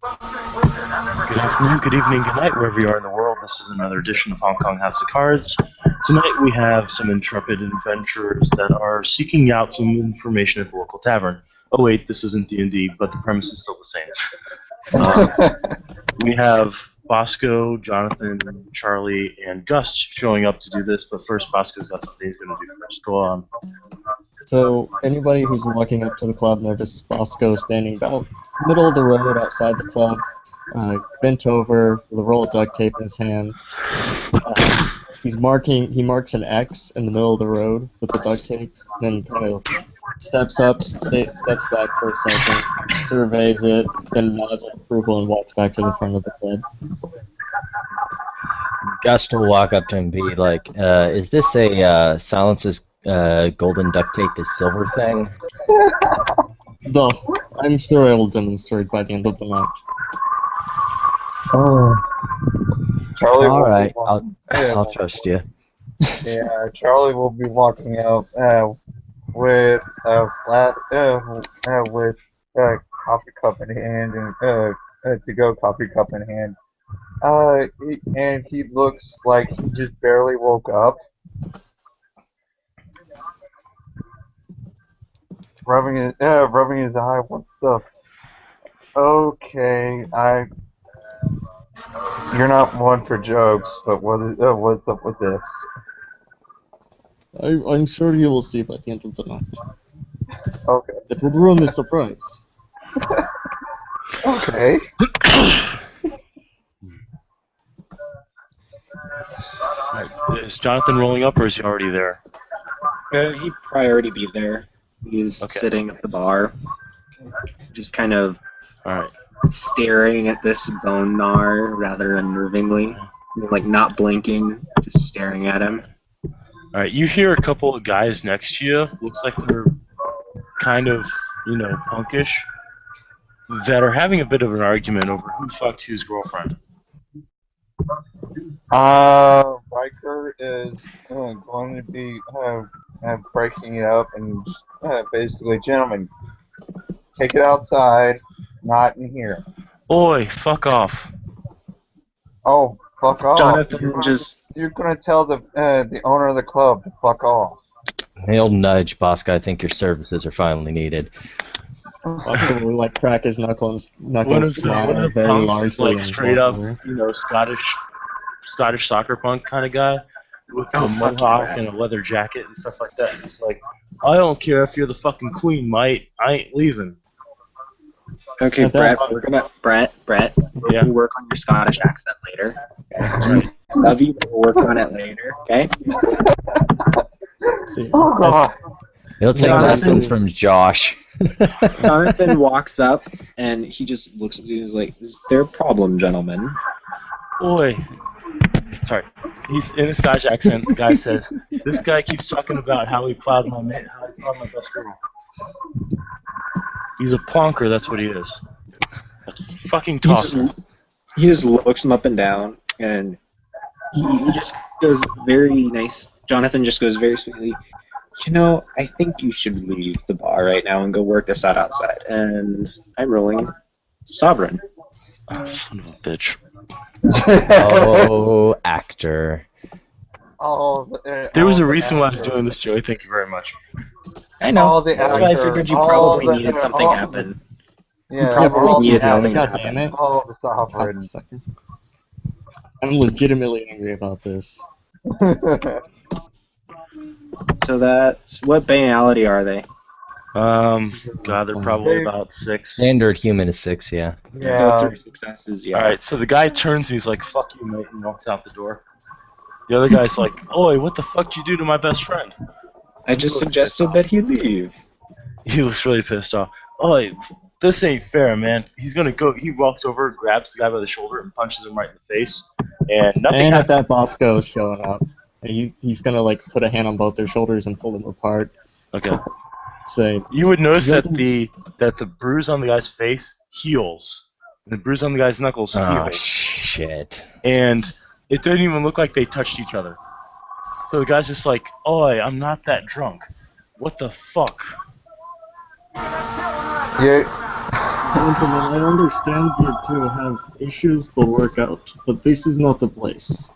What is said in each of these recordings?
Good afternoon, good evening, good night, wherever you are in the world. This is another edition of Hong Kong House of Cards. Tonight we have some intrepid adventurers that are seeking out some information at the local tavern. Oh wait, this isn't D&D, but the premise is still the same. We have Bosco, Jonathan, Charlie, and Gus showing up to do this, but first Bosco's got something he's going to do first. Go on. So anybody who's walking up to the club noticed Bosco standing about middle of the road outside the club, bent over with a roll of duct tape in his hand. He marks an X in the middle of the road with the duct tape, then kind of steps back for a second, surveys it, then nods in approval and walks back to the front of the club. Gus will walk up to him and be like, is this a silences golden duct tape is silver thing? Though, I'm sure I will demonstrate by the end of the night. Oh. Charlie. All right, I'll trust you. Yeah, Charlie will be walking out with a flat with coffee cup in hand and to-go coffee cup in hand. And he looks like he just barely woke up. Rubbing his eye. What the? Okay, You're not one for jokes, but what's up with this? I'm sure you will see by the end of the night. Okay. It would ruin the surprise. Okay. Is Jonathan rolling up, or is he already there? He'd probably already be there. He's sitting at the bar, just kind of staring at this bone gnar rather unnervingly. Like not blinking, just staring at him. Alright, you hear a couple of guys next to you, looks like they're kind of, punkish, that are having a bit of an argument over who fucked whose girlfriend. Riker is going to be breaking it up and basically, gentlemen, take it outside, not in here. Oi, fuck off. Oh, fuck off. Jonathan You're gonna tell the owner of the club to fuck off. He'll nudge Bosco. I think your services are finally needed. Bosco will crack his knuckles smile very largely. Straight up, Scottish soccer punk kind of guy with a mohawk and a leather jacket and stuff like that. He's like, I don't care if you're the fucking queen, mate. I ain't leaving. Okay, Brett, we're gonna work on your Scottish accent later. Okay? Love you, but we'll work on it later, okay? Oh god. He'll take lessons from Josh. Jonathan walks up and he just looks at you and is like, is there a problem, gentlemen? Oi. Sorry. He's in a Scottish accent. The guy says, this guy keeps talking about how he plowed my best girl. He's a plonker, that's what he is. That's fucking tough. He just looks him up and down, and he just goes very nice. Jonathan just goes very sweetly, I think you should leave the bar right now and go work this out outside. And I'm rolling Sovereign. Oh, son of a bitch. Oh, actor. There was a reason why I was doing this, Joey. Thank you very much. I know. That's why I figured you probably needed something happen. Yeah, probably needed something God happen. damn it. All the sovereign. I'm legitimately angry about this. So that's what banality are they? God, they're probably about 6. Standard human is 6, yeah. Yeah. 3 successes, yeah. Alright, so the guy turns and he's like, fuck you, mate, and walks out the door. The other guy's like, oi, what the fuck did you do to my best friend? I just suggested that he leave. He looks really pissed off. Oi, this ain't fair, man. He's gonna go, he walks over, grabs the guy by the shoulder, and punches him right in the face. And nothing And happens. at that, Bosco is showing up. He's gonna put a hand on both their shoulders and pull them apart. Okay. Say, You would notice that the bruise on the guy's face heals. And the bruise on the guy's knuckles Oh, heals. shit. And it didn't even look like they touched each other. So the guy's just like, oi, I'm not that drunk. What the fuck? Yeah. Gentlemen, I understand you to have issues to work out, but this is not the place.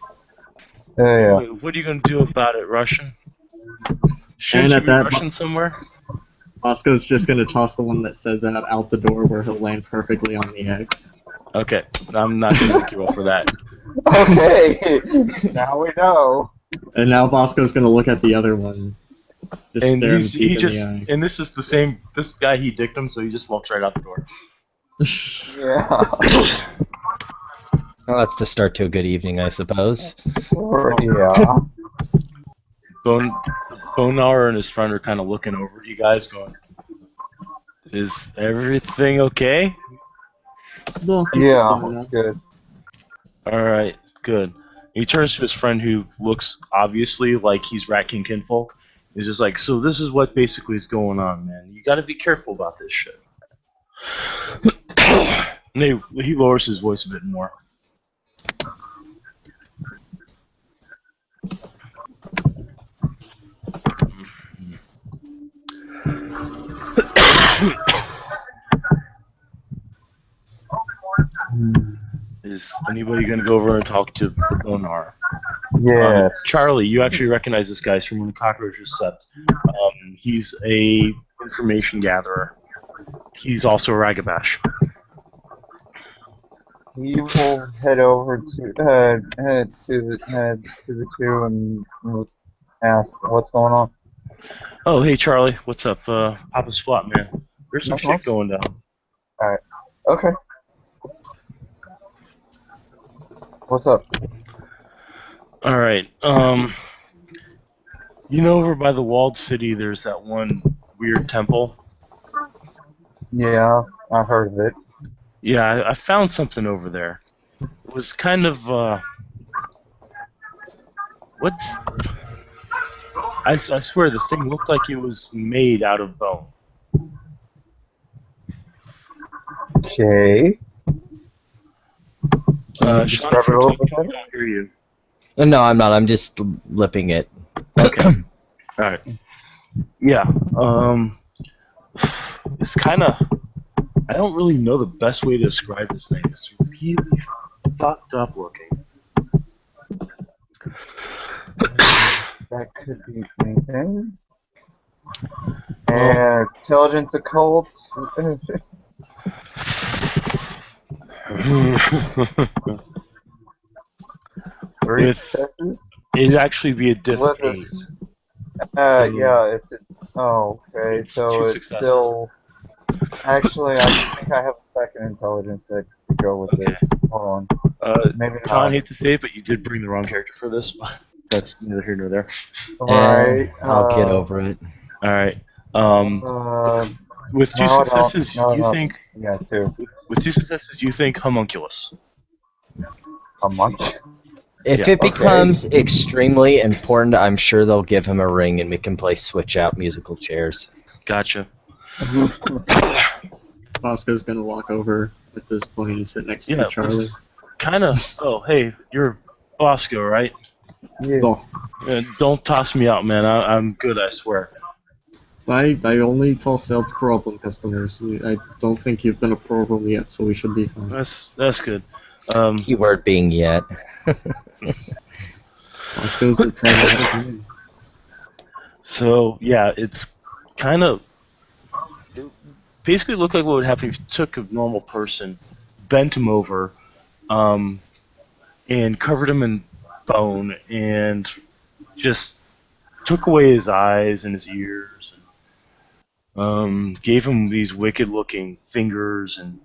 Yeah. Wait, what are you gonna do about it, Russian? And Shouldn't you at be that Russian somewhere? Bosco's just gonna toss the one that said that out the door where he'll land perfectly on the eggs. Okay, I'm not gonna make you roll for that. Okay. Now we know. And now Bosco's gonna look at the other one, just And stare him he deep in just the eye. and this is the same. This guy he dicked him, so he just walks right out the door. Yeah. Well, that's the start to a good evening, I suppose. Yeah. Bonar and his friend are kind of looking over at you guys, going, "Is everything okay?" No, he's Yeah. fine now. Good. All right, good. He turns to his friend who looks obviously like he's Rat King Kinfolk. He's just like, so this is what basically is going on, man. You got to be careful about this shit. And he lowers his voice a bit more. Is anybody going to go over and talk to the Bonar? Yes. Charlie, you actually recognize this guy from when the cockroaches slept. He's a information gatherer. He's also a Ragabash. He will head over to the two and ask what's going on. Oh, hey Charlie, what's up? Papa Squat, man. There's some shit going down. Okay. What's up? All right. You know, over by the walled city, there's that one weird temple. Yeah, I heard of it. Yeah, I found something over there. It was kind of what's? I swear the thing looked like it was made out of bone. Okay. Can you Sean, describe if it a you're little talking, bit I better? can't hear you. No, I'm not. I'm just lipping it. Okay. All right. Yeah. It's kind of. I don't really know the best way to describe this thing. It's really fucked up looking. That could be anything. And intelligence occult. 3 With- successes. It'd actually be a diff What 8. is? So- Yeah, it's a, oh, okay. It's So 2 it's successes. still. Actually, I think I have a second intelligence that could go with Okay. this. Hold on. Maybe Sean, I not. hate to say it, but you did bring the wrong character for this, but that's neither here nor there. Right. I'll get over it. All right. With 2 no, I don't. successes, No, you no. think Yeah, 2. with 2 successes, you think homunculus. A month. If Yeah, it becomes extremely important, I'm sure they'll give him a ring and we can play switch out musical chairs. Gotcha. Bosco's gonna walk over at this point and sit next to Charlie. Kind of. Oh, hey, you're Bosco, right? Yeah. Oh, Don't toss me out, man. I'm good, I swear. I only toss out problem customers. I don't think you've been a problem yet, so we should be fine. That's good. Keyword being yet. Bosco's the pragmatic man. So yeah, it's kind of basically looked like what would happen if you took a normal person, bent him over, and covered him in bone, and just took away his eyes and his ears, and gave him these wicked-looking fingers and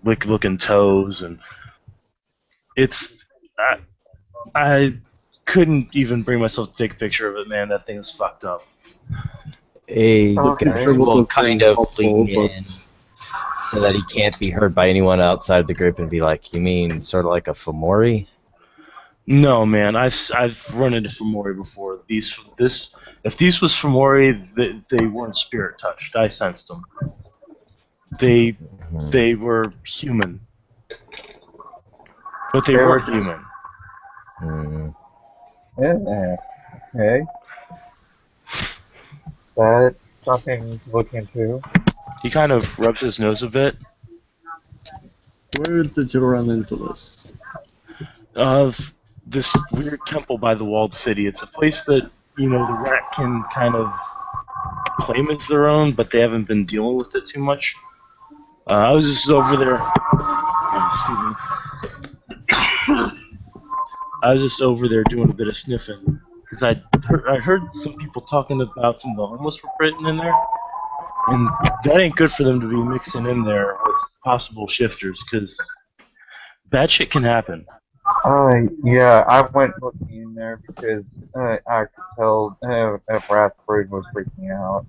wicked-looking toes, and it's I couldn't even bring myself to take a picture of it, man. That thing was fucked up. A Okay. Picture will will look kind of helpful, lean but in so that he can't be heard by anyone outside the group and be like, you mean sort of like a Fomori? No, man. I've run into Fomori before. If these was Fomori, they weren't spirit touched. I sensed them. They were human, but they They were weren't just- human. Mm. Yeah. Okay. That's something to look into. He kind of rubs his nose a bit. Where did you run into this? Of this weird temple by the walled city. It's a place that, you know, the rat can kind of claim as their own, but they haven't been dealing with it too much. I was just over there. Excuse me. I was just over there doing a bit of sniffing because I heard some people talking about some of the homeless were written in there, and that ain't good for them to be mixing in there with possible shifters because bad shit can happen. Yeah, I went looking in there because I could tell Rathbridge was freaking out.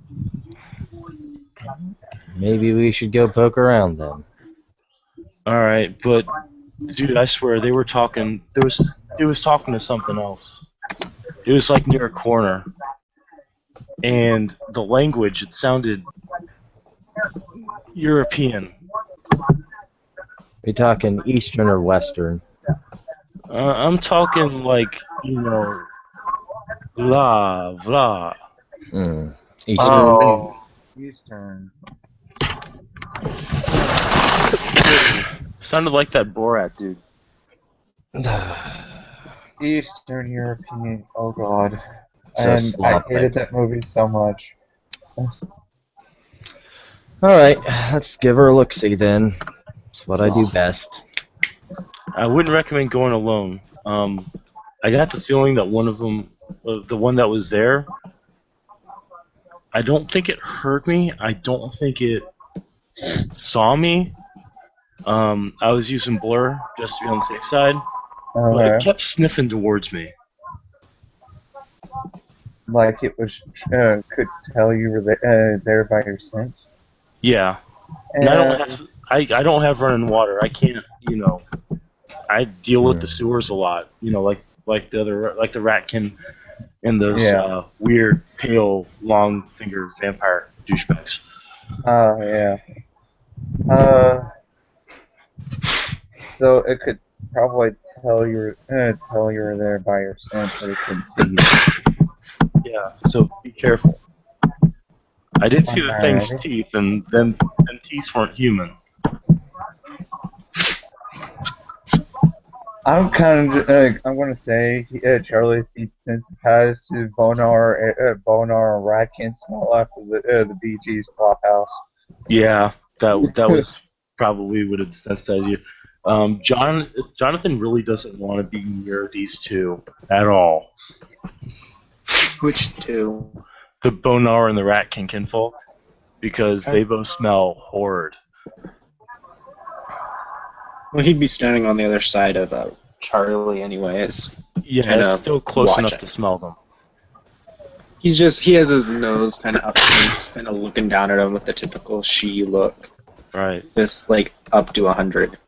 Maybe we should go poke around then. All right, but dude, I swear they were talking. It was talking to something else. It was like near a corner, and the language it sounded European. We talking Eastern or Western? I'm talking like, you know, blah blah. Eastern. Oh, Eastern. Sounded like that Borat dude. Eastern European. Oh God. So And I Slavic. hated that movie so much. Alright, let's give her a look-see then. That's what I do best. I wouldn't recommend going alone. I got the feeling that one of them, the one that was there, I don't think it heard me. I don't think it saw me. I was using blur just to be on the safe side, but it Okay. kept sniffing towards me. Like it was could tell you were there by your scent. Yeah, and I don't have running water. I can't, you know. I deal with the sewers a lot, you know, like the ratkin and those Yeah. weird pale long finger vampire douchebags. Yeah. So it could probably tell you were there by your scent, but it couldn't see you. Yeah, so be careful. I did see the thing's Alrighty. teeth, and them teeth weren't human. I'm kind of I'm gonna say Charlie's desensitized to Bonar and Ratkin smell after the Bee Gees flophouse. Yeah, that was probably would have desensitized you. Jonathan really doesn't want to be near these two at all. Which two? The Bonar and the Ratkin kinfolk, because they both smell horrid. Well, he'd be standing on the other side of Charlie anyways. Yeah, Kinda it's still close watch enough it. to smell them. He has his nose kind of up, and just kind of looking down at him with the typical she look. Right. Just like up to 100.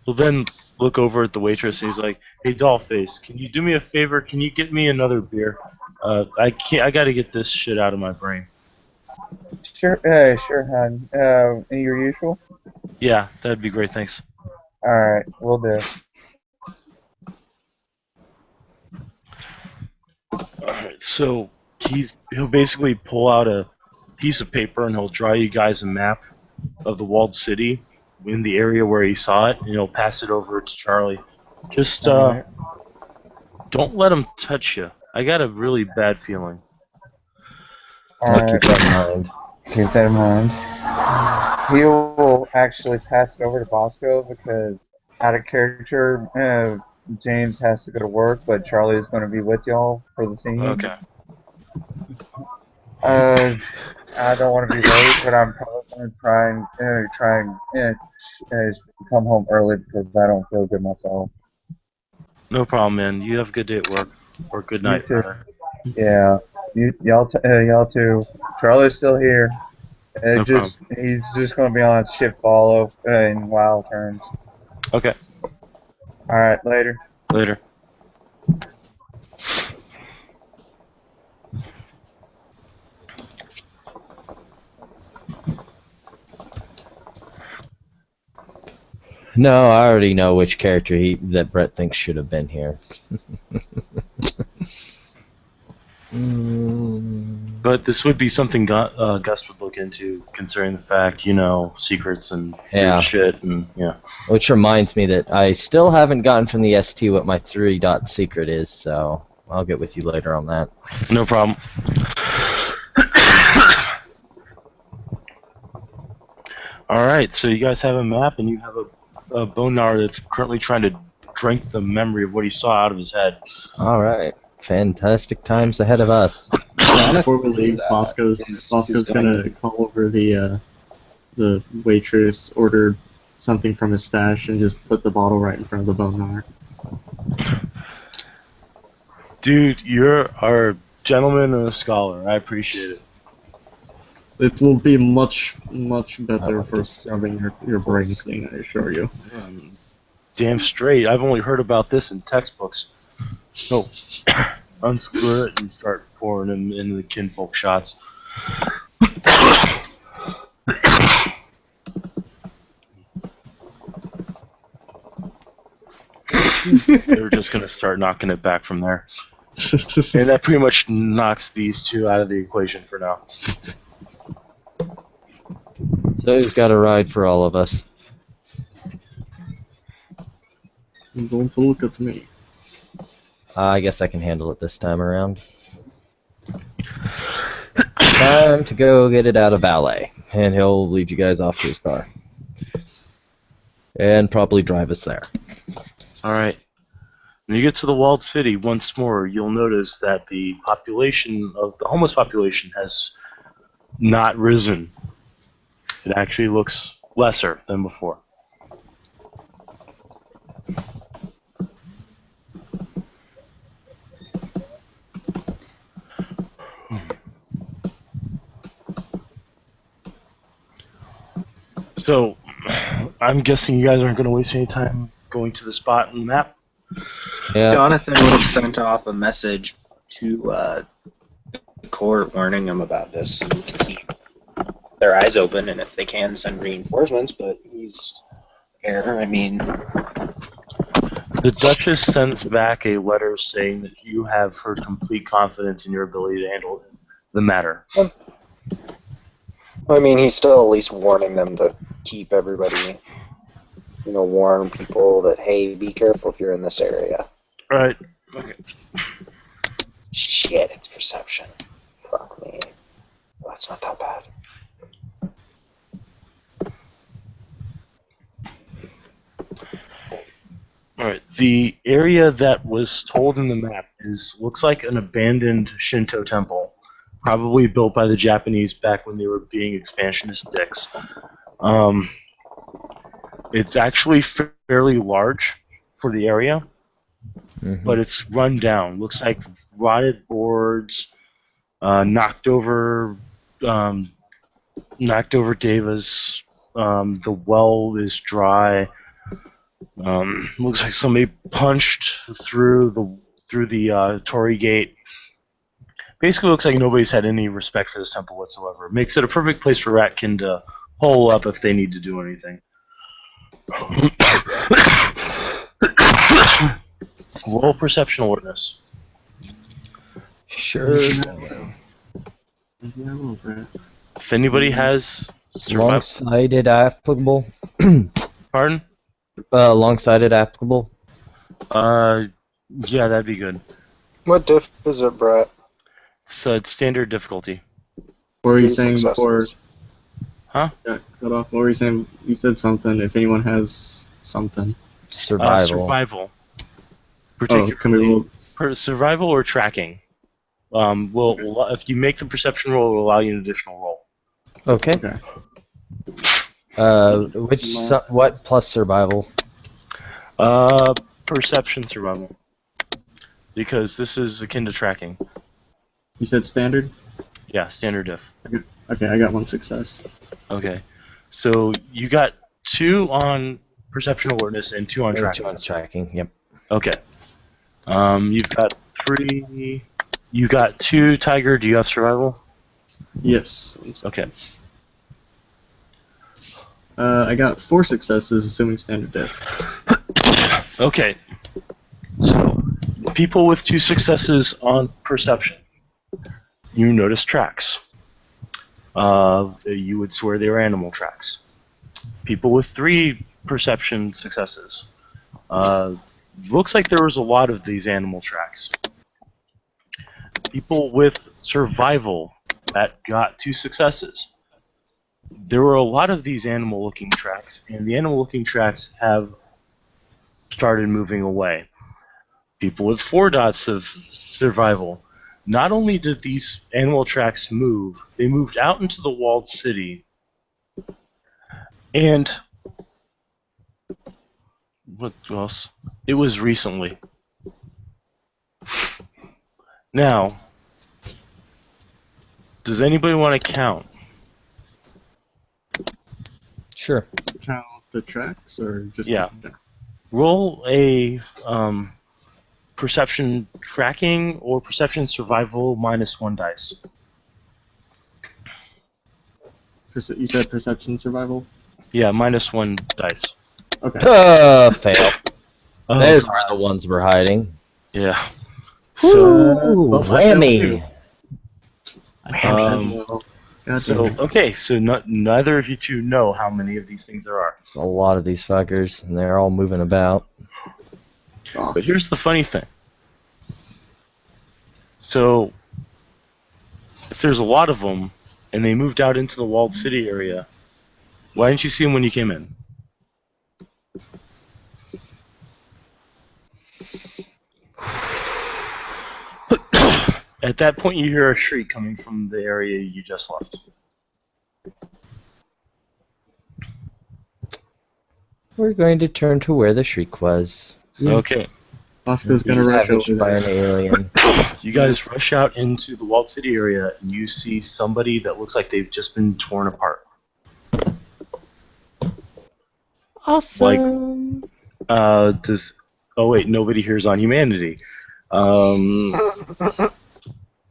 Well, then look over at the waitress and he's like, "Hey, Dollface, can you do me a favor? Can you get me another beer? I can't. I got to get this shit out of my brain." Sure, hon. Your usual. Yeah, that'd be great. Thanks. All right, we'll do. Alright, so he'll basically pull out a piece of paper and he'll draw you guys a map of the walled city in the area where he saw it, and he'll pass it over to Charlie. Just Alright. don't let him touch you. I got a really bad feeling. I'll Alright. keep that in mind. Keep that in mind. He will actually pass it over to Bosco because out of character, James has to go to work, but Charlie is going to be with y'all for the scene. Okay. I don't want to be late, but I'm probably going to try and come home early because I don't feel good myself. No problem, man. You have a good day at work. Or good night, too. rather. Yeah, y'all too. Charlie's still here. No He's just going to be on shift follow in wild turns. Okay. All right, later. Later. No, I already know which character that Brett thinks should have been here. But this would be something Gus would look into, considering the fact, secrets and Yeah. weird shit, and yeah. Which reminds me that I still haven't gotten from the ST what my 3-dot secret is, so I'll get with you later on that. No problem. Alright, so you guys have a map, and you have a bone gnawer that's currently trying to drink the memory of what he saw out of his head. Alright. Fantastic times ahead of us. Before we leave, Bosco's gonna call over the waitress, order something from his stash, and just put the bottle right in front of the bone gnawer. Dude, you're our gentleman and a scholar. I appreciate it. It will be much better for scrubbing your brain clean, I assure you. Damn straight. I've only heard about this in textbooks. Oh, unscrew it and start pouring them into the kinfolk shots. They're just gonna start knocking it back from there. And that pretty much knocks these two out of the equation for now. So he's got a ride for all of us. Don't look at me. I guess I can handle it this time around. Time to go get it out of valet, and he'll lead you guys off to his car. And probably drive us there. Alright. When you get to the walled city once more, you'll notice that the homeless population has not risen. It actually looks lesser than before. So, I'm guessing you guys aren't going to waste any time going to the spot on the map? Yeah. Jonathan would have sent off a message to the court warning them about this and to keep their eyes open, and if they can, send reinforcements, but he's here. I mean, The Duchess sends back a letter saying that you have her complete confidence in your ability to handle the matter. I mean, he's still at least warning them to keep everybody, warn people that, hey, be careful if you're in this area. Right. Okay. Shit, it's perception. Fuck me. Well, that's not that bad. Alright, the area that was told in the map looks like an abandoned Shinto temple, probably built by the Japanese back when they were being expansionist dicks. It's actually fairly large for the area, but it's run down. Looks like rotted boards, knocked over devas. The well is dry. Looks like somebody punched through the Torii gate. Basically, looks like nobody's had any respect for this temple whatsoever. Makes it a perfect place for Ratkin to hole up if they need to do anything. Roll perception awareness. Sure. If anybody has survival, Long-sighted applicable. pardon? Long-sighted applicable. Yeah, that'd be good. What diff is it, Brett? It's standard difficulty. What were you Three saying before? successes. Huh? Got cut off. What were you saying? You said something. If anyone has something. Survival. Survival. Oh, can we roll? Survival or tracking. If you make the perception roll, it will allow you an additional roll. Okay. Okay. What plus survival? Perception survival. Because this is akin to tracking. You said standard? Yeah, standard diff. Okay, I got one success. Okay. So you got 2 on perception awareness and 2 on tracking. 2 on tracking. Yep. Okay. You've got 3. You got 2, Tiger. Do you have survival? Yes. Okay. I got 4 successes, assuming standard diff. Okay. So, people with 2 successes on perception. you notice tracks. You would swear they were animal tracks. People with 3 perception successes. Looks like there was a lot of these animal tracks. People with survival that got 2 successes. There were a lot of these animal-looking tracks, and the animal-looking tracks have started moving away. People with 4 dots of survival. Not only did these animal tracks move, they moved out into the walled city. And what else? It was recently. Now, does anybody want to count? Sure. Count the tracks or just Yeah. Roll a perception tracking or perception survival -1 dice. You said perception survival? Yeah, -1 dice. Okay. Fail. Oh, There's where the ones were hiding. yeah. Ooh, So, well, I failed too. whammy. okay, so neither of you two know how many of these things there are. A lot of these fuckers, and they're all moving about. But here's the funny thing. So, if there's a lot of them, and they moved out into the walled city area, why didn't you see them when you came in? At that point, you hear a shriek coming from the area you just left. We're going to turn to where the shriek was. Okay. Bosco's gonna rush Savaged over by there. an alien. You guys rush out into the walled city area, and you see somebody that looks like they've just been torn apart. Awesome. Oh wait, nobody here's on humanity.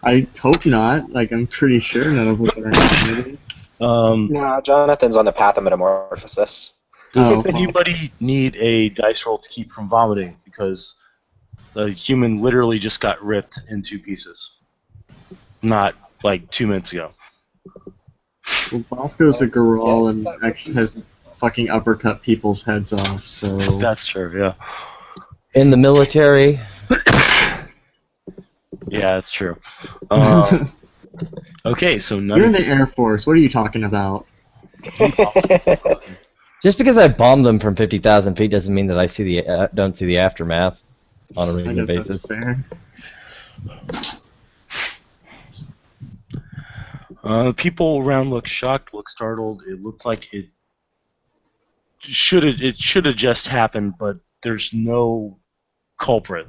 I hope not. Like, I'm pretty sure none of us are in community. No, Jonathan's on the path of metamorphosis. Does anybody need a dice roll to keep from vomiting? Because the human literally just got ripped into pieces. Not like 2 minutes ago. Well, Bosco's a gorilla and actually has fucking uppercut people's heads off, so... That's true, yeah. In the military. Yeah, that's true. Okay, so none You're in of the Air Force, what are you talking about? Just because I bombed them from 50,000 feet doesn't mean that I see the don't see the aftermath on a I regular guess basis. that's fair. People around look shocked, look startled. It looks like it should have just happened, but there's no culprit.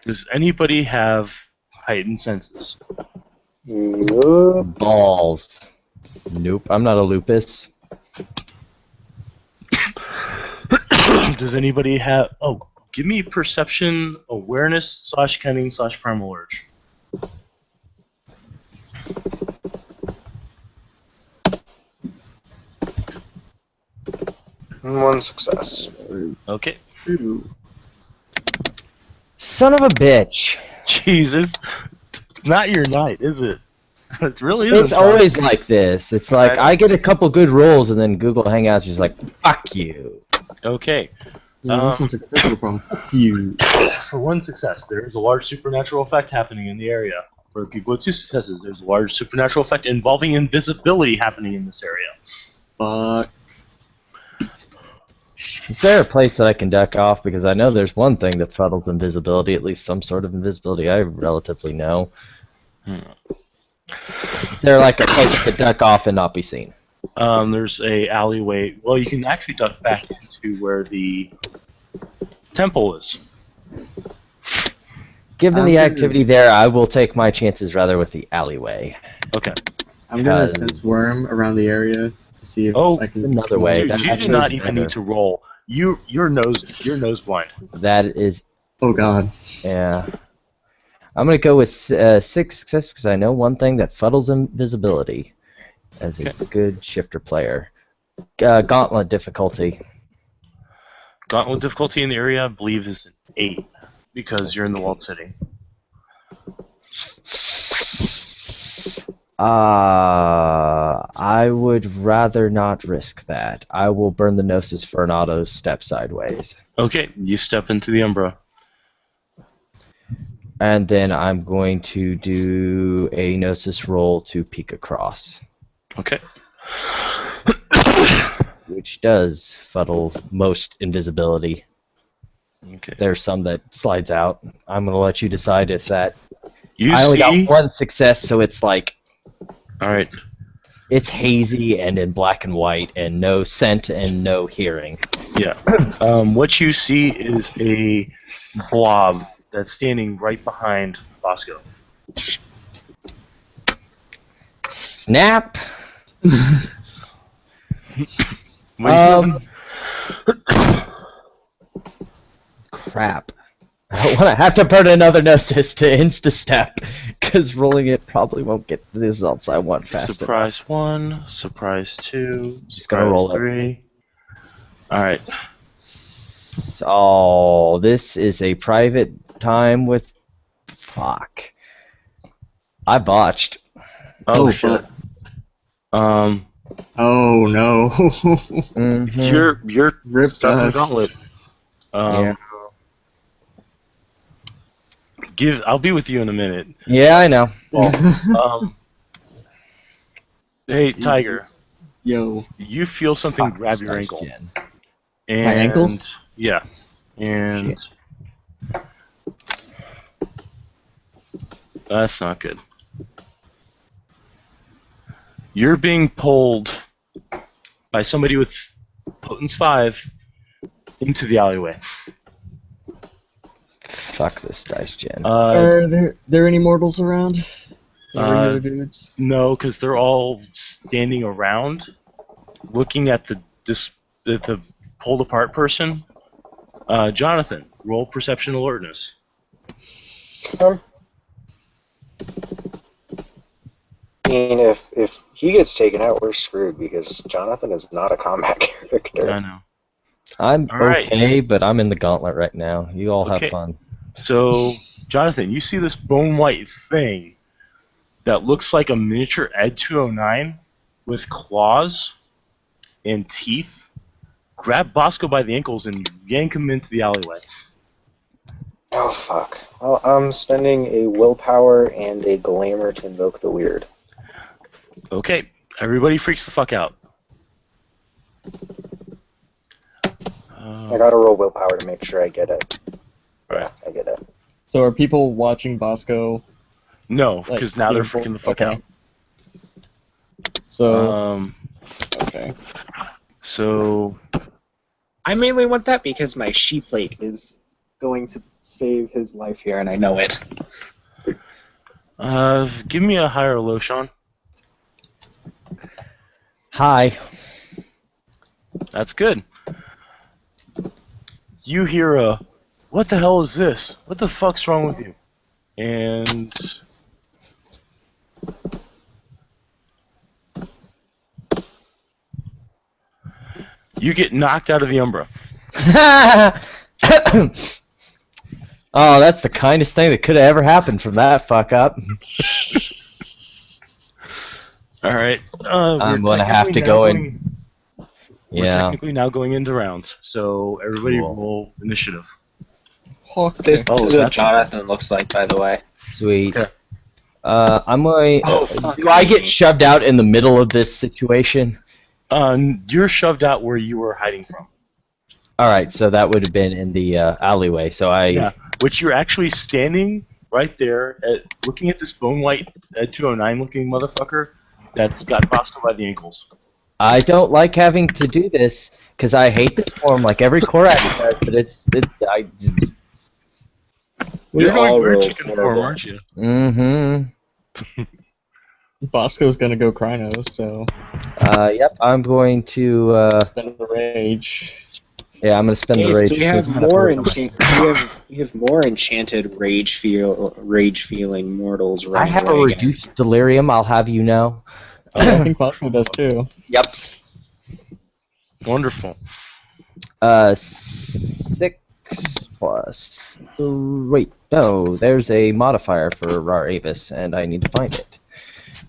Does anybody have heightened senses? Nope. Balls. Nope, I'm not a lupus. Does anybody have... Oh, give me perception, awareness, /kenning, /primal urge. One success. Okay. Ooh. Son of a bitch. Jesus. Not your night, is it? It really isn't. It's always like this. It's like I get a couple good rolls and then Google Hangouts is like, fuck you. Okay. Yeah, this one's a critical problem. Fuck you. For 1 success, there is a large supernatural effect happening in the area. For people with 2 successes, there's a large supernatural effect involving invisibility happening in this area. Fuck. Is there a place that I can duck off? Because I know there's one thing that fuddles invisibility, at least some sort of invisibility I relatively know. Is there like a place to duck off and not be seen? There's a alleyway. Well, you can actually duck back into where the temple is. Given the activity there, I will take my chances rather with the alleyway. Okay. I'm gonna sense worm around the area to see if Oh, I can... another way. Dude, That you do actually not is even better. need to roll. You're nose blind. That is, Oh god. yeah. I'm gonna go with 6 success because I know one thing that fuddles invisibility as a good shifter player. Gauntlet difficulty. Gauntlet difficulty in the area, I believe, is an 8 because you're in the walled city. I would rather not risk that. I will burn the Gnosis for an auto step sideways. Okay, you step into the Umbra. And then I'm going to do a Gnosis roll to peek across, Okay. which does fuddle most invisibility. Okay. There's some that slides out. I'm going to let you decide if that... You I only see. got one success, so it's like... All right. It's hazy and in black and white, and no scent and no hearing. Yeah. What you see is a blob that's standing right behind Bosco. Snap! What are you doing? Crap. I don't want to have to burn another Gnosis to insta-step, because rolling it probably won't get the results I want fast enough. Surprise 1, surprise 2, Just gonna roll it. 3. Alright. Oh, this is a private time with... Fuck. I botched. Oh, Oh, shit. Oh no. Mm-hmm. You're Rip stuck in the dust. gauntlet. Yeah. I'll be with you in a minute. Yeah, I know. Hey, Tiger, Yo. you feel something grab your ankle. Jen. And, My ankles? Yeah. And Shit. that's not good. You're being pulled by somebody with Potence 5 into the alleyway. Fuck this dice, Jen. Are there any mortals around? Regular dudes? No, because they're all standing around, looking at the pulled apart person. Jonathan, roll perception alertness. I mean, if he gets taken out, we're screwed because Jonathan is not a combat character. I know. I'm all right. okay, but I'm in the gauntlet right now. You all have Okay. fun. So, Jonathan, you see this bone white thing that looks like a miniature Ed 209 with claws and teeth. Grab Bosco by the ankles and yank him into the alleyway. Oh, fuck. Well, I'm spending a willpower and a glamour to invoke the weird. Okay, everybody freaks the fuck out. I gotta roll willpower to make sure I get it. Right. I get it. So are people watching Bosco? No, Like, because now they're people- freaking the fuck okay. out. So, okay. So I mainly want that because my sheep plate is going to save his life here, and I know it. give me a high or low, Sean. Hi. That's good. You hear a, what the hell is this? What the fuck's wrong with you? And you get knocked out of the Umbra. Oh, that's the kindest thing that could have ever happened from that fuck up. All right. I'm we're gonna have technically to now go going- in. We're Yeah. technically now going into rounds, so everybody Cool. roll initiative. This Oh, is what that's- Jonathan looks like, by the way. Sweet. Okay. I'm going. Oh, fuck do I get me. shoved out in the middle of this situation? You're shoved out where you were hiding from. All right, so that would have been in the alleyway. So I. Yeah, which you're actually standing right there, looking at this bone white Ed 209 looking motherfucker that's got Bosco by the ankles. I don't like having to do this because I hate this form like every Korak does, but I. We You're all going weird roll chicken form, horrible. aren't you? Mm-hmm. Bosco's gonna go Krynos, so Yep, I'm going to. spend the rage. Yeah, I'm gonna spend the Hey, rage. so we have because I'm gonna more put it on we have more enchanted rage feeling mortals I running have a away again. reduced delirium. I'll have you know. I think Bosco does too. Yep. Wonderful. 6 plus... Wait, no, there's a modifier for Rar Avis, and I need to find it.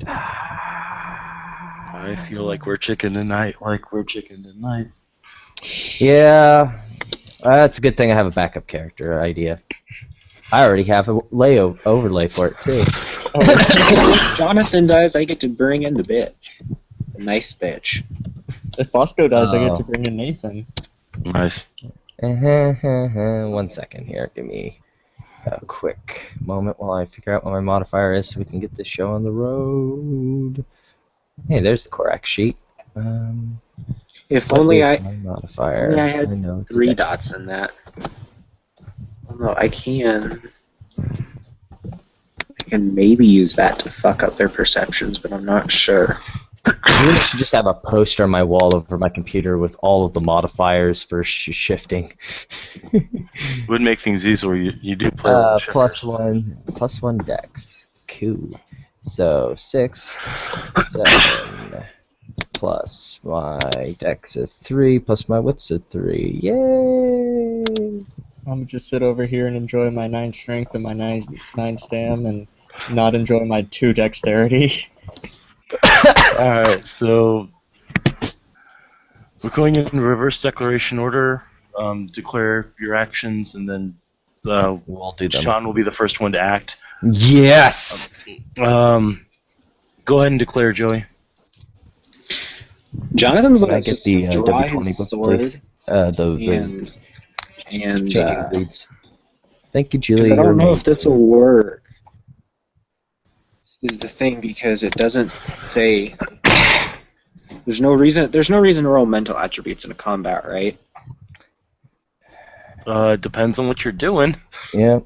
I feel like we're chicken tonight. Yeah, that's a good thing I have a backup character idea. I already have a overlay for it, too. If Jonathan dies, I get to bring in the bitch. A nice bitch. If Bosco dies, I get Oh. to bring in Nathan. Nice. 1 second here. Give me a quick moment while I figure out what my modifier is so we can get this show on the road. Hey, there's the correct sheet. If What only is I my modifier? only I had know it's 3 a- dots in that. Although I can maybe use that to fuck up their perceptions, but I'm not sure. I should just have a poster on my wall over my computer with all of the modifiers for shifting. Would make things easier. You do play with +1 dex. Cool. So 6, 7 plus my dex is 3 plus my wits is 3. Yay! I'm gonna just sit over here and enjoy my 9 strength and my 9 stam and not enjoy my 2 dexterity. Alright, so we're going in reverse declaration order. Declare your actions, and then We'll do them. Sean will be the first one to act. Yes! Go ahead and declare, Joey. Jonathan's Can I gonna get just the draw W20 his book, sword please? The and checking reads. Thank you, 'cause Julie. I don't You're know amazing. if this will work. This is the thing, because it doesn't say. There's no reason to roll mental attributes in a combat, right? Depends on what you're doing. Yeah.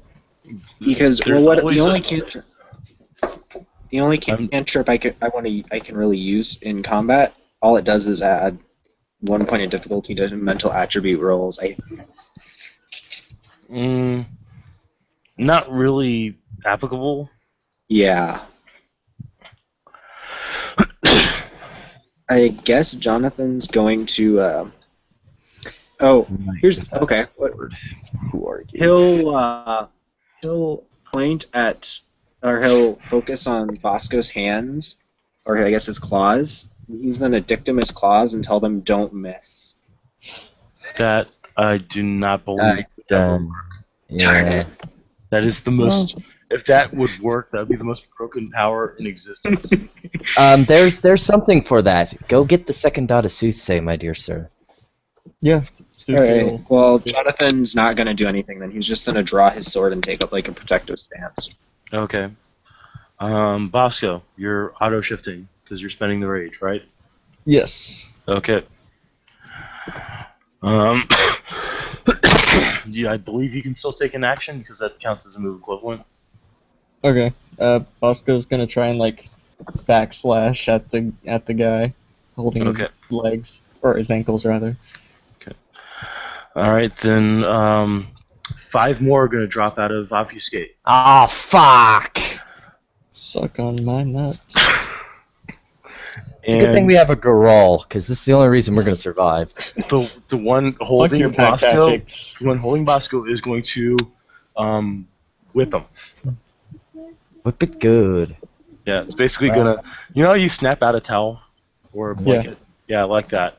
Because There's the always only a- cantrip I can really use in combat, all it does is add 1 point of difficulty to mental attribute rolls. Not really applicable. Yeah. I guess Jonathan's going to. Here's okay. Who are you? He'll point at, or he'll focus on Bosco's hands, or I guess his claws. He's gonna dictum his claws and tell them don't miss. That I do not believe would ever work. Darn Yeah. it. That is the most. If that would work, that would be the most broken power in existence. There's something for that. Go get the second dot of soothsay, my dear sir. Yeah. Alright, well, Jonathan's not gonna do anything then. He's just gonna draw his sword and take up like a protective stance. Okay. Bosco, you're auto shifting because you're spending the rage, right? Yes. Okay. Yeah, I believe you can still take an action because that counts as a move equivalent. Okay. Bosco's gonna try and like backslash at the guy holding his Okay. legs, or his ankles rather. All right, then 5 more are going to drop out of obfuscate. Oh, fuck! Suck on my nuts. And Good thing we have a Garol, because this is the only reason we're going to survive. the one Fuck holding your pack Bosco, tactics. the one holding Bosco is going to whip him. Whip it good. Yeah, it's basically gonna. You know how you snap out a towel or a blanket? Yeah, like that.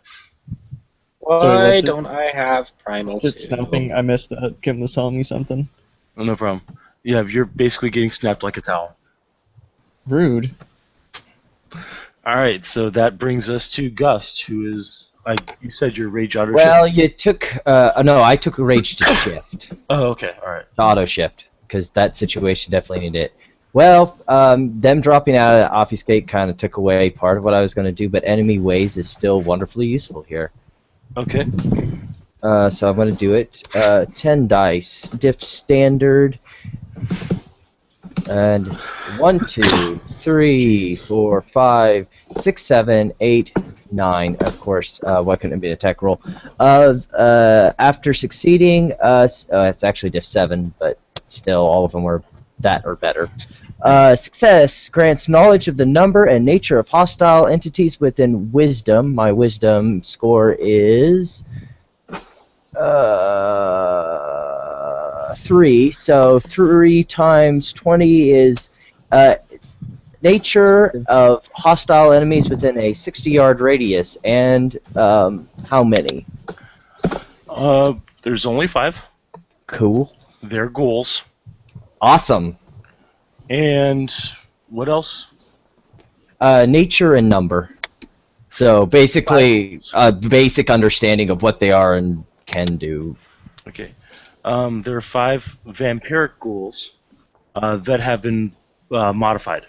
Why Sorry, what's it? don't I have primal Is it 2? snapping? I missed that. Kim was telling me something. Oh, no problem. Yeah, you're basically getting snapped like a towel. Rude. All right, so that brings us to Gust, who is. You said your rage auto. Well, you took... no, I took a rage to shift. Oh, okay. All right. To auto shift, because that situation definitely needed it. Well, them dropping out of obfuscate kind of took away part of what I was going to do, but enemy ways is still wonderfully useful here. Okay. So I'm going to do it. 10 dice. Diff standard. And 1, 2, 3, 4, 5, 6, 7, 8, 9. Of course, why couldn't it be an attack roll? After succeeding, it's actually diff 7, but still all of them were that or better. Success grants knowledge of the number and nature of hostile entities within wisdom. My wisdom score is 3, so 3 times 20 is nature of hostile enemies within a 60-yard radius, and how many? There's only 5. Cool. They're ghouls. Awesome. And what else? Nature and number. So basically, a basic understanding of what they are and can do. Okay. There are 5 vampiric ghouls that have been modified.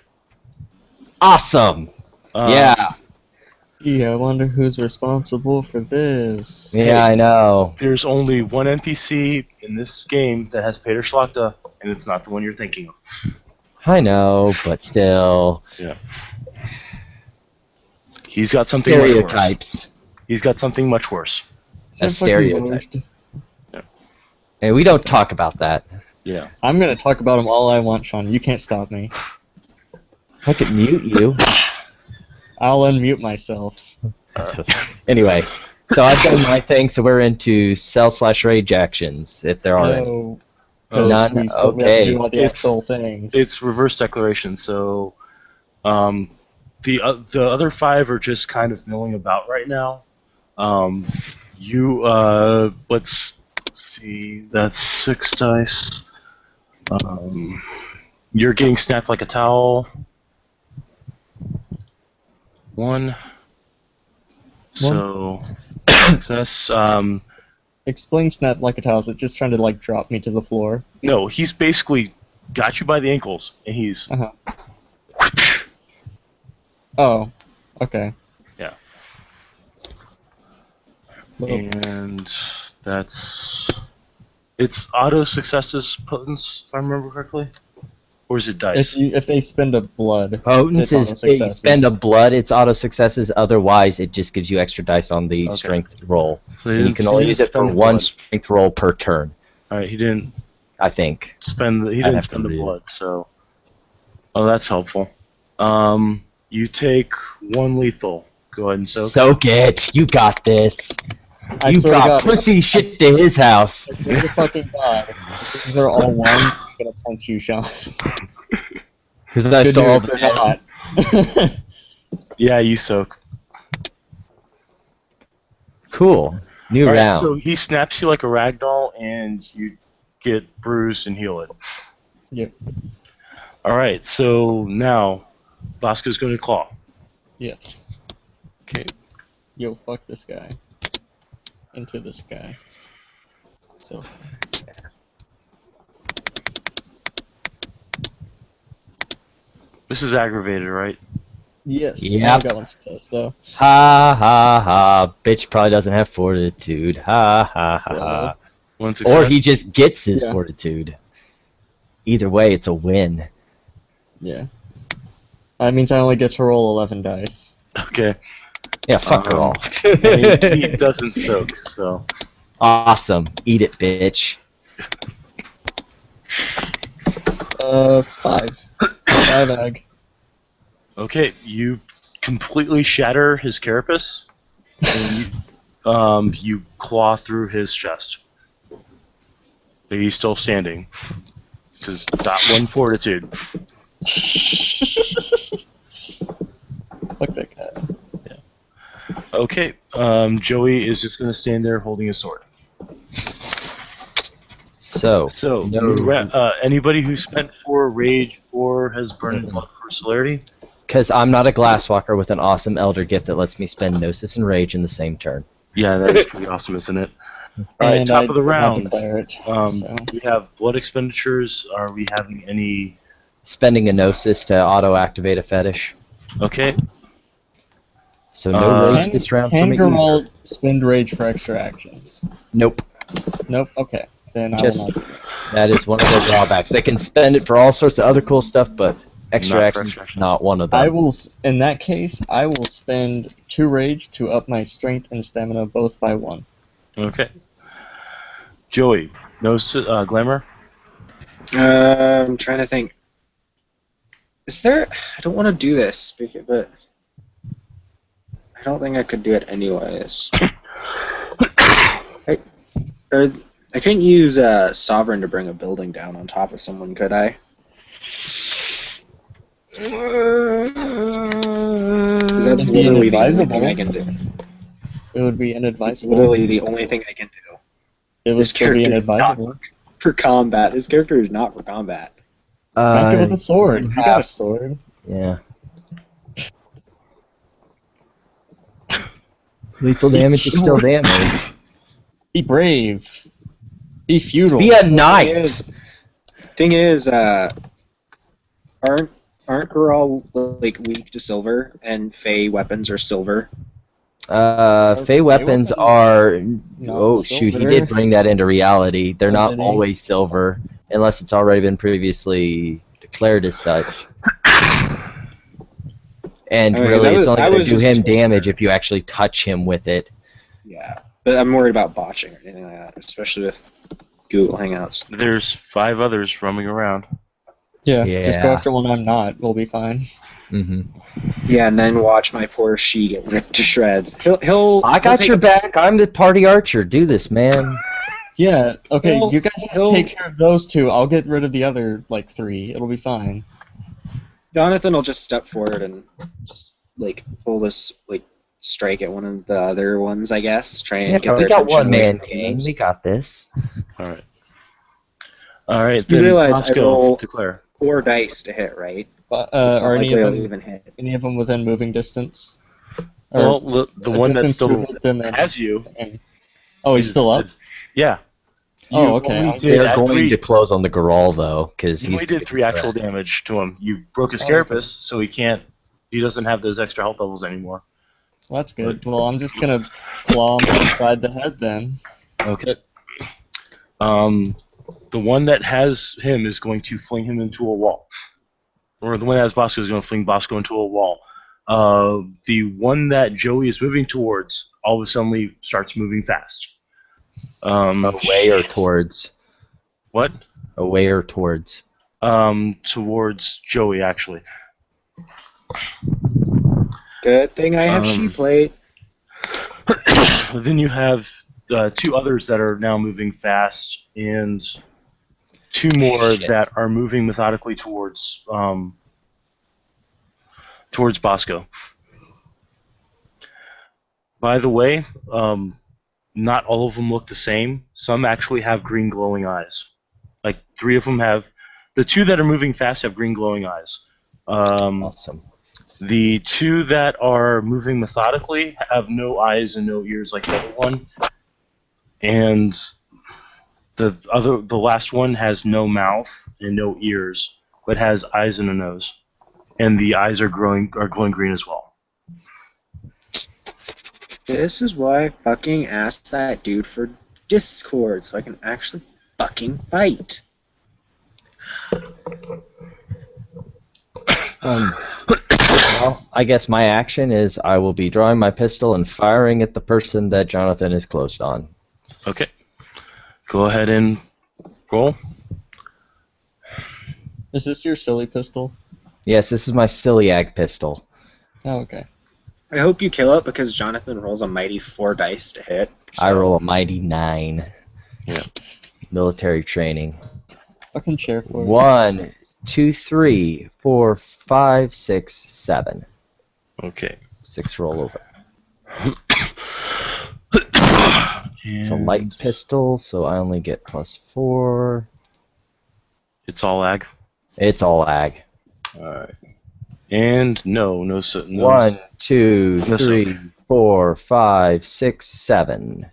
Awesome. Yeah. Yeah, I wonder who's responsible for this. Yeah, I know. There's only one NPC in this game that has Peter Schlachta, and it's not the one you're thinking of. I know, but still. Yeah. He's got something much worse. Stereotypes. He's got something much worse. A Fucking stereotype. worst. And we don't talk about that. Yeah. I'm gonna talk about him all I want, Sean. You can't stop me. I could mute you. I'll unmute myself. Anyway, so I've done my thing, so we're into sell/rage actions, if there are any. No. None? We still have to Okay. do all the actual things. It's reverse declaration, so the other 5 are just kind of milling about right now. Let's see, that's 6 dice. You're getting snapped like a towel. 1. So success. Explain snap like a towel. Is it just trying to like drop me to the floor? No, he's basically got you by the ankles, and he's. Uh-huh. Oh. Okay. Yeah. Well, And it's auto successes potence, if I remember correctly, or is it dice? if they spend a blood, Potence it's auto is if you successes. spend a blood, it's auto successes. Otherwise, it just gives you extra dice on the Okay. strength roll. So And you can only use it for one strength roll per turn, All right, he didn't I think. spend. He I'd didn't have to spend the read it. blood, so. Oh, that's helpful. You take 1 lethal. Go ahead and soak. Soak it. You got this. I You swear to got God, pussy shit to his house. I swear to fucking God. If these are all ones, I'm gonna punch you, Sean. Because I Good stole news, they're not. Yeah, you soak. Cool. New All right, round. so he snaps you like a rag doll, and you get bruised and heal it. Yep. All right, so now Bosco's going to claw. Yes. Okay. Yo, fuck this guy. Into this guy. So. This is aggravated, right? Yes. Yep. I got 1 success though. Ha ha ha. Bitch probably doesn't have fortitude. Ha ha ha ha. 1 success. Or he just gets his Yeah. fortitude. Either way, it's a win. Yeah. That means I only get to roll 11 dice. Okay. Yeah, fuck her all. And he doesn't soak, so. Awesome. Eat it, bitch. 5. 5 egg. Okay, you completely shatter his carapace, and you claw through his chest. But he's still standing, because that 1 fortitude. Fuck that guy. Okay, Joey is just going to stand there holding his sword. So, So, No. Anybody who spent 4 rage or has burned blood for celerity? because I'm not a glasswalker with an awesome elder gift that lets me spend Gnosis and Rage in the same turn. Yeah, that is pretty awesome, isn't it? Alright, And top I of the did not round. declare it, so. We have blood expenditures. Are we having any? Spending a Gnosis to auto-activate a fetish. Okay. So no rage Can, this round for can me either. Geralt spend rage for extra actions? Nope. Nope. Okay. Then I Just- will not. That is one of their drawbacks. They can spend it for all sorts of other cool stuff, but extra Not for actions extra actions. not one of them. I will. In that case, I will spend 2 rage to up my strength and stamina both by 1. Okay. Joey, no glamour. I'm trying to think. Is there? I don't want to do this, but I don't think I could do it anyways. I couldn't use Sovereign to bring a building down on top of someone, could I? Because that's It'd be literally the only thing inadvisable. I can do. It would be It's inadvisable. literally the only thing I can do. It would This still be character is not inadvisable. for combat. This character is not for combat. Crack it with a sword. You got a half- sword. Yeah. Lethal damage is still damage. Be brave. Be feudal. Be a knight. Thing is, aren't Goral like weak to silver, and Fey weapons are silver? Fey weapons weapons are. not Oh shoot! He silver. did bring that into reality. They're Oh, not did he? always silver, unless it's already been previously declared as such. And I mean, 'cause really, I it's was- only I going to was do just him told damage her- if you actually touch him with it. Yeah, but I'm worried about botching or anything like that, especially with Google Hangouts. There's 5 others roaming around. Yeah, just go Yeah. after one I'm not. We'll be fine. Hmm Yeah, and then watch my poor she get ripped to shreds. He'll I got take your a- back. I'm the party archer. Do this, man. Yeah, okay, Well, you guys just he'll- take care of those 2. I'll get rid of the other, 3. It'll be fine. Jonathan will just step forward and just like pull this strike at one of the other ones, I guess. Try and Yeah, get we their got attention one away man from gang. those. We got this. Alright. Alright, You then realize I Bosco, roll- declare. 4 dice to hit, right? But, It's not are likely I'll even hit. any of them within moving distance? Or Well, the a one that distance to still hit them in- has you. Oh, he's still up? Yeah. Oh, You okay. only I'm- did They're going three- to close on the Garal though, because You only did 3 actual damage to him. You broke his Oh, carapace, so he doesn't have those extra health levels anymore. Well, that's good. Well, I'm just gonna claw him inside the head then. Okay. The one that has him is going to fling him into a wall. Or the one that has Bosco is going to fling Bosco into a wall. The one that Joey is moving towards all of a sudden starts moving fast. away or towards. What? Away or towards. Towards Joey, actually. Good thing I have Um, she plate. Then you have 2 others that are now moving fast, and 2 more Shit. that are moving methodically towards Bosco. By the way, not all of them look the same. Some actually have green glowing eyes. 3 of them have. The 2 that are moving fast have green glowing eyes. Awesome. The 2 that are moving methodically have no eyes and no ears like the other one. And the last one has no mouth and no ears, but has eyes and a nose. And the eyes are glowing green as well. This is why I fucking asked that dude for Discord, so I can actually fucking fight. Well, I guess my action is I will be drawing my pistol and firing at the person that Jonathan is closed on. Okay. Go ahead and roll. Is this your silly pistol? Yes, this is my Celiac pistol. Oh, okay. I hope you kill it because Jonathan rolls a mighty 4 dice to hit. I roll a mighty 9. Yeah. Military training. Fucking chair for us. 1, 2, 3, 4, 5, 6, 7. Okay. 6 roll over. It's a And light pistol, so I only get +4. It's all ag. It's all ag. Alright. And no. 1, 2, No 3, 4, 5, 6, 7.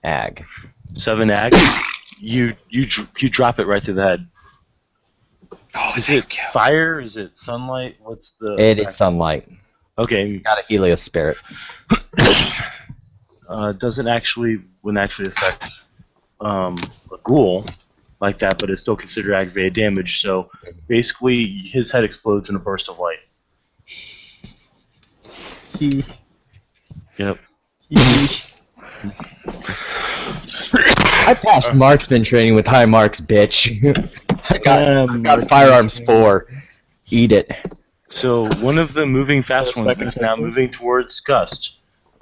Ag. 7 ag. You drop it right through the head. Oh, Is it fire? Is it sunlight? What's the? It is sunlight. Okay. Got a Helios spirit. Doesn't wouldn't actually affect a ghoul like that, but it's still considered aggravated damage. So basically, his head explodes in a burst of light. He. Yep. I passed marksman training with high marks, bitch. I got firearms 4. Eat it. So one of the moving fast Those ones fucking is now pistols? moving towards Gust.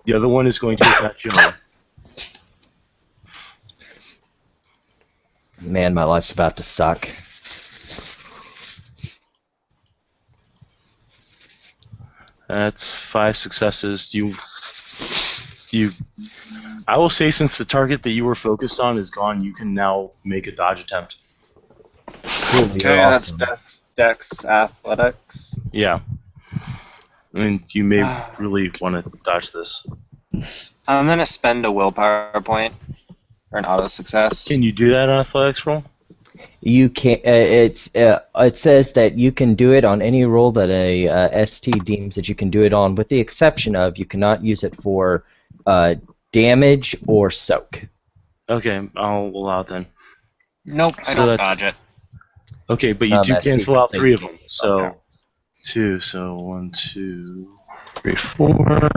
The other one is going to attack Joey. Man, my life's about to suck. That's 5 successes. I will say, since the target that you were focused on is gone, you can now make a dodge attempt. Cool, Okay, you're that's awesome. Dex Athletics. Yeah. I mean, you may really want to dodge this. I'm gonna spend a willpower point for an auto success. Can you do that on athletics roll? You can. It says that you can do it on any roll that a ST deems that you can do it on, with the exception of you cannot use it for damage or soak. Okay, I'll allow it then. Nope, I So don't that's- dodge it. Okay, but you do ST cancel out can 3 say of them. So Okay. 2. So 1, 2, 3, 4.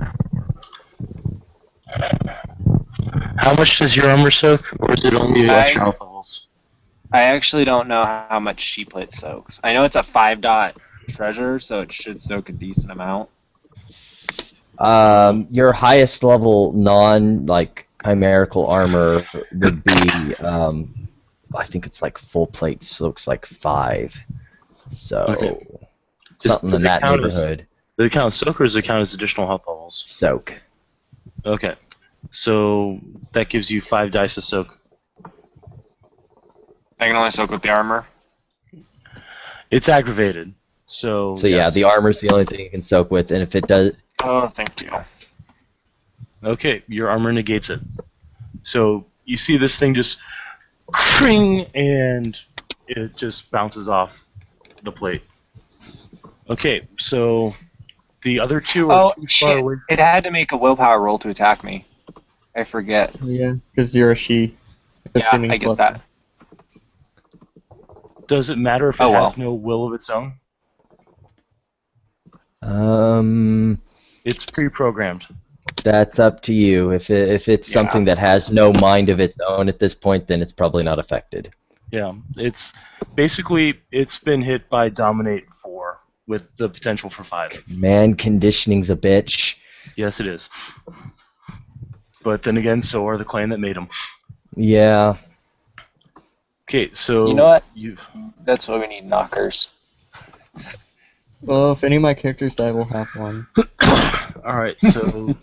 How much does your armor soak, or is it only extra health levels? I actually don't know how much sheep plate soaks. I know it's a 5-dot treasure, so it should soak a decent amount. Your highest level chimerical armor would be I think it's like full plate soaks like 5. So Okay. something Does in it that count as- neighborhood. Does it count as soak, or does it count as additional health levels? Soak. Okay. So that gives you 5 dice of soak. I can only soak with the armor. It's aggravated. So Yeah, yes. the armor's the only thing you can soak with, and if it does, Oh, thank you. Okay, your armor negates it. So you see this thing just cring, and it just bounces off the plate. Okay, so the other 2 are Oh, too far shit. away. It had to make a willpower roll to attack me. I forget. Yeah, because you're a she. Yeah, I get that. Does it matter if it Oh, well. has no will of its own? It's pre-programmed. that's up to you. If it's Yeah. something that has no mind of its own at this point, then it's probably not affected. Yeah, it's basically it's been hit by Dominate 4 with the potential for 5. Man, conditioning's a bitch. Yes, it is. But then again, so are the clan that made them. Yeah. Okay, so You know what? you That's why we need knockers. Well, if any of my characters die, we'll have one. all right. So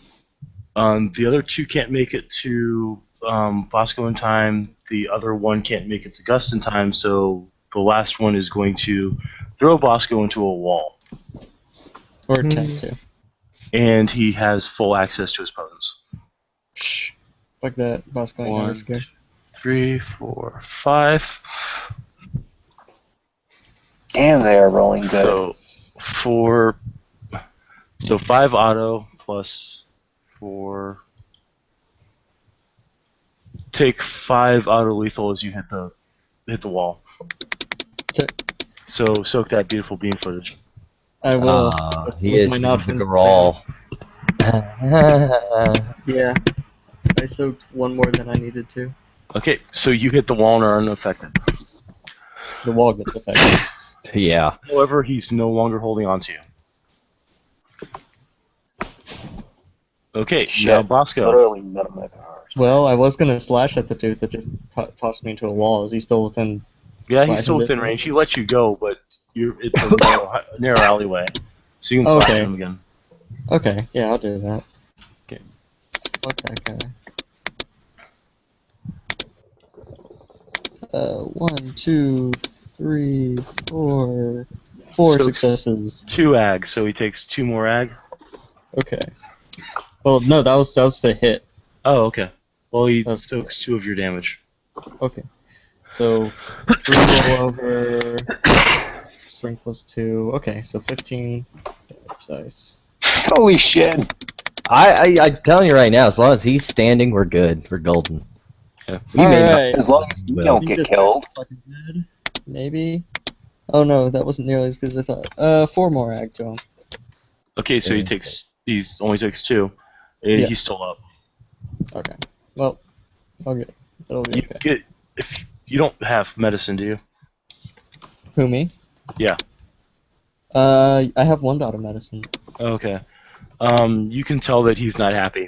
the other 2 can't make it to Bosco in time. The other 1 can't make it to Gust in time. So the last one is going to throw Bosco into a wall, Or attempt to. and he has full access to his pose. Shh. Fuck that. Bosco ain't One. never scared. 3, 4, 5. Damn, they are rolling good. So 4. So 5 auto plus 4. Take 5 auto lethal as you hit the wall. Okay. So soak that beautiful beam footage. I will. He With is my a not growl. Yeah. I soaked one more than I needed to. Okay, so you hit the wall and are unaffected. The wall gets affected. Yeah. However, he's no longer holding on to you. Okay, Shit. now Bosco. Literally none of my powers. Well, I was gonna slash at the dude that just tossed me into a wall. Is he still within? Yeah, he's slashing still within distance? range. He lets you go, but it's a narrow alleyway. So you can slash Okay. him again. Okay, yeah, I'll do that. Okay. Fuck that guy. 1, 2, 3, 4. 4 So- successes. 2 ag, so he takes 2 more ag. Okay. Well, no, that was the hit. Oh, okay. Well, he That's- soaks 2 of your damage. Okay. So 3 roll over. Strength plus 2. Okay, so 15 dice. Holy shit. I'm telling you right now, as long as he's standing, we're good. We're golden. Yeah. He may not- Alright. As long as you Well, don't He get just killed. fucking dead. Maybe. Oh no, that wasn't nearly as good as I thought. 4 more ag to him. Okay, so Yeah. he only takes 2. Yeah. He's still up. Okay. Well, I'll get. It'll be You okay. get if you don't have medicine, do you? Who, me? Yeah. I have 1 dot of medicine. Okay. You can tell that he's not happy.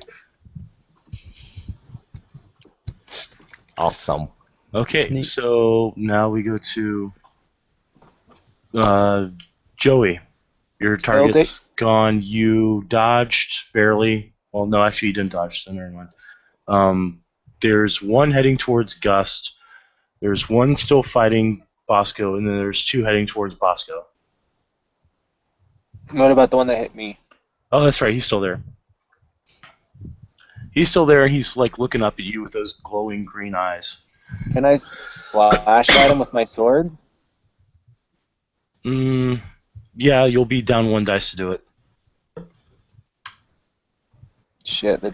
Awesome. Okay, Neat. so now we go to Joey. Your Nailed target's gone. You dodged barely. Well, no, actually, you didn't dodge, so never mind. There's one heading towards Gust. There's one still fighting Bosco, and then there's two heading towards Bosco. What about the one that hit me? Oh, that's right. He's still there. He's still there. He's like looking up at you with those glowing green eyes. Can I slash at him with my sword? Yeah, you'll be down 1 dice to do it. Shit, that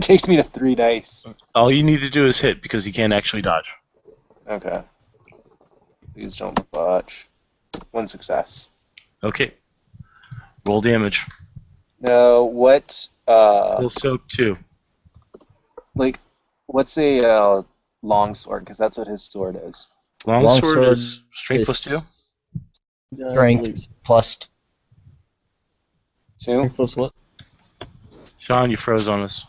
takes me to 3 dice. All you need to do is hit because he can't actually dodge. Okay. Please don't botch. 1 success. Okay. Roll damage. No, what? He'll soak 2. Like, what's a long sword? Because that's what his sword is. Longsword Longsword is strength plus 2. Strength plus Two. Plus what? Sean, you froze on us.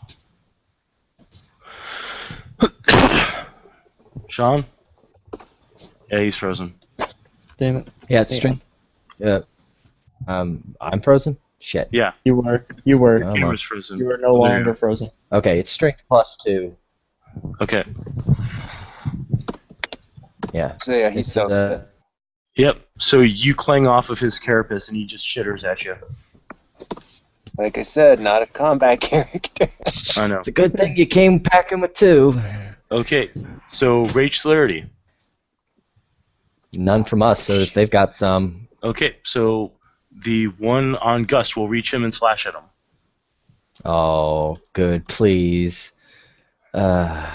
Sean? Yeah, he's frozen. Damn it. Yeah, it's Yeah. strength. I'm frozen? Shit. Yeah, You were. You were. Oh, camera's You frozen. were no There you longer go. frozen. Okay, it's strength plus 2. Okay. Yeah. So yeah, he It's, soaks it. Yep. So you clang off of his carapace and he just chitters at you. Like I said, not a combat character. I know. It's a good thing you came packing with 2. Okay. So rage celerity. None from us, so if they've got some. Okay. So the one on Gust will reach him and slash at him. Oh, good, please. 1,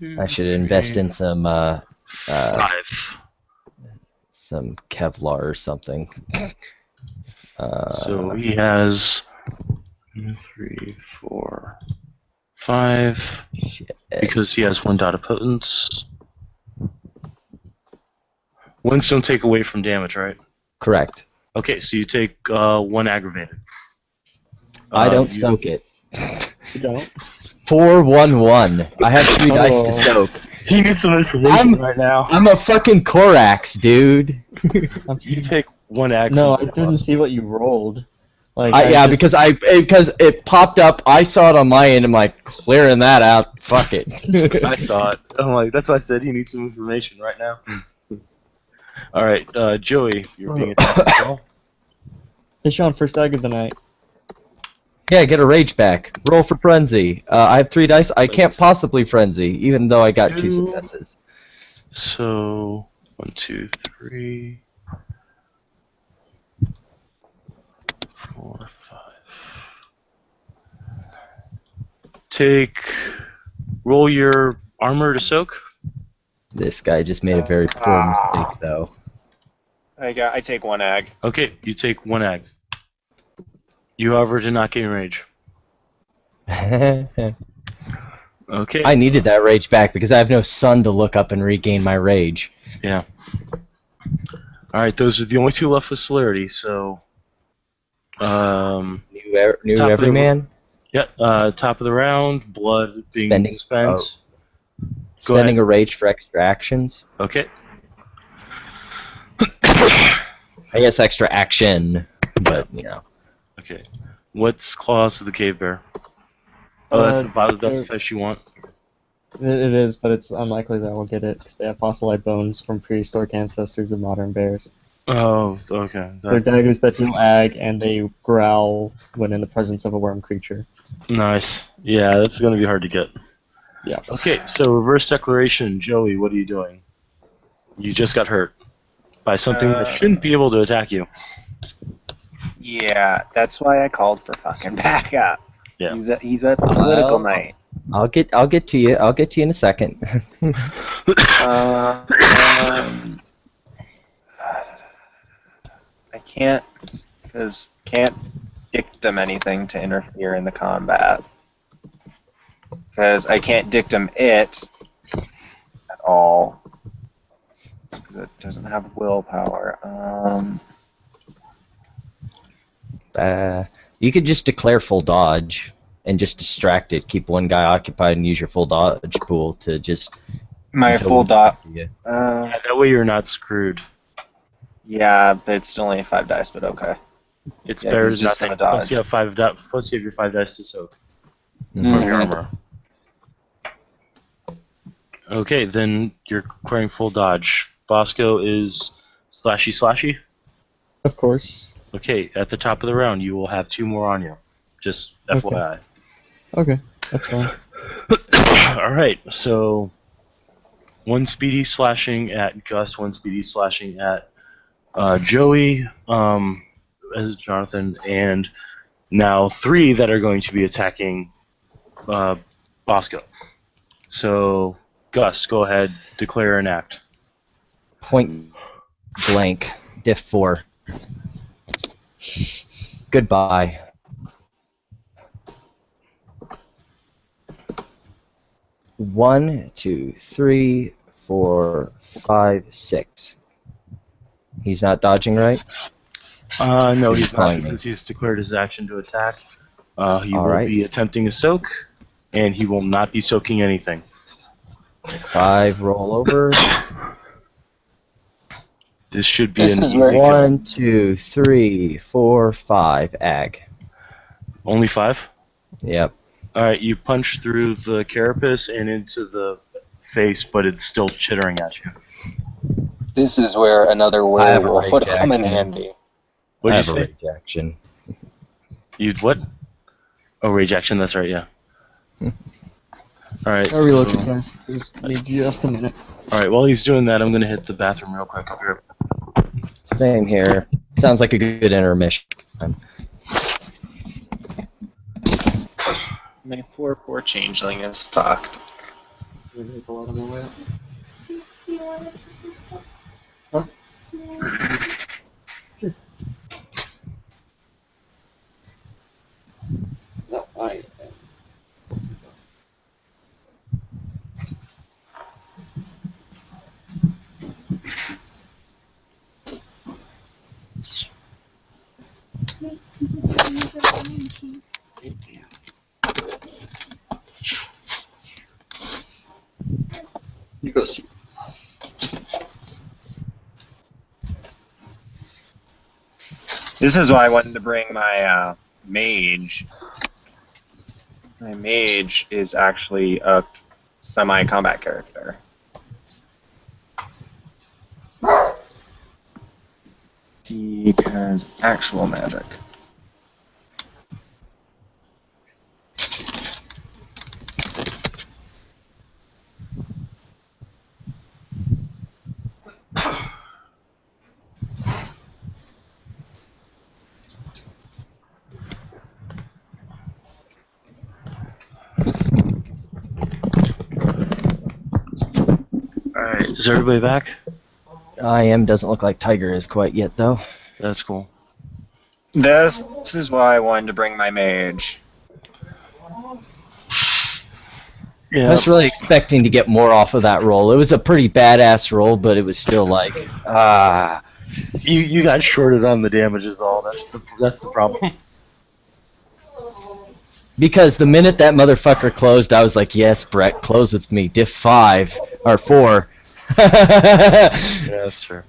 2. I should invest 3, in some 5. some Kevlar or something. So he has 1, 3, 4, 5. Shit. Because he has 1 dot of potence. Ones don't take away from damage, right? Correct. Okay, so you take 1 aggravated. I don't you- soak it. You don't. 4-1-1. I have 3 dice to Oh. soak. He needs some information I'm- right now. I'm a fucking Korax, dude. I'm You take 1 aggravated. No, I didn't see what you rolled. Like, Yeah, just- because it popped up. I saw it on my end. I'm like clearing that out. Fuck it. I saw it. I'm like, that's why I said he needs some information right now. All right, Joey, you're being attacked as well. Hey, Sean, first egg of the night. Yeah, get a rage back. Roll for frenzy. I have 3 dice. I can't possibly frenzy, even though I got 2 Two. successes. So 1, 2, 3, 4, 5. Roll your armor to soak. This guy just made a very poor mistake, though. I take 1 ag. Okay, you take 1 ag. You, however, did not gain rage. I Okay. needed that rage back because I have no sun to look up and regain my rage. Yeah. All right, those are the only 2 left with celerity. So, New Top of the- everyman. yeah. Top of the round, blood being Spending- spent. oh. Go Spending ahead. a rage for extra actions. Okay. I guess extra action, but you know. Okay. What's Claws of the Cave Bear? Oh, that's about the they're- fish you want. It is, but it's unlikely that we'll get it because they have fossilized bones from prehistoric ancestors of modern bears. Oh, okay. They're daggers that deal ag, and they growl when in the presence of a worm creature. Nice. Yeah, that's gonna be hard to get. Yeah. Okay, so reverse declaration, Joey. What are you doing? You just got hurt by something that shouldn't be able to attack you. Yeah, that's why I called for fucking backup. Yeah. He's a political Well, knight. I'll get to you. I'll get to you in a second. I can't dictum anything to interfere in the combat because I can't dictum it at all because it doesn't have willpower. You could just declare full dodge. and just distract it. Keep one guy occupied and use your full dodge pool to just. My until full we dot. get to you. Yeah, that way you're not screwed. Yeah, but it's still only 5 dice, but okay. It's Yeah, better he's than just nothing. gonna Plus you dodge. have plus you have your 5 dice to soak from Mhm. your armor. Okay, then you're acquiring full dodge. Bosco is slashy. Of course. Okay, at the top of the round, you will have 2 more on you. Just FYI. Okay, that's fine. All right, so 1 speedy slashing at Gus, 1 speedy slashing at Joey, as Jonathan, and now 3 that are going to be attacking Bosco. So, Gus, go ahead, declare an act. Point blank. Diff 4. Goodbye. One, 2, 3, 4, 5, 6. He's not dodging, right? No, He's he's not, calling me. because he's declared his action to attack. He All will right. be attempting a soak, and he will not be soaking anything. 5 roll over. This should be This an is easy where- kill. 1, 2, 3, 4, 5. Ag. Only 5? Yep. Alright, you punch through the carapace and into the face, but it's still chittering at you. This is where another I have a werewolf would rage come in action. handy. I What'd have you a say? rage action. You what? Oh, rage action, that's right, yeah. Alright. I'll reload you guys. Just need just a minute. Alright, while he's doing that, I'm gonna hit the bathroom real quick. I'll be right Same here. Sounds like a good intermission. My poor changeling is fucked. No, I. You go see. This is why I wanted to bring my mage. My mage is actually a semi-combat character. He has actual magic. Alright, is everybody back? I am. Doesn't look like Tiger is quite yet, though. That's cool. This is why I wanted to bring my mage. I Yeah, was really expecting to get more off of that roll. It was a pretty badass roll, but it was still like, you got shorted on the damage is all. That's the problem. Because the minute that motherfucker closed, I was like, yes, Brett, close with me. Diff 5 or 4. Yeah, that's true.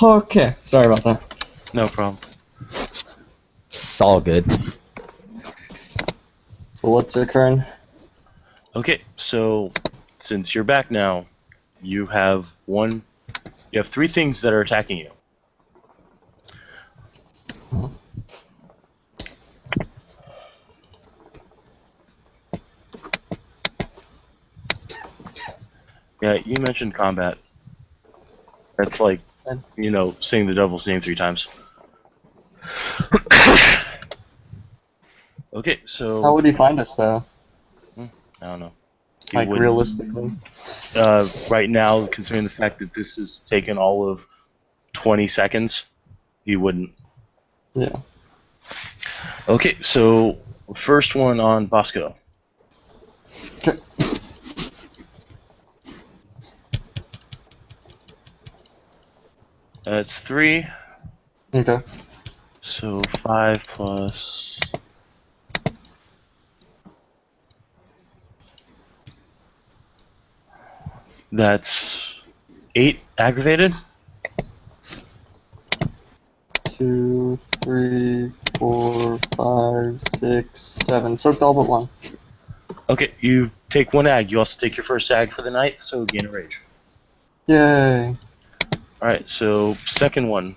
Okay, sorry about that. No problem. It's all good. So what's occurring? Okay, so since you're back now, you have 3 things that are attacking you. Yeah, you mentioned combat. That's like, saying the devil's name 3 times. Okay, so How would he find us, though? I don't know. He Like, wouldn't- realistically? Right now, considering the fact that this has taken all of 20 seconds, he wouldn't. Yeah. Okay, so first one on Bosco. Okay. That's 3. Okay. So 5 plus. That's 8 aggravated. 2, 3, 4, 5, 6, 7. So it's all but 1. Okay, you take 1 ag. You also take your first ag for the night, so gain a rage. Yay. Alright, so second one.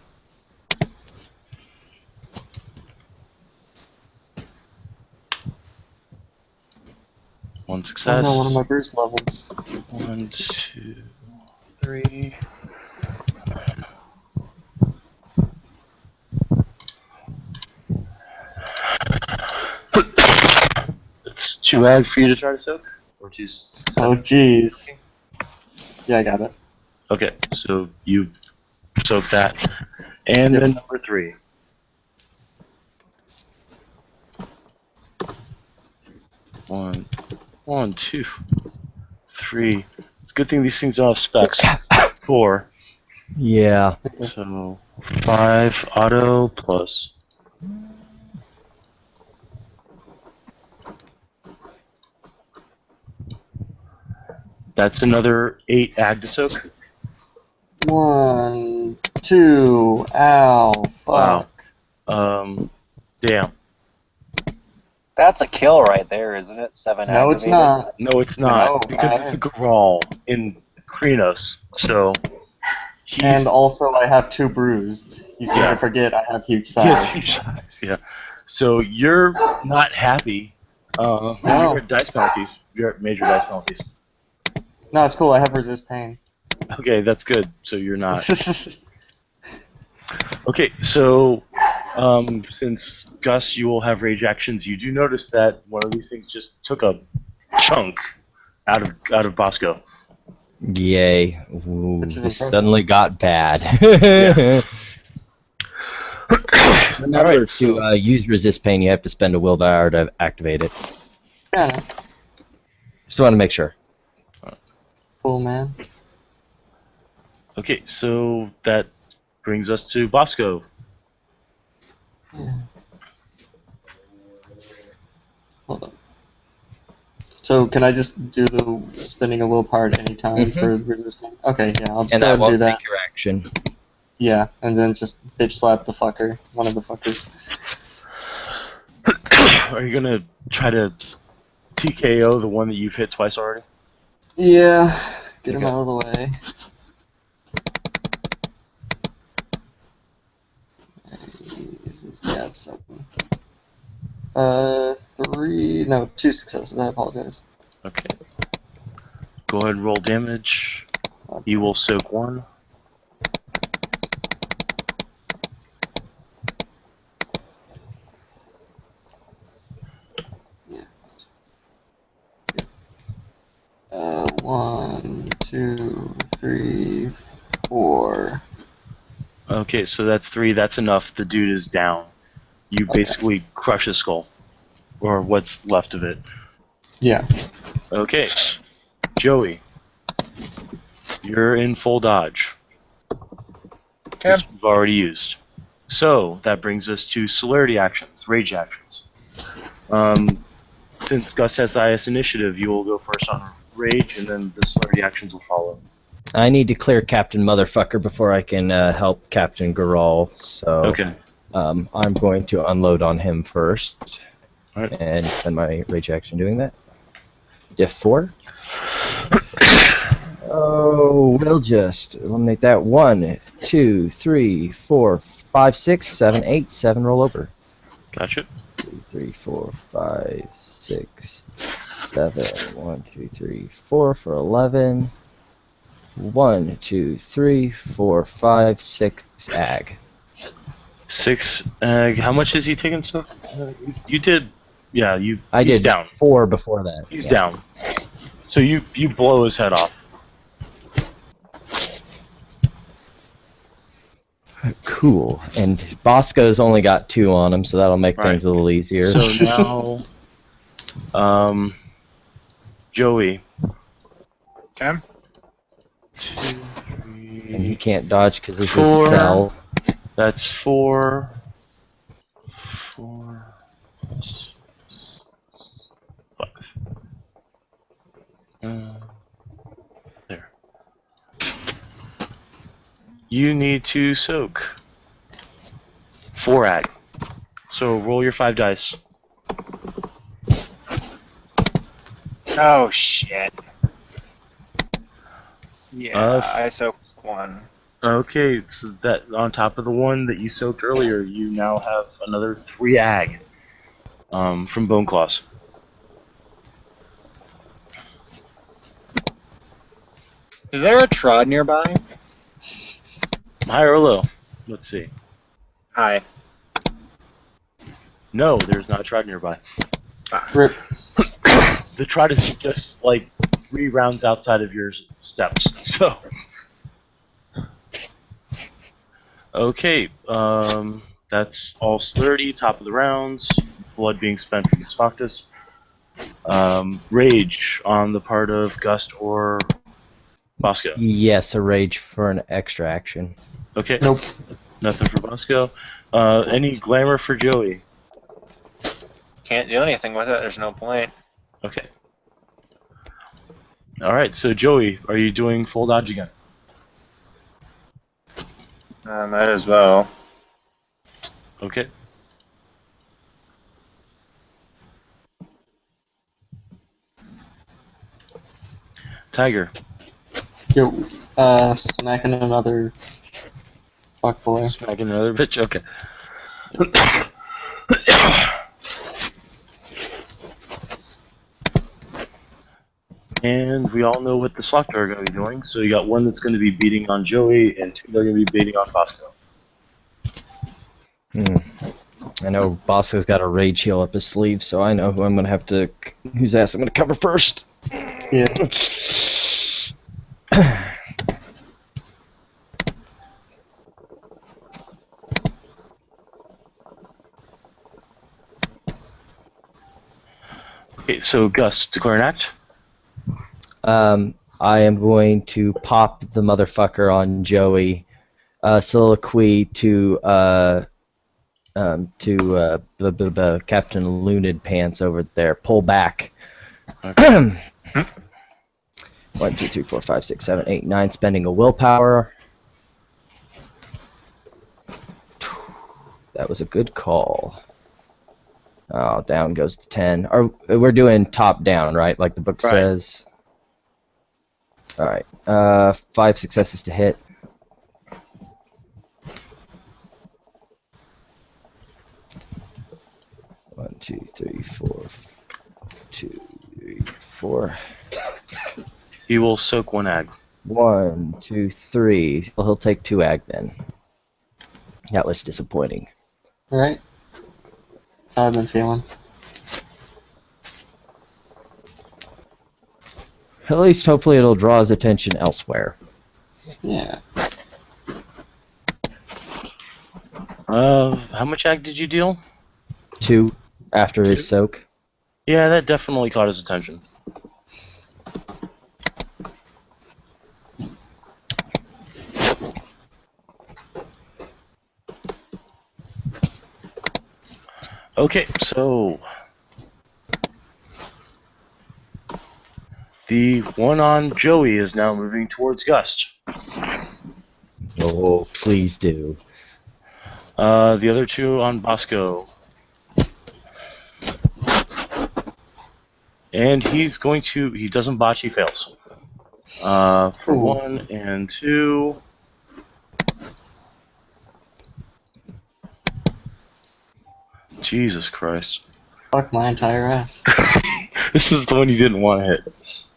One Oh success. no, one of my bruise levels. 1, 2, 3. It's 2 ag for you to try to soak? Or 2 success? Oh jeez. Yeah, I got it. Okay, so you soak that. And Yep. then number 3. One, 2, 3. It's a good thing these things don't have specs. 4. Yeah. So 5 auto plus. That's another 8 ag to soak. 1, 2, ow, fuck. Wow. Damn. That's a kill right there, isn't it? 7 No, it's aggravated. not. No, it's not. No, because it's a Grawl in Krenos. So he's And also, I have 2 bruised. You seem Yeah. to forget I have huge he size. has huge size, yeah. So you're not happy. No. You're at dice penalties. You're at major dice penalties. No, it's cool. I have resist pain. Okay, that's good. So you're not. Okay, so since Gus, you will have rage actions. You do notice that one of these things just took a chunk out of Bosco. Yay. Ooh, Which is this impressive. suddenly got bad. Yeah. Remember, Alright, to so use resist pain, you have to spend a willpower to activate it. Yeah, no. Just want to make sure. Cool, man. okay, so that brings us to Bosco. Yeah. Hold on. So can I just do the spinning a willpower at any time for resist pain? Okay, yeah, I'll just And go that ahead and do won't that. take your action. Yeah, and then just bitch slap the fucker. One of the fuckers. Are you gonna try to TKO the one that you've hit twice already? Yeah, get him Okay. out of the way. Yeah, 7. 2 successes. I apologize. Okay. Go ahead and roll damage. You will soak 1. Yeah. 1, 2, 3, 4. Okay, so that's 3. That's enough. The dude is down. You Okay. basically crush his skull, or what's left of it. Yeah. Okay, Joey, you're in full dodge. Okay. Which you've already used. So that brings us to celerity actions, rage actions. Since Gus has the highest initiative, you will go first on rage, and then the celerity actions will follow. I need to clear Captain Motherfucker before I can help Captain Garal. So Okay. I'm going to unload on him first. Alright. And spend my rage action doing that. Diff 4. Oh, we'll just eliminate that. 1, 2, 3, 4, 5, 6, 7, 8. 7 roll over. Gotcha. 2, 3, 4, 5, 6, 7. 1, 2, 3, 4 for 11. 1, 2, 3, 4, 5, 6 ag. 6 ag. How much is he taking? So you did Yeah, I he's did down. 4 before that. He's Yeah. down. So you blow his head off. Cool. And Bosco's only got 2 on him, so that'll make Right. things a little easier. So now, Joey. Okay. 2, And he 3. can't dodge because this is 4. cell. That's 4. 4 plus 5. There. You need to soak 4 ag. So roll your 5 dice. Oh shit. Yeah, Uh, I soak 1. Okay, so that on top of the one that you soaked earlier, you now have another 3 ag from Bone Claws. Is there a Trod nearby? High or low? Let's see. Hi. No, there's not a Trod nearby. Rip. The Trod is just like 3 rounds outside of your steps. So, okay, that's all slurdy, top of the rounds. Blood being spent from Spoctus. Rage on the part of Gust or Bosco. Yes, a rage for an extra action. Okay. Nope. Nothing for Bosco. Any glamour for Joey? Can't do anything with it, there's no point. Okay. Alright, so Joey, are you doing full dodge again? Might as well. Okay. Tiger. Yo, smacking another fuckboy. Smacking another bitch? Okay. And we all know what the Slaughter are going to be doing. So you got one that's going to be beating on Joey, and 2 that are going to be beating on Bosco. I know Bosco's got a rage heal up his sleeve, so I know who I'm gonna have to, whose ass I'm gonna cover first. Yeah. Okay, so Gus, declare an act. I am going to pop the motherfucker on Joey. Soliloquy to Captain Looned Pants over there. Pull back. Okay. 1, 2, 3, 4, 5, 6, 7, 8, 9. Spending a willpower. That was a good call. Oh, down goes to 10. We're doing top down, right? Like the book Right. says. All right. 5 successes to hit. One, 2, 3, 4. 2, 3, 4. He will soak 1 ag. 1, 2, 3. Well, he'll take 2 ag then. That was disappointing. Right? How I've been feeling. At least, hopefully, it'll draw his attention elsewhere. Yeah. How much ag did you deal? 2 after his soak. Yeah, that definitely caught his attention. Okay, so the one on Joey is now moving towards Gust. Oh, please do. The other 2 on Bosco. And he's going to, he doesn't botch, he fails. For Ooh. 1 and 2. Jesus Christ. Fuck my entire ass. This was the one you didn't want to hit.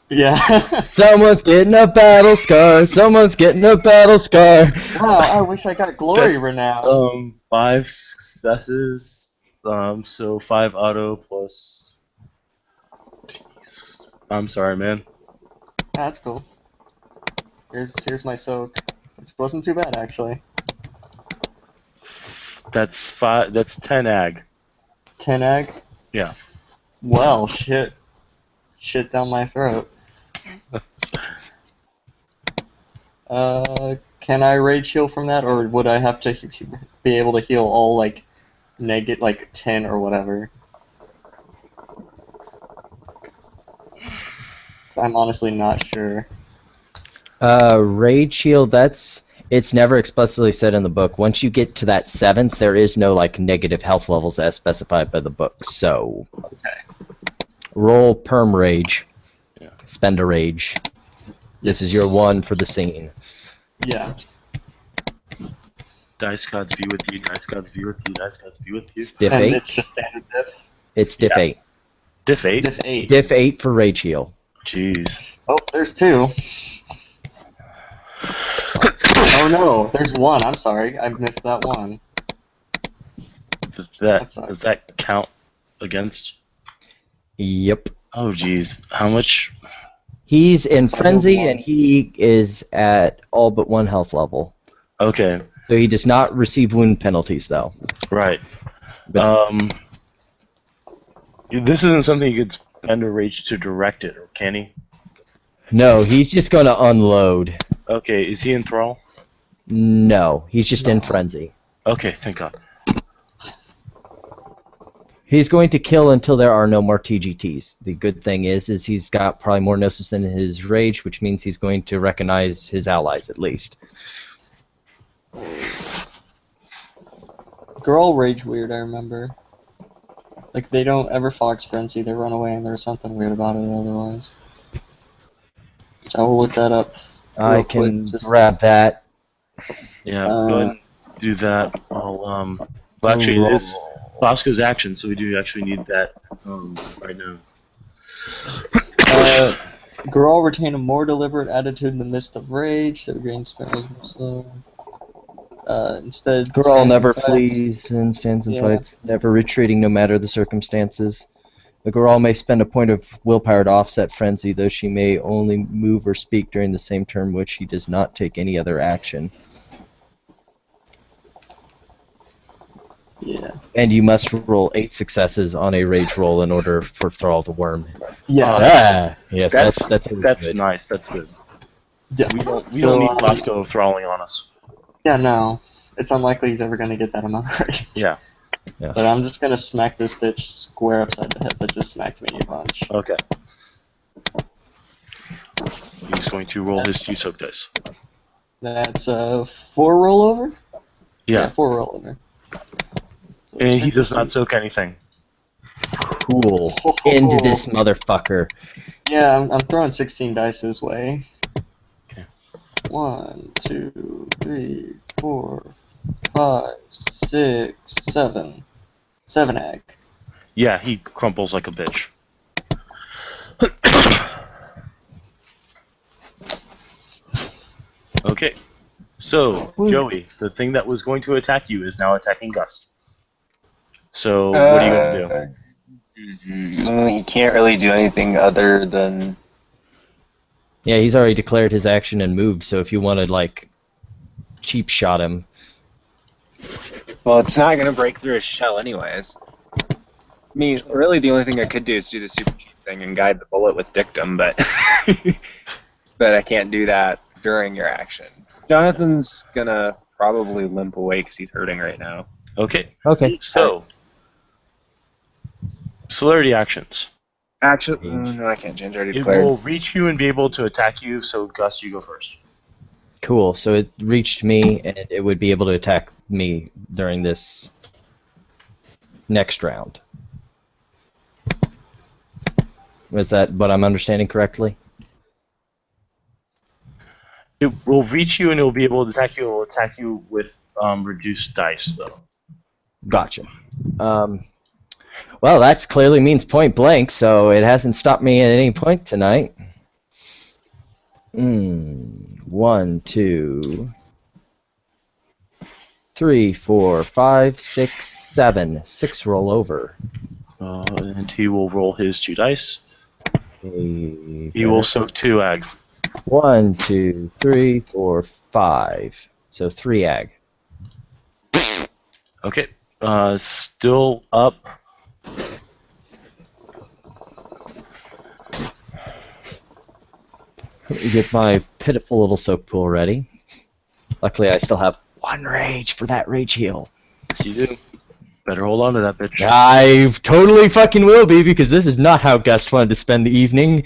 Yeah. Someone's getting a battle scar. Someone's getting a battle scar. Wow, I wish I got glory renown. 5 successes. So 5 auto plus. I'm sorry, man. That's cool. Here's my soak. It wasn't too bad actually. That's 5. That's 10 ag. 10 egg. Yeah. Well, shit down my throat. Can I rage heal from that, or would I have to be able to heal all like negative, like 10 or whatever? I'm honestly not sure. Raid shield, it's never explicitly said in the book. Once you get to that 7th, there is no like negative health levels as specified by the book. So roll perm rage. Yeah. Spend a rage. This is your one for the scene. Yeah. Dice gods be with you. Dice gods be with you. Dice gods be with you. Diff And 8. it's just standard diff. It's diff Yeah. 8. Diff 8. Diff 8. Diff 8 for rage heal. Jeez. Oh, there's 2. Oh no, there's 1. I'm sorry, I missed that 1. Does that count against? Yep. Oh, jeez. How much? He's in So frenzy one. and he is at all but 1 health level. Okay. So he does not receive wound penalties though. Right. But This isn't something you could spend a rage to direct it, can he? no, he's just going to unload. Okay. Is he in thrall? No, he's just in frenzy. Okay. Thank God. He's going to kill until there are no more TGTs. The good thing is he's got probably more Gnosis than his rage, which means he's going to recognize his allies at least. Girl rage weird, I remember. Like, they don't ever Fox Frenzy, they run away, and there's something weird about it otherwise. I will look that up. I real can quick, just- grab that. Yeah. Go ahead and do that. Well, actually, it is Bosco's action, so we do actually need that right now. Girl retain a more deliberate attitude in the midst of rage, that regains spells. Instead, Girl stands never and fights. flees and stands and Yeah. fights, never retreating no matter the circumstances. The girl may spend a point of willpower to offset frenzy, though she may only move or speak during the same turn which she does not take any other action. Yeah. And you must roll 8 successes on a rage roll in order for Thrall to worm. Yeah. Yes, That's that's good. nice. That's good. Yeah. We don't So, need Bosco thralling on us. Yeah, no. It's unlikely he's ever gonna get that amount of rage. Yeah. But I'm just gonna smack this bitch square upside the head that just smacked me a bunch. Okay. He's going to roll his 2 soak dice. That's a 4 rollover? Yeah. 4 rollover. So And let's he take does this not soak anything. Cool. Into this motherfucker. Yeah, I'm throwing 16 dice his way. Okay. 1, 2, 3, 4, 5, 6, 7. 7 egg. Yeah, he crumples like a bitch. Okay. So, Joey, the thing that was going to attack you is now attacking Gust. So, what are you going to do? He can't really do anything other than. Yeah, he's already declared his action and moved, so if you want to, like, cheap shot him. Well, it's not going to break through his shell, anyways. I mean, really, the only thing I could do is do the super cheap thing and guide the bullet with dictum, but but I can't do that during your action. Jonathan's gonna probably limp away because he's hurting right now. Okay. Okay. So, celerity actions. Actually, no, I can't change. I already It declared. will reach you and be able to attack you, so Gust, you go first. Cool. So it reached me, and it would be able to attack me during this next round. Was that what I'm understanding correctly? It will reach you and it will be able to attack you. It will attack you with reduced dice, though. Gotcha. Well, that clearly means point blank, so it hasn't stopped me at any point tonight. 1, 2, 3, 4, 5, 6, 7. 6 roll over. And he will roll his 2 dice. Okay, He will soak 2 ag. 1, 2, 3, 4, 5. So 3 ag. Okay. Still up. Get my pitiful little soak pool ready. Luckily, I still have 1 rage for that rage heal. Yes, you do. Better hold on to that bitch. I totally fucking will be, because this is not how Gust wanted to spend the evening.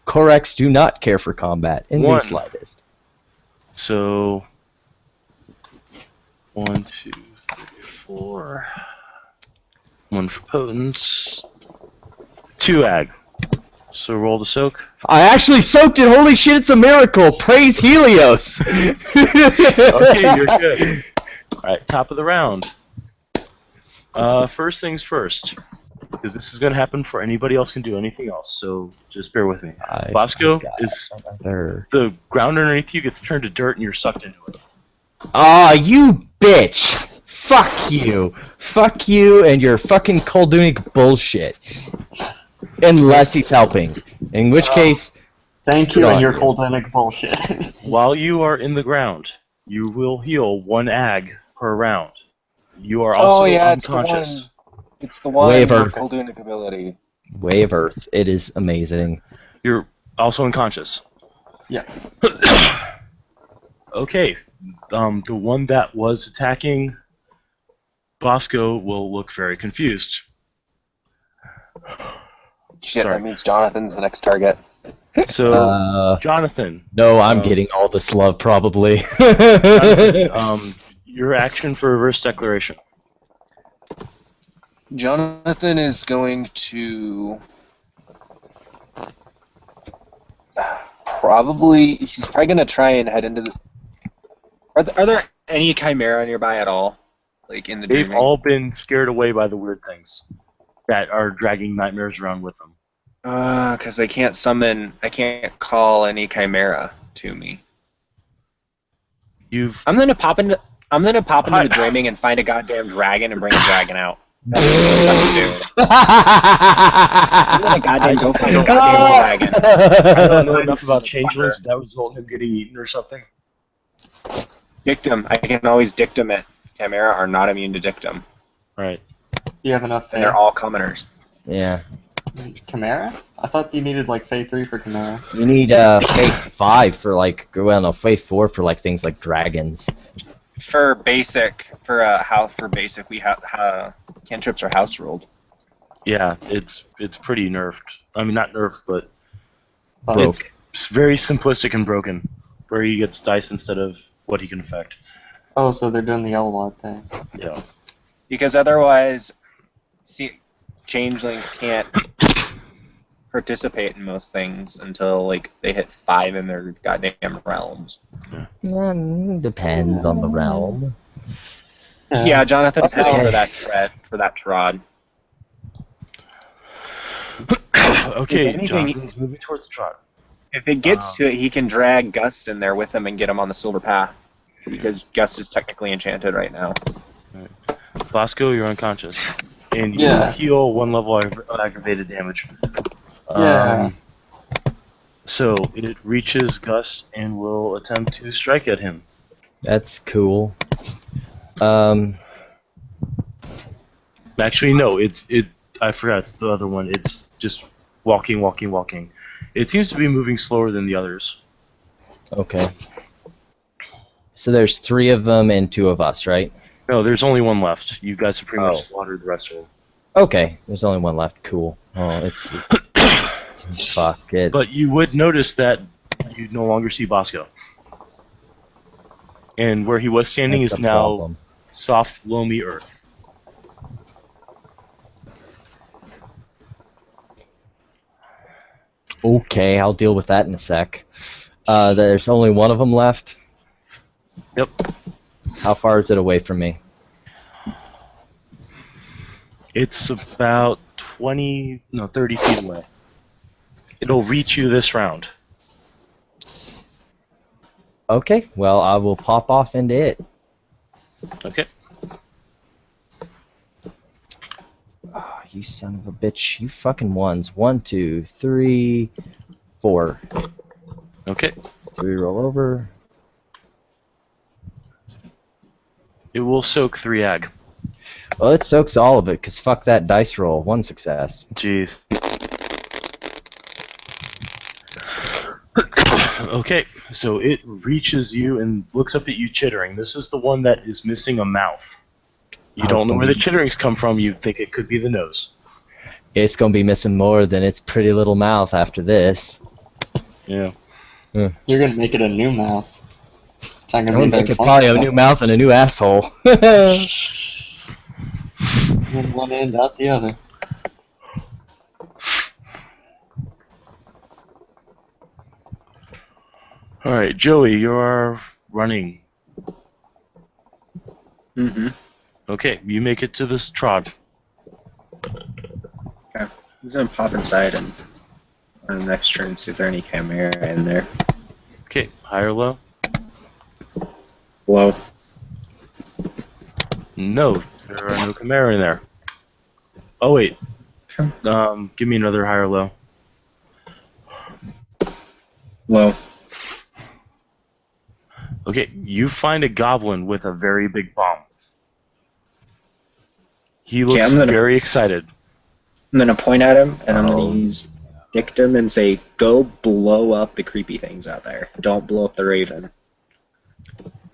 Korax do not care for combat in the 1. slightest. So 1, 2, 3, 4. 1 for potence. 2 ag. So roll the soak. I actually soaked it! Holy shit, it's a miracle! Praise Helios! Okay, you're good. Alright, top of the round. First things first, because this is going to happen before anybody else can do anything else, so just bear with me. Bosco, is the ground underneath you gets turned to dirt and you're sucked into it. Aw, you bitch! Fuck you! Fuck you and your fucking Koldunic bullshit. Unless he's helping. In which case... Thank you and your Koldunic bullshit. While you are in the ground, you will heal 1 ag per round. You are also unconscious. It's the one Wave Earth. Koldunic ability. Wave Earth. It is amazing. You're also unconscious. Yeah. Okay. The one that was attacking Bosco will look very confused. Shit, Sorry. that means Jonathan's the next target. So, Jonathan. No, I'm getting all this love, probably. Jonathan, your action for reverse declaration. Jonathan is going to he's probably going to try and head into the... Are there any Chimera nearby at all? Like in the They've dreaming? all been scared away by the weird things that are dragging nightmares around with them. Because I can't call any Chimera to me. I'm gonna pop into the dreaming and find a goddamn dragon and bring a dragon out. That's what I'm gonna do. I'm gonna goddamn go find a goddamn dragon. I don't know enough about changelings. That would result in him getting eaten or something. Dictum. I can always dictum it. Chimera are not immune to dictum. Right. Do you have enough Fae? And they're all commoners. Yeah. Chimera? I thought you needed like Fae 3 for Chimera. You need Fae 5 for like, well no, Fae 4 for like things like dragons. For basic, we have cantrips are house ruled. Yeah, it's pretty nerfed. I mean, not nerfed, but Broke. it's very simplistic and broken, where he gets dice instead of what he can affect. Oh, so they're doing the L-Mod thing. Yeah. Because otherwise, changelings can't participate in most things until like they hit 5 in their goddamn realms. Depends on the realm. Yeah, Jonathan's heading for that trod. Okay, If anything, Jonathan's moving towards the trot. If it gets to it, he can drag Gust in there with him and get him on the silver path. Because Gust is technically enchanted right now. Bosco, you're unconscious. And you heal 1 level of aggravated damage. Yeah. So it reaches Gus and will attempt to strike at him. That's cool. Actually, no. I forgot. It's the other one. It's just walking. It seems to be moving slower than the others. Okay. So there's 3 of them and 2 of us, right? No, there's only 1 left. You guys have pretty much slaughtered the rest of them. Okay, there's only 1 left. Cool. Oh, it's fuck it. But you would notice that you no longer see Bosco. And where he was standing That's is a now problem. soft, loamy earth. Okay, I'll deal with that in a sec. There's only 1 of them left. Yep. How far is it away from me? It's about 30 feet away. It'll reach you this round. Okay, well, I will pop off into it. Okay. you son of a bitch. You fucking ones. 1, 2, 3, 4. Okay. Do we roll over? It will soak 3 ag. Well, it soaks all of it, because fuck that dice roll. 1 success. Jeez. Okay, so it reaches you and looks up at you chittering. This is the one that is missing a mouth. You don't know where the chitterings come from. You think it could be the nose. It's going to be missing more than its pretty little mouth after this. Yeah. You're gonna make it a new mouth. It's not I'm gonna going be to make very it probably a new mouth and a new asshole. In one end, out the other. All right, Joey, you're running. Mm-hmm. Okay, you make it to this trod. Okay. He's gonna pop inside and on the next turn see if there are any chimera in there. Okay, high or low? Low. No, there are no chimera in there. Oh wait. Give me another high or low. Low. Okay, you find a goblin with a very big bomb. He looks I'm gonna- very excited. I'm gonna point at him and I'm Oh. gonna use dictum and say, "Go blow up the creepy things out there. Don't blow up the raven."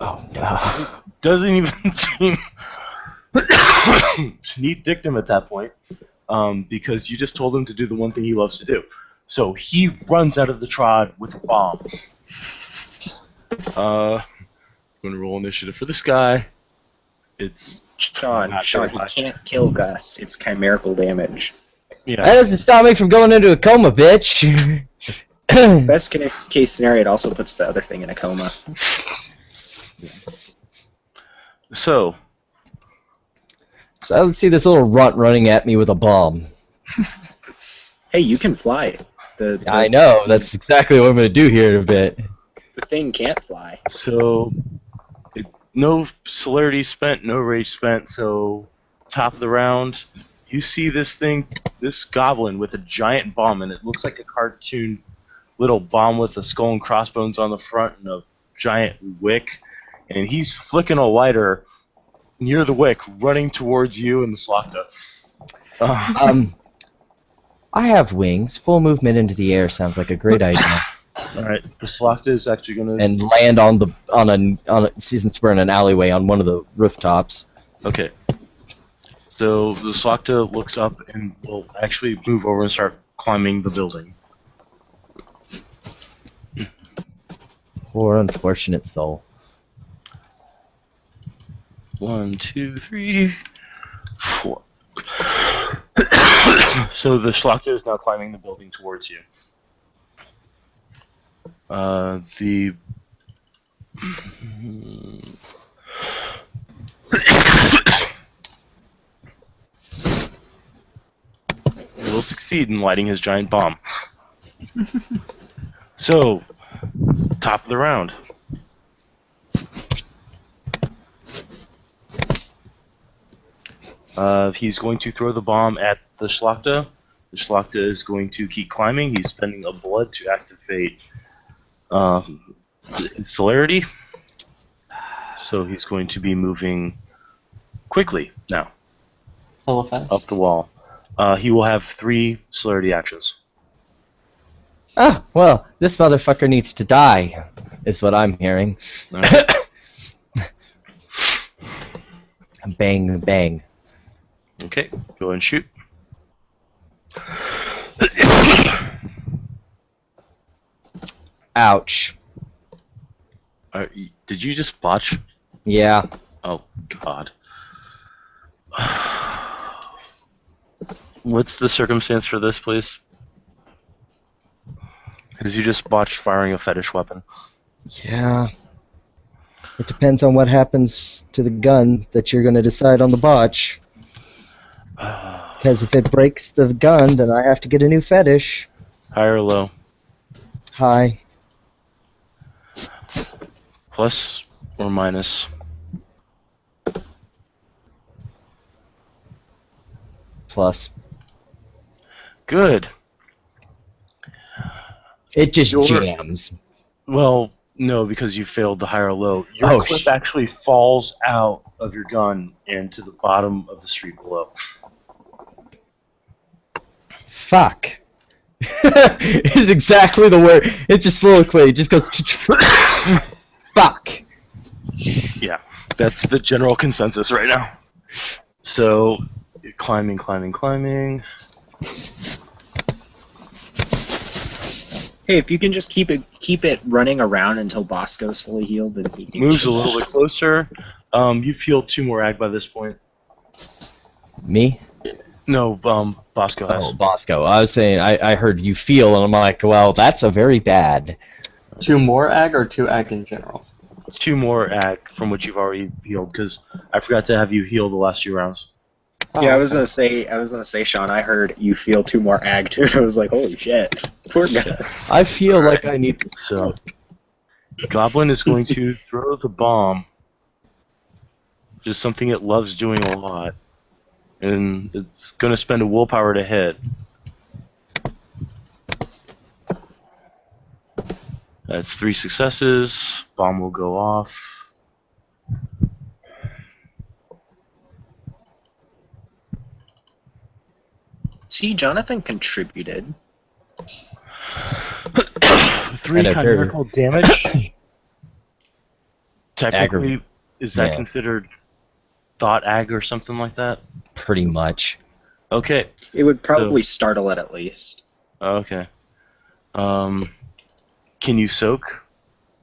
Oh, no. Doesn't even seem to need dictum at that point, because you just told him to do the one thing he loves to do. So he runs out of the trod with a bomb. I'm gonna roll initiative for this guy. It's Sean, Not he very high. can't kill Gust. It's chimerical damage. That yeah. doesn't stop me from going into a coma, bitch. Best case scenario, it also puts the other thing in a coma. So So let's see this little runt running at me with a bomb. Hey, you can fly. The I know, that's exactly what I'm going to do here in a bit. The thing can't fly. no celerity spent, no rage spent. So top of the round, you see this goblin with a giant bomb, and it looks like a cartoon little bomb with a skull and crossbones on the front and a giant wick, and he's flicking a lighter near the wick, running towards you and the Slokta. I have wings. Full movement into the air sounds like a great idea. All right, the Slokta is actually going to. And land on a season spur in an alleyway on one of the rooftops. Okay. So the Slokta looks up and will actually move over and start climbing the building. Poor unfortunate soul. 1, 2, 3, 4. So the Slokta is now climbing the building towards you. The he will succeed in lighting his giant bomb. So, top of the round. He's going to throw the bomb at the Slokta. The Slokta is going to keep climbing. He's spending a blood to activate celerity. So he's going to be moving quickly now Hella fast. up the wall. He will have 3 celerity actions. Ah, well, this motherfucker needs to die, is what I'm hearing. All right. Bang, bang. Okay, go and shoot. Ouch. Did you just botch? Yeah. Oh, God. What's the circumstance for this, please? Because you just botched firing a fetish weapon. Yeah. It depends on what happens to the gun that you're going to decide on the botch. Because if it breaks the gun, then I have to get a new fetish. High or low? Hi. Plus or minus? Plus. Good. It just Your- jams. Well, no, because you failed the higher low. Your Oh, clip actually falls out of your gun and to the bottom of the street below. Fuck. Is exactly the word. It's just soliloquy. It just goes. Fuck. Yeah, that's the general consensus right now. So, you're climbing. Hey, if you can just keep it running around until Bosco's fully healed, then he can Moves a little bit closer. You've healed 2 more ag by this point. Me? No, Bosco has. Oh, Bosco. I was saying, I heard you feel, and I'm like, well, that's a very bad. 2 more ag or 2 ag in general? 2 more ag from which you've already healed, because I forgot to have you heal the last 2 rounds. Oh, Yeah, I was gonna say, Sean. I heard you feel 2 more ag too, and I was like, holy shit, poor guys. I feel like I need. So, Goblin is going to throw the bomb. Just something it loves doing a lot. And it's going to spend a willpower to hit. That's 3 successes. Bomb will go off. See, Jonathan contributed. 3 And a chimerical damage. Technically, Aggravated. is that Yeah. considered thought ag or something like that? Pretty much. Okay. It would probably startle it at least. Okay. Can you soak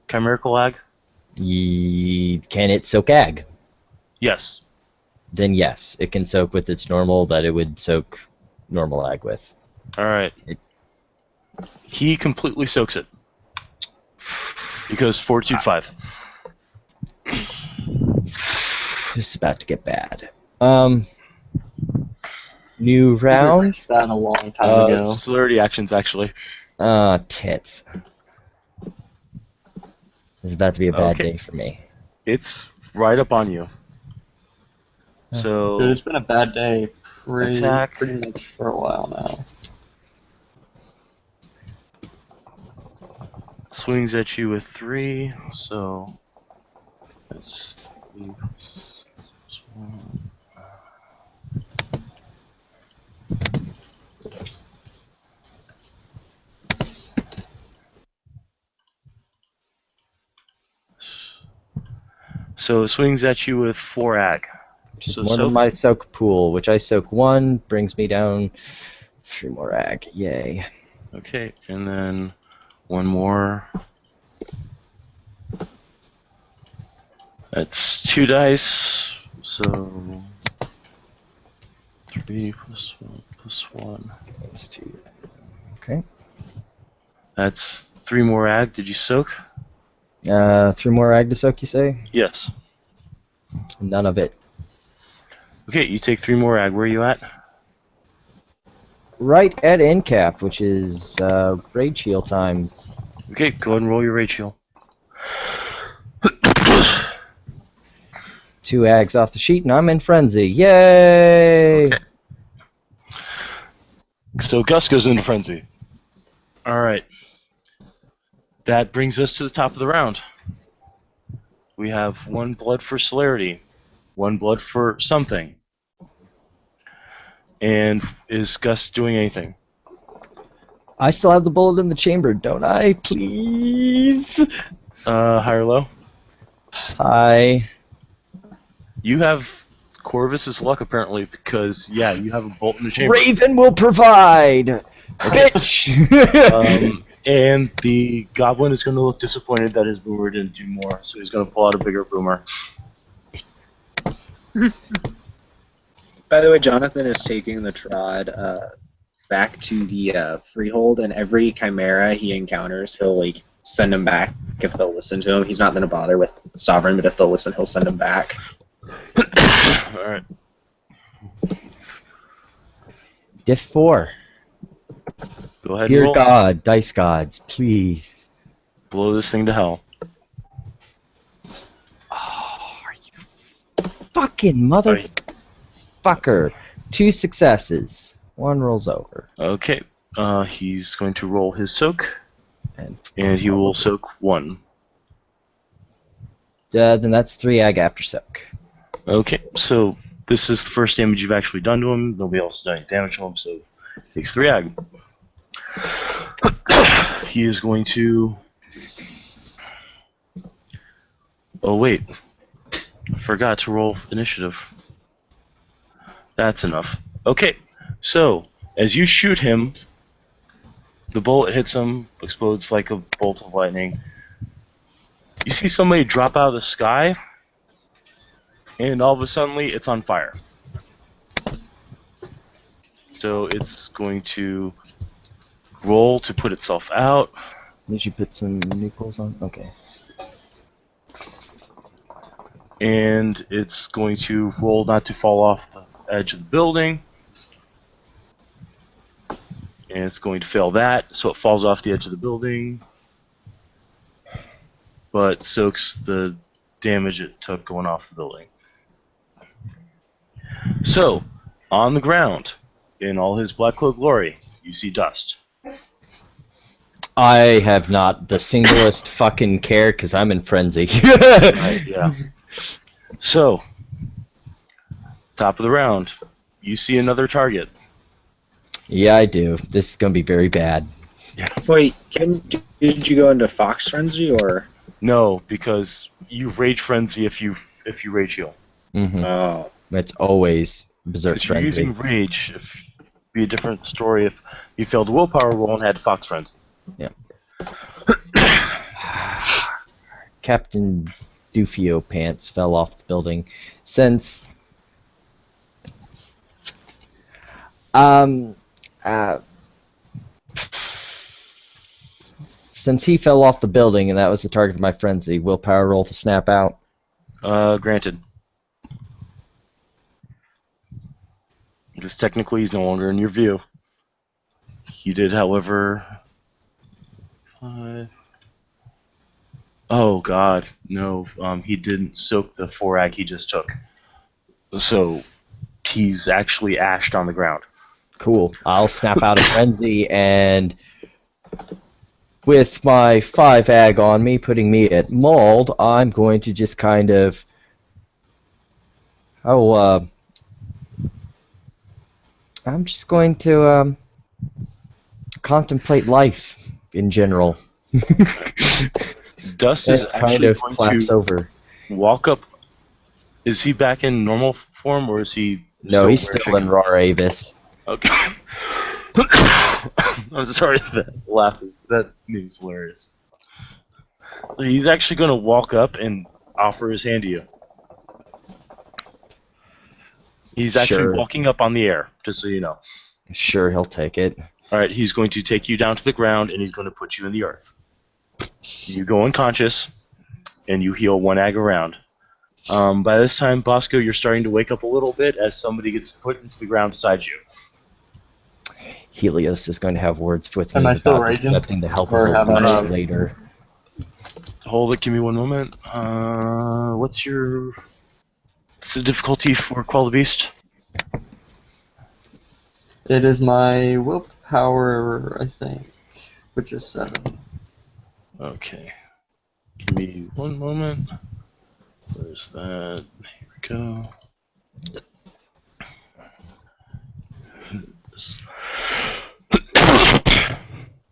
chimerical ag? Can it soak ag? Yes. Then yes, it can soak with its normal that it would soak normal ag with. All right. He completely soaks it. Because Fortitude 5. This is about to get bad. New round. That a long time ago. Celerity actions, actually. Tits. This is about to be a bad Okay. day for me. It's right up on you. So, Dude, it's been a bad day Attack. pretty much for a while now. swings at you with 3, so that's 3 plus 1. So it swings at you with 4 ag. Just So one soak. of my soak pool, which I soak 1, brings me down 3 more ag. Yay. Okay, and then 1 more. That's 2 dice. So 3 plus 1 plus 1. That's 2. Okay. That's 3 more ag. Did you soak? 3 more ag to soak, you say? Yes. None of it. Okay, you take 3 more ag. Where are you at? Right at end cap, which is raid shield time. Okay, go ahead and roll your rage heal. 2 ags off the sheet, and I'm in frenzy. Yay! Okay. So Gus goes into frenzy. Alright. That brings us to the top of the round. We have 1 blood for celerity, 1 blood for something. And is Gus doing anything? I still have the bullet in the chamber, don't I? Please? High or low? Hi. You have Corvus's luck apparently because, yeah, you have a bolt in the chamber. Raven will provide! Bitch! And the goblin is going to look disappointed that his boomer didn't do more, so he's going to pull out a bigger boomer. By the way, Jonathan is taking the Trod back to the Freehold, and every Chimera he encounters, he'll like send him back if they'll listen to him. He's not going to bother with Sovereign, but if they'll listen, he'll send him back. Alright. Diff 4. Go ahead and Dear roll. God, dice gods, please. Blow this thing to hell. Oh, are you fucking mother Alright. fucker. 2 successes. One rolls over. Okay. He's going to roll his soak, And and he will soak 1. then that's 3 ag after soak. Okay, so this is the first damage you've actually done to him. Nobody else has done any damage to him, so he takes 3 ag. He is going to... Oh, wait. I forgot to roll initiative. That's enough. Okay, so as you shoot him, the bullet hits him, explodes like a bolt of lightning. You see somebody drop out of the sky, and all of a sudden it's on fire. So it's going to roll to put itself out. Did you put some nickels on? Okay. And it's going to roll not to fall off the edge of the building. And it's going to fail that, so it falls off the edge of the building. But soaks the damage it took going off the building. So, on the ground, in all his black cloak glory, you see dust. I have not the singlest fucking care because I'm in frenzy. Right, yeah. So, top of the round, you see another target. Yeah, I do. This is gonna be very bad. Wait, did you go into Fox Frenzy or? No, because you rage frenzy if you rage heal. Mm-hmm. Oh. It's always berserk If you're frenzy. using rage, it'd be a different story if you failed the willpower roll and had Fox Frenzy. Yeah. Captain Doofio Pants fell off the building. Since he fell off the building and that was the target of my frenzy, willpower roll to snap out. Granted. Because technically he's no longer in your view. He did, however... Oh god, no, he didn't soak the 4 ag he just took. So, he's actually ashed on the ground. Cool. I'll snap out a frenzy and with my 5 ag on me, putting me at mauled, I'm going to just kind of I'm just going to contemplate life in general. Dust is It kind actually of going flaps to over. walk up. Is he back in normal form, or is he No, he's wearing still in chicken? Raw Avis. Okay. I'm sorry, that laugh is, that news hilarious. He's actually going to walk up and offer his hand to you. He's actually Sure. walking up on the air, just so you know. Sure, he'll take it. Alright, he's going to take you down to the ground, and he's going to put you in the earth. You go unconscious, and you heal 1 ag around. By this time, Bosco, you're starting to wake up a little bit as somebody gets put into the ground beside you. Helios is going to have words with me Am I still about raging? accepting the help Or of have a I- witch later. Hold it, give me 1 moment. What's the difficulty for Quell the Beast? It is my willpower, I think, which is 7. Okay. Give me 1 moment. Where's that? Here we go.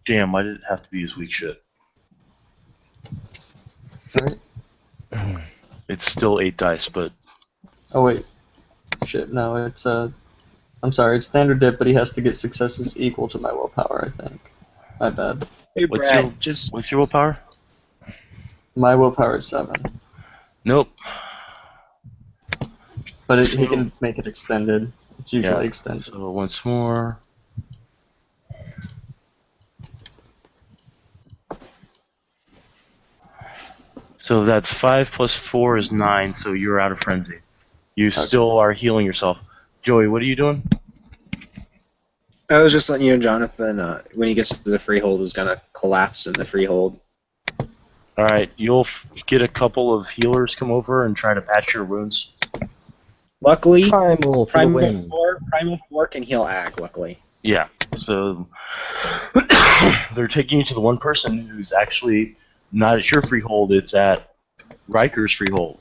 Damn, why did it have to be his weak shit? Right? It's still 8 dice, but Oh wait, shit. No, it's I'm sorry. It's standard dip, but he has to get successes equal to my willpower. I think. My bad. Hey, What's Brad, your- just what's your willpower? My willpower is 7, Nope. but he can make it extended. It's usually Yeah. extended. So once more. So that's 5 plus 4 is 9, so you're out of frenzy. You still are healing yourself. Joey, what are you doing? I was just letting you know, Jonathan, when he gets to the freehold, is gonna collapse in the freehold. Alright, you'll get a couple of healers come over and try to patch your wounds. Luckily, Primal for the win. Primal 4 can heal Ag, luckily. Yeah. So they're taking you to the one person who's actually not at your freehold. It's at Riker's freehold.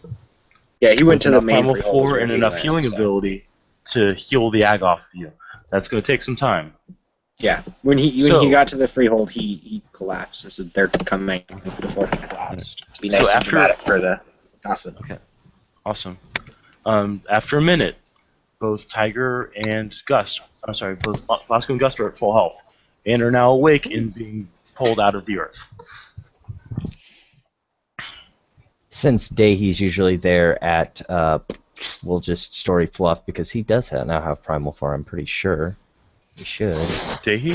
Yeah, he went With to the enough main Primal freehold. is 4 where and he enough went, healing so. ability to heal the Ag off of you. That's going to take some time. Yeah, when he So- got to the freehold, he collapsed. So they're coming before he collapsed. To be nice So and after- dramatic for the gossip. Awesome. After a minute, both Tiger and Gust, both Bosco and Gust are at full health and are now awake and being pulled out of the earth. Since Dahi's usually there at, we'll just story fluff because he does now have Primal 4, I'm pretty sure. He should. Dehi?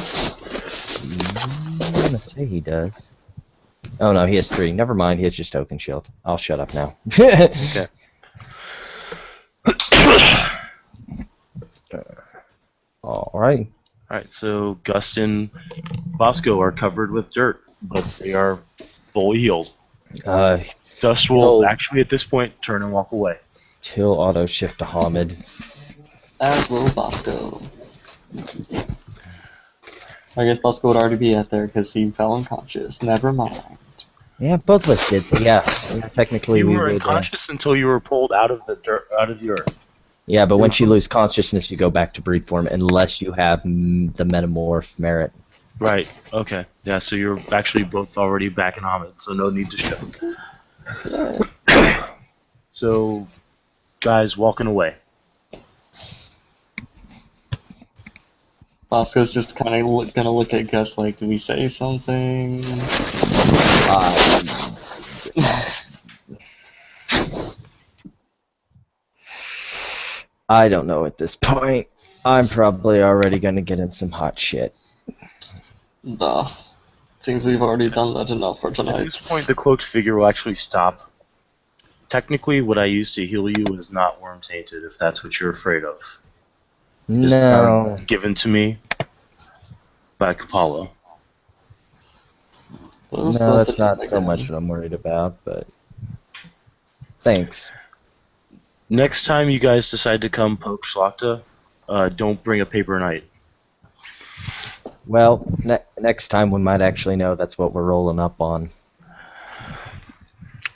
I'm gonna say he does. Oh no, he has 3. Never mind, he has just Oaken Shield. I'll shut up now. Okay. Alright. Alright, so Gust and Bosco are covered with dirt, but they are fully healed. Dust will No. actually, at this point, turn and walk away. He'll auto shift to Hamid. As will Bosco. I guess Bosco would already be out there because he fell unconscious. Never mind. Yeah, both of us did. So yeah, technically You we were would. unconscious until you were pulled out of the dirt, out of the earth. Yeah, but once you lose consciousness, you go back to breed form unless you have the metamorph merit. Right. Okay. Yeah. So you're actually both already back in Hamid, so no need to shift. So, guys, walking away. Bosco's just kind of gonna look at Gus like, did we say something? I don't know at this point. I'm probably already gonna get in some hot shit. Duh. Seems we've already done that enough for At tonight. this point, the cloaked figure will actually stop. Technically, what I used to heal you is not worm tainted, if that's what you're afraid of. It's No. given to me by Kapalo. Those No, stuff that's that- not so much what I'm worried about, but thanks. Next time you guys decide to come poke Schlachta, don't bring a paper knight. Well, next time we might actually know that's what we're rolling up on.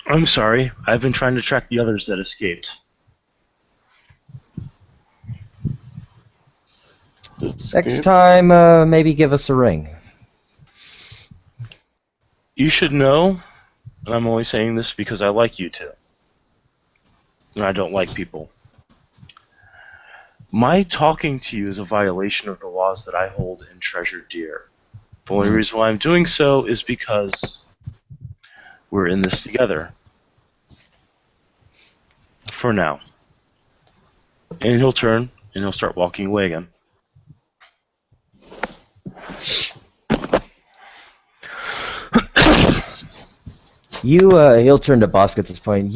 I'm sorry. I've been trying to track the others that escaped. Next time, maybe give us a ring. You should know, and I'm only saying this because I like you two. And I don't like people. My talking to you is a violation of the laws that I hold and treasure dear. The only reason why I'm doing so is because we're in this together. For now. And he'll turn, and he'll start walking away again. He'll turn to Bosk at this point.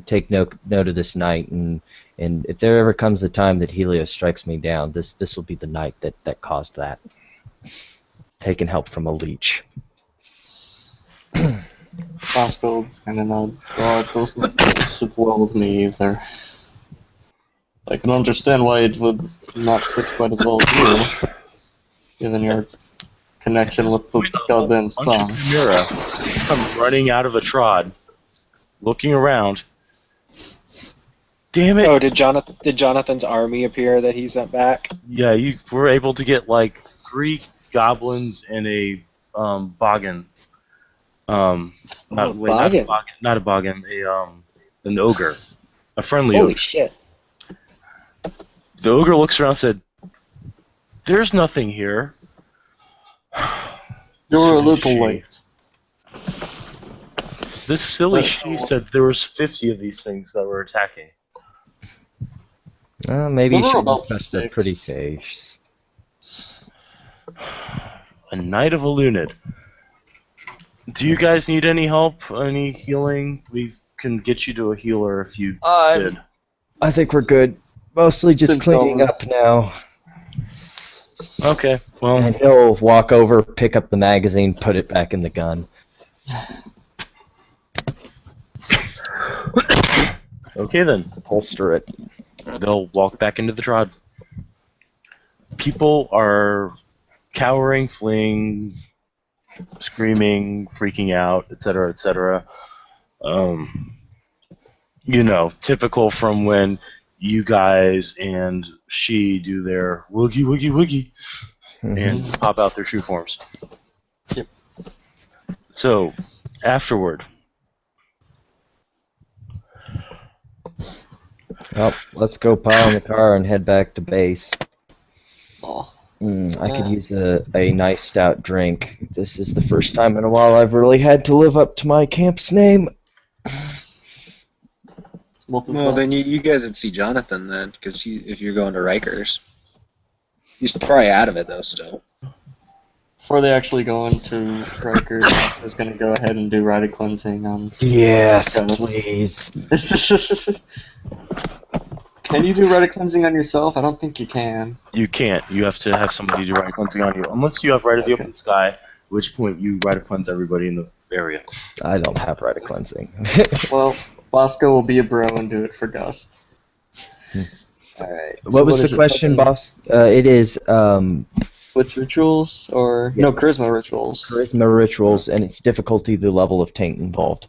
Take note of this night, and if there ever comes a time that Helios strikes me down, this will be the night that caused that. Taking help from a leech. Bosco's kind of not. Oh, it doesn't sit well with me either. I can understand why it would not sit quite as well with you, given your connection with the goddamn song. Chimera comes running out of a trod, looking around. Damn it! Oh, did Jonathan's army appear that he sent back? Yeah, you were able to get like 3 goblins and a boggin. Not a boggin, an ogre, a friendly Holy ogre. shit. The ogre looks around and said, "There's nothing here." You were a Silly little she. late. This silly she said there was 50 of these things that were attacking. Maybe you There were should about trust their 6. pretty face. A Knight of a Lunid. Do you guys need any help? Any healing? We can get you to a healer if you did. I think we're good. Mostly just been cleaning covered. up now. Okay, well, And he'll walk over, pick up the magazine, put it back in the gun. Okay then. Holster it. They'll walk back into the trod. People are cowering, fleeing, screaming, freaking out, etc., etc. You know, typical from when you guys and she do their woogie woogie woogie and pop out their true forms. Yep. So, afterward, Well, let's go pile in the car and head back to base. Oh. I could use a nice stout drink. This is the first time in a while I've really had to live up to my camp's name. Well, then you guys would see Jonathan then, because if you're going to Rikers. He's probably out of it, though, still. Before they actually go into Rikers, Bosco's gonna go ahead and do rite of cleansing on. Yes, Ghost. please. Can you do rite of cleansing on yourself? I don't think you can. you can't. You have to have somebody do right cleansing on you. Unless you have right of the Okay. open sky, at which point you right of cleanse everybody in the area. I don't have right of cleansing. Well, Bosco will be a bro and do it for Dust. Alright. What was the question, boss? It is Witch rituals or Yeah. no charisma rituals? charisma rituals, and its difficulty, the level of taint involved.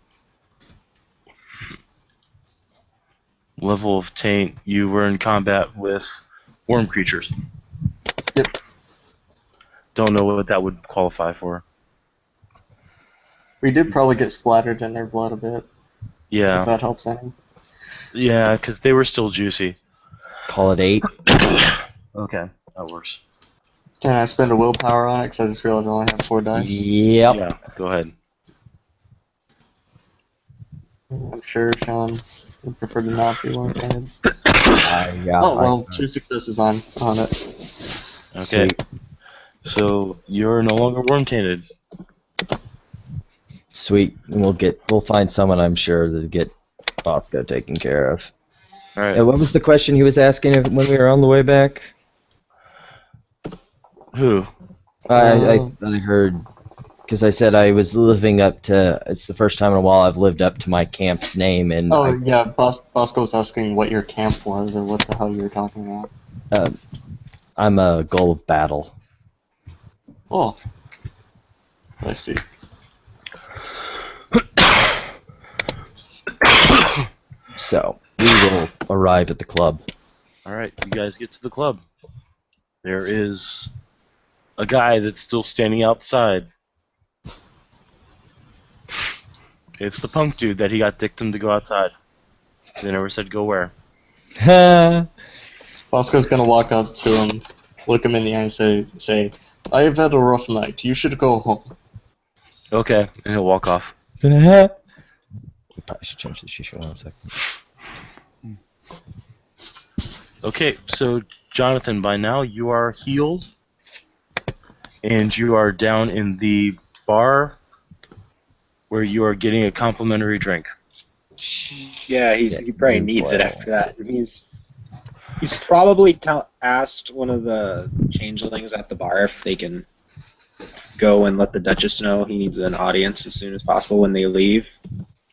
Level of taint. You were in combat with worm creatures. Yep. Don't know what that would qualify for. We did probably get splattered in their blood a bit. If Yeah. that helps any. Yeah, because they were still juicy. Call it 8. Okay, that works. Can I spend a willpower on it? Because I just realized I only have 4 dice. Yep. Yeah, go ahead. I'm sure Sean would prefer to not be one handed. Yeah, Oh well, 2 successes on it. Okay. Sweet. So you're no longer worm tainted. Sweet. And we'll find someone, I'm sure, to get Bosco taken care of. All right. What was the question he was asking when we were on the way back? Who? I heard, because I said I was living up to, it's the first time in a while I've lived up to my camp's name, and Oh yeah, Bosco was asking what your camp was or what the hell you were talking about. I'm a goal of battle. Oh. I see. So, we will arrive at the club. All right, you guys get to the club. There is a guy that's still standing outside. It's the punk dude that he got dictum to go outside. They never said go where. Bosco's gonna walk up to him, look him in the eye and say, I have had a rough night. You should go home. Okay, and he'll walk off. We probably should change the shisha 1 second. Okay, so Jonathan, by now you are healed, and you are down in the bar where you are getting a complimentary drink. Yeah, he probably good needs it boy. after that. He's probably asked one of the changelings at the bar if they can go and let the Duchess know he needs an audience as soon as possible when they leave.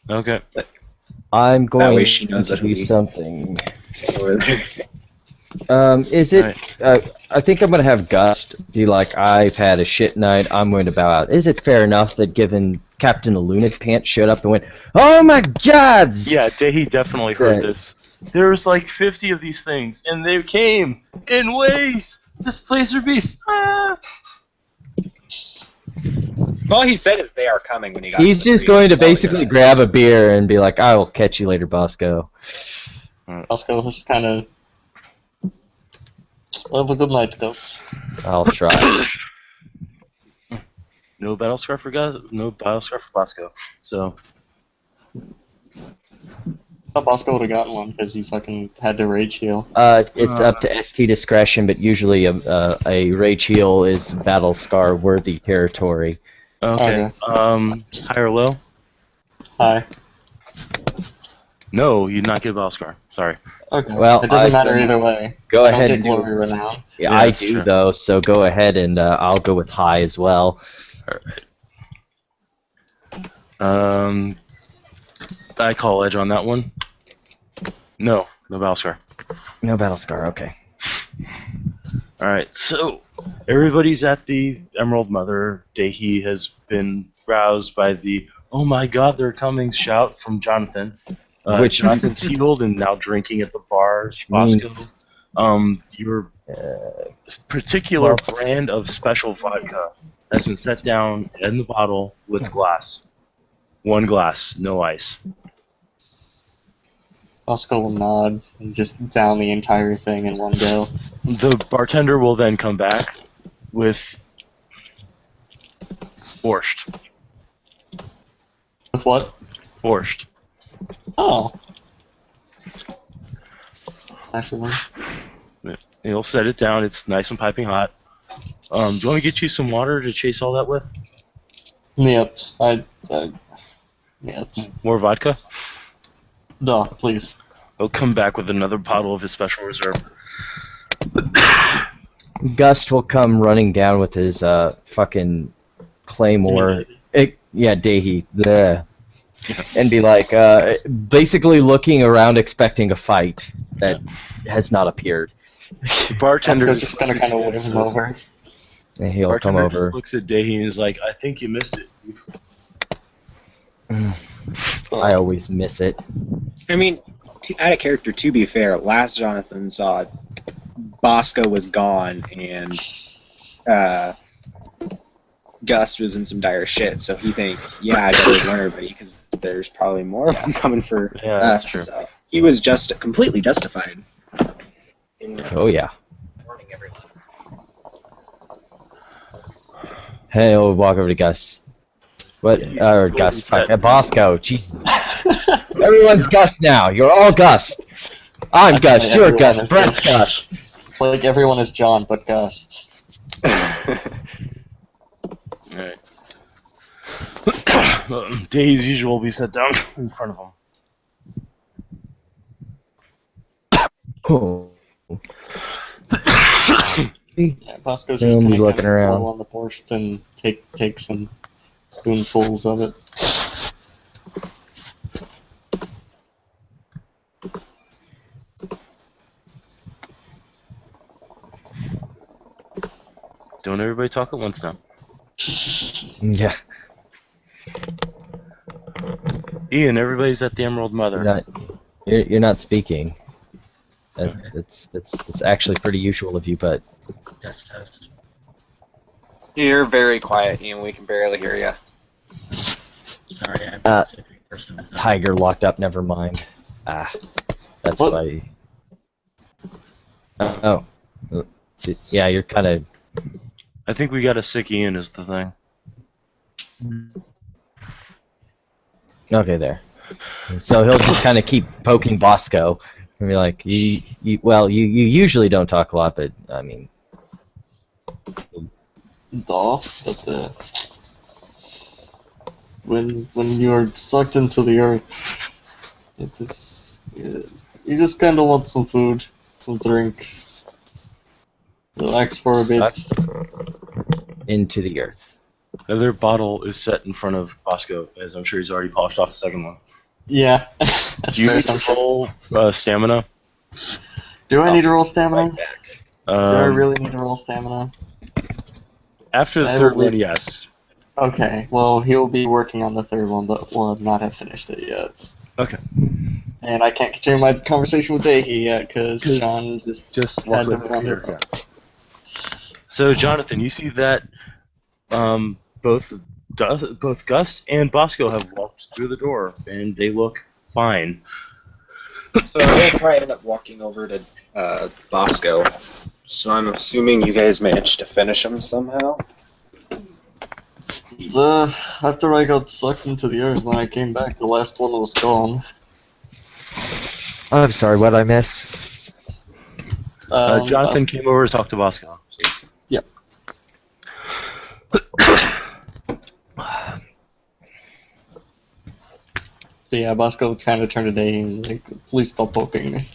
Okay. I'm That way going she knows to it'll do be- something. Over there. Is it? I think I'm gonna have Gust be like, I've had a shit night. I'm going to bow out. Is it fair enough that given Captain Lunatic Pants showed up and went, oh my God! Yeah, he definitely heard Okay. this. There's like 50 of these things, and they came in waves. Displacer beasts. Ah! All he said is they are coming when he got. He's to the just tree. going to That's all he basically said. grab a beer and be like, I will catch you later, Bosco. Bosco just kind of. Have a good night, Gus. I'll try. No battle scar for Bosco. So Bosco would have gotten one because he fucking had to rage heal. It's up to ST discretion, but usually a rage heal is battle scar worthy territory. okay. High or low? Hi. No, you did not get a battle scar. Sorry. Okay. Well, it doesn't I matter can either way. Go I don't ahead get and glory do. renown. Yeah, Yeah, I that's do true. though. So go ahead and I'll go with high as well. I call edge on that one. No, no Battlescar. No battle scar. Okay. All right, so everybody's at the Emerald Mother. Dehi has been roused by the "Oh my God, they're coming!" shout from Jonathan. Which- Jonathan's healed and now drinking at the bar. means- Bosco, your Uh, particular brand of special vodka has been set down in the bottle with glass. One glass, no ice. Bosco will nod and just down the entire thing in one go. The bartender will then come back with borscht. With what? Borscht. Oh. Excellent. He'll set it down. It's nice and piping hot. Do you want me to get you some water to chase all that with? Yep. Yep. More vodka? Duh, please. He'll come back with another bottle of his special reserve. Gust will come running down with his fucking claymore. Yeah, Dehi. Bleh. And be like, basically looking around expecting a fight that has not appeared. The bartender Bosco's just gonna kind of wave him over. And he'll come bartender over. just looks at Dehi and is like, I think you missed it. I always miss it. I mean, out of character, to be fair, last Jonathan saw Bosco was gone and Gust was in some dire shit, so he thinks, yeah, I better warn everybody because there's probably more of them coming for Yeah, that's us. true. So he was just completely justified in Oh yeah. warning everyone. Hey, he'll walk over to Gus. What? Or Gus. Fuck. Bosco. Jesus. Everyone's Gus now. You're all Gus. I'm Gus. You're Everyone Gus. is Brent's Gus. Gus. It's like everyone is John but Gust. Alright. Dehi's usual will be set down in front of him. Oh. Yeah, Bosco's He'll just be gonna looking kind of around. blow on the borscht and take some spoonfuls of it. Don't everybody talk at once now. Yeah. Ian, everybody's at the Emerald Mother. You're not speaking. That's actually pretty usual of you, but Test, test. You're very quiet, Ian. We can barely hear you. Sorry, I'm a sick person. Tiger locked up. Never mind. Ah, that's What? why. Oh. Yeah, you're kind of. I think we got a sick Ian is the thing. Okay, there. So he'll just kind of keep poking Bosco and be like, you usually don't talk a lot, but I mean, Duh, but when you're sucked into the earth, it is you just kind of want some food, some drink, relax for a bit. into the earth. The other bottle is set in front of Bosco, as I'm sure he's already polished off the second one. Yeah, that's Do you fair need to assumption. roll stamina? Do I need to roll stamina? Right back. Do I Um, really need to roll stamina? After the I third will- one, yes. Okay, well, he'll be working on the third one, but will not have finished it yet. Okay. And I can't continue my conversation with Dehi yet, because Sean just Just had to walk with wander. Peter. So, Jonathan, you see that both Gust and Bosco have walked through the door, and they look fine. So we'll probably end up walking over to Bosco. So I'm assuming you guys managed to finish him somehow. After I got sucked into the earth, when I came back, the last one was gone. I'm sorry, what I miss? Jonathan came over to talk to Bosco. So. Yep. So yeah, Bosco kind of turned to Dehi and he's like, please stop poking me.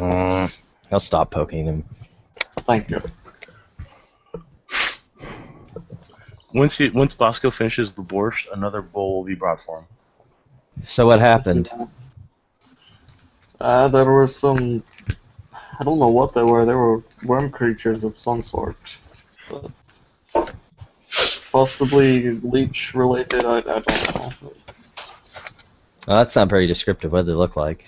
I'll stop poking him. Thank you. Once Bosco finishes the borscht, another bowl will be brought for him. So what happened? There were some. I don't know what they were. They were worm creatures of some sort. But possibly leech related, I don't know. Well, that's not very descriptive. What did they look like?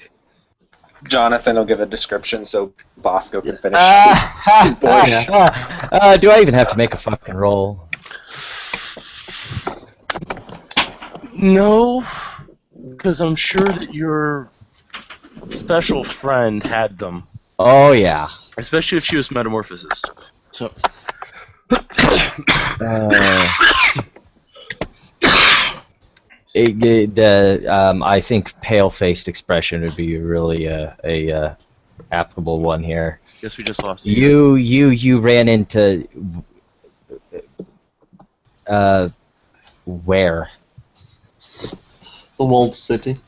Jonathan will give a description so Bosco can finish. His boy. Do I even have to make a fucking roll? No, because I'm sure that your special friend had them, Oh yeah. especially if she was metamorphosis. So, I think pale-faced expression would be really a applicable one here. guess we just lost you. You ran into where? The walled city.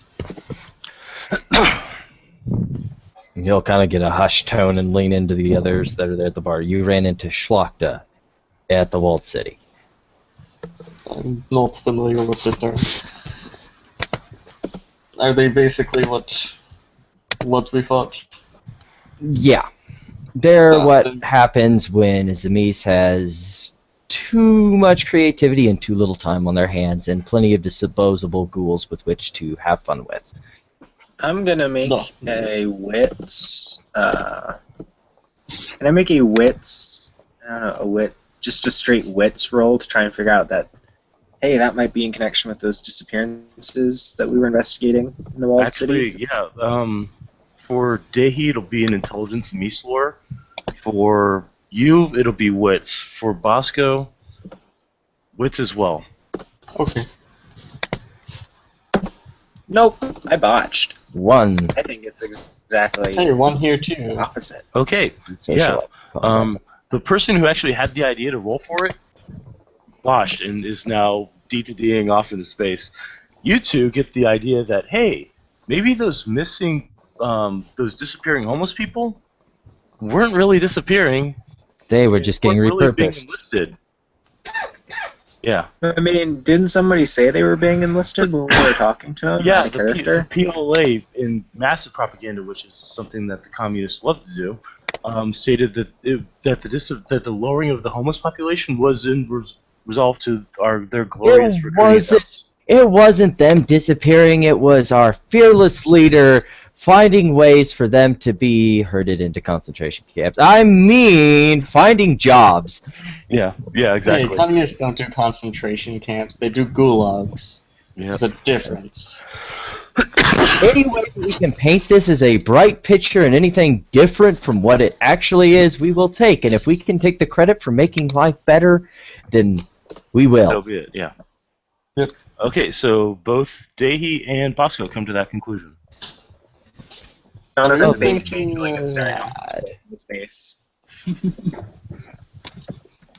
You'll kind of get a hushed tone and lean into the others that are there at the bar. You ran into Schlachta at the walled city. I'm not familiar with the term. Are they basically what we thought? Yeah. They're So, what then- happens when Zemis has too much creativity and too little time on their hands and plenty of disposable ghouls with which to have fun with. I'm gonna make No. a wits. Can I make a wits? I don't know, a wit, just a straight wits roll to try and figure out that. Hey, that might be in connection with those disappearances that we were investigating in the walled Actually, city. yeah. For Dehi, it'll be an intelligence and lore. For you, it'll be wits. For Bosco, wits as well. Okay. Nope, I botched. One. I think it's exactly Hey, one here too. opposite. Okay. Yeah. The person who actually had the idea to roll for it botched and is now D2D'ing off into space. You two get the idea that, hey, maybe those missing, those disappearing homeless people weren't really disappearing. They were just getting weren't really being repurposed. enlisted. Yeah. I mean, didn't somebody say they were being enlisted when we were talking to them? Yeah, The the character? PLA in massive propaganda, which is something that the communists love to do, stated that that the lowering of the homeless population was resolved to their glorious recruiting wasn't- efforts. It wasn't them disappearing, it was our fearless leader finding ways for them to be herded into concentration camps. I mean, finding jobs. Yeah, Hey, exactly. communists don't do concentration camps. They do gulags. Yeah. There's a difference. Any way that we can paint this as a bright picture and anything different from what it actually is, we will take. And if we can take the credit for making life better, then we That'll will. be it, yeah. Yep. Okay, so both Dehi and Bosco come to that conclusion. Jonathan I'm is being thinking, like a staring in his face.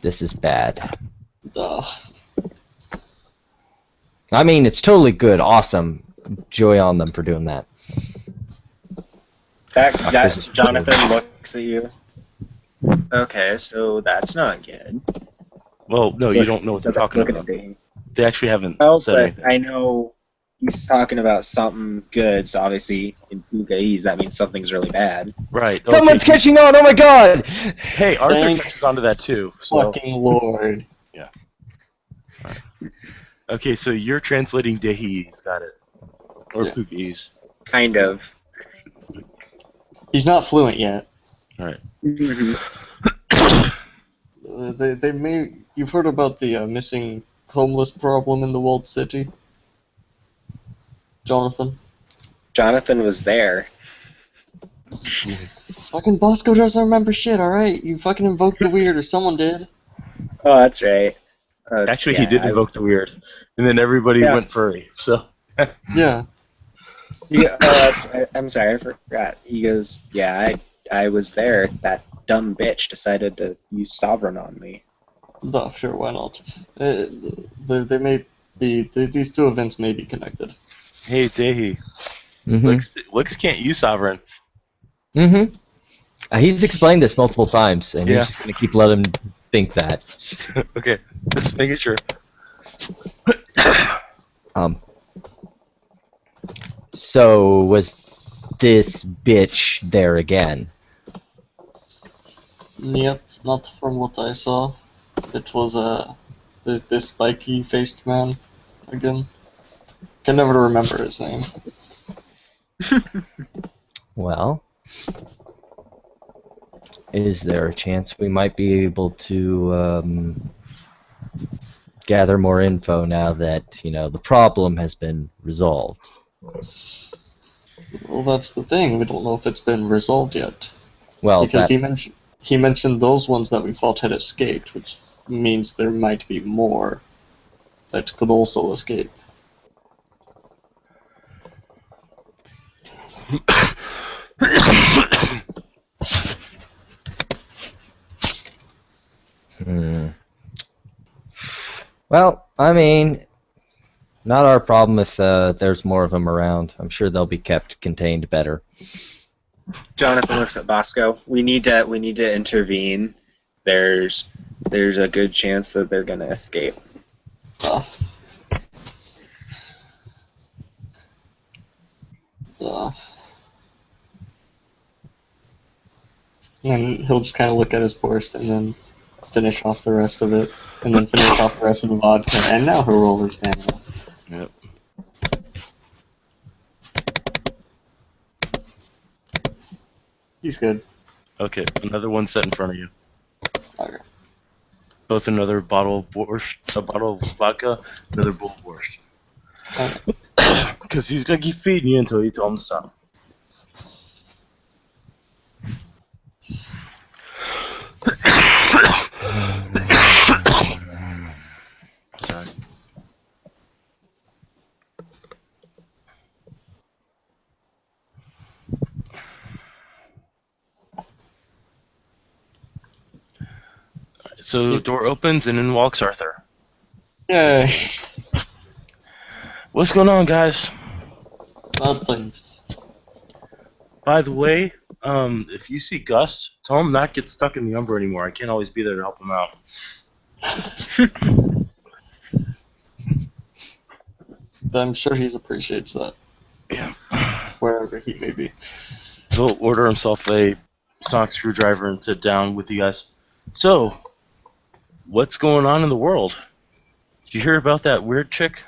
This is bad. Ugh. I mean, it's totally good, awesome. Joy on them for doing that. Jonathan looks at you. Okay, so that's not good. Well, no, you don't know what they're talking Looking about. at Dehi. They actually haven't Oh, said but anything. I know he's talking about something good, so obviously in Bugais that means something's really bad. Right. Someone's okay. catching on! Oh my god! Hey, Arthur Thank catches onto that too. So. Fucking lord. Okay, so you're translating Dehi's, got it. Or Yeah. Pugis. Kind of. He's not fluent yet. Alright. They may. You've heard about the missing homeless problem in the walled city, Jonathan? Jonathan was there. Fucking Bosco doesn't remember shit. All right, you fucking invoked the weird, or someone did. Oh, that's right. Actually, he Yeah, did invoke the weird. And then everybody Yeah. went furry, so. Yeah. I'm sorry, I forgot. He goes, yeah, I was there. That dumb bitch decided to use Sovereign on me. No, sure, why not? They may be. These two events may be connected. Hey, Dehi. Mm-hmm. Lix can't use Sovereign. Mm-hmm. He's explained this multiple times, and Yeah. he's just going to keep letting him think that. Okay, just making sure. So, was this bitch there again. Yep, not from what I saw. It was this spiky-faced man again. Can never remember his name. Well, is there a chance we might be able to gather more info now that, the problem has been resolved? Well, that's the thing. We don't know if it's been resolved yet. Well, Because that, he mentioned those ones that we thought had escaped, which means there might be more that could also escape. Well, I mean, not our problem if there's more of them around. I'm sure they'll be kept contained better. Jonathan looks at Bosco. We need to intervene. There's a good chance that they're gonna escape. Uh, and he'll just kind of look at his Borscht and then finish off the rest of it, and then finish off the rest of the vodka, and now he'll roll his stamina. Yep. He's good. Okay, another one set in front of you. Okay. Both another bottle of borscht, a bottle of vodka, another bowl of borscht. Because he's gonna keep feeding you until you tell him to stop. Sorry. So the door opens and in walks Arthur. Yay! What's going on, guys? Bad things. By the way, if you see Gust, tell him not get stuck in the Umbra anymore. I can't always be there to help him out. I'm sure he appreciates that, Yeah. wherever he may be. He'll order himself a sonic screwdriver and sit down with you guys. So, what's going on in the world? Did you hear about that weird chick?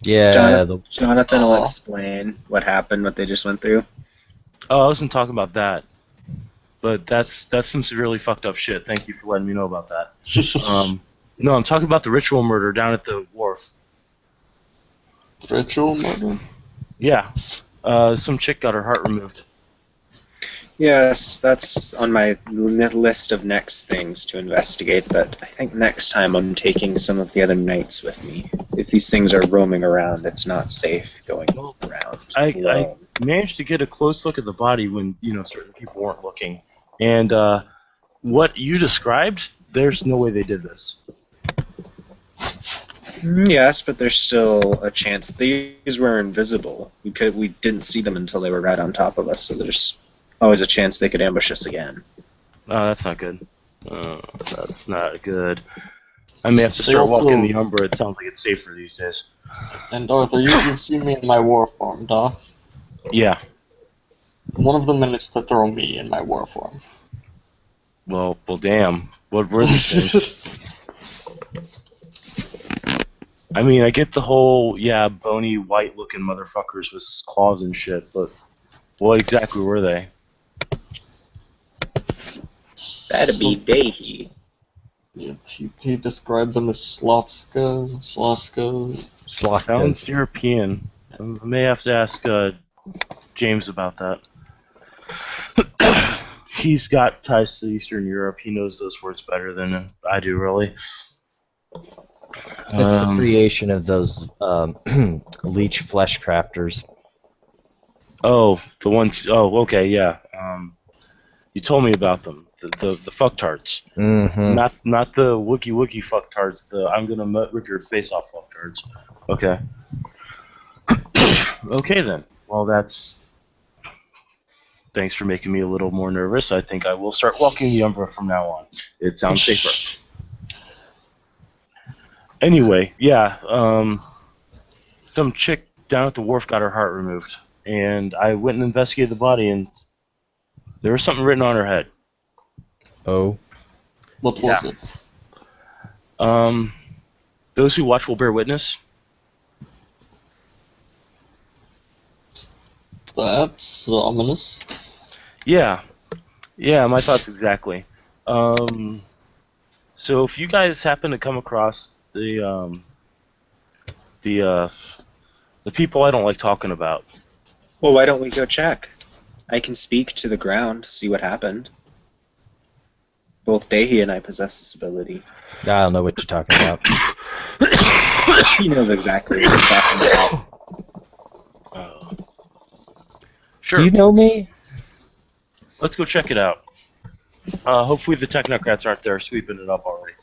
Yeah, Jonathan will Aw. explain what happened, what they just went through. Oh, I wasn't talking about that. But that's some severely fucked up shit. Thank you for letting me know about that. No, I'm talking about the ritual murder down at the wharf. Ritual murder? Yeah. Some chick got her heart removed. Yes, that's on my list of next things to investigate, but I think next time I'm taking some of the other knights with me. If these things are roaming around, it's not safe going around I alone. managed to get a close look at the body when, certain people weren't looking. And what you described, there's no way they did this. Yes, but there's still a chance. These were invisible. We didn't see them until they were right on top of us, so there's always a chance they could ambush us again. Oh, that's not good. That's not good. I may have to They start also- walking the Umbra. It sounds like it's safer these days. And Arthur, you've seen me in my war form, duh? Yeah. One of them managed to throw me in my war form. Well, damn. What were these things? I mean, I get the whole, bony, white-looking motherfuckers with claws and shit, but what exactly were they? That'd be Davey. He described them as Slotska. Sounds European. I may have to ask James about that. He's got ties to Eastern Europe. He knows those words better than I do, really. it's the creation of those leech flesh crafters. Oh, the ones. Oh, okay, yeah. You told me about them. The fucktards. Mm-hmm. Not the wookie fucktards. The I'm gonna rip your face off fucktards. Okay. Okay then. Well, that's. Thanks for making me a little more nervous. I think I will start walking the Umbra from now on. It sounds safer. Anyway, yeah. Some chick down at the wharf got her heart removed, and I went and investigated the body, and there was something written on her head. Oh. What was it? Those who watch will bear witness. That's ominous. Yeah, my thoughts exactly. So if you guys happen to come across the people I don't like talking about, Well, why don't we go check? I can speak to the ground, see what happened. Both Dehi and I possess this ability. I don't know what you're talking about. He knows exactly what I'm talking about. sure. Do you know me? Let's go check it out. Hopefully the technocrats aren't there sweeping it up already.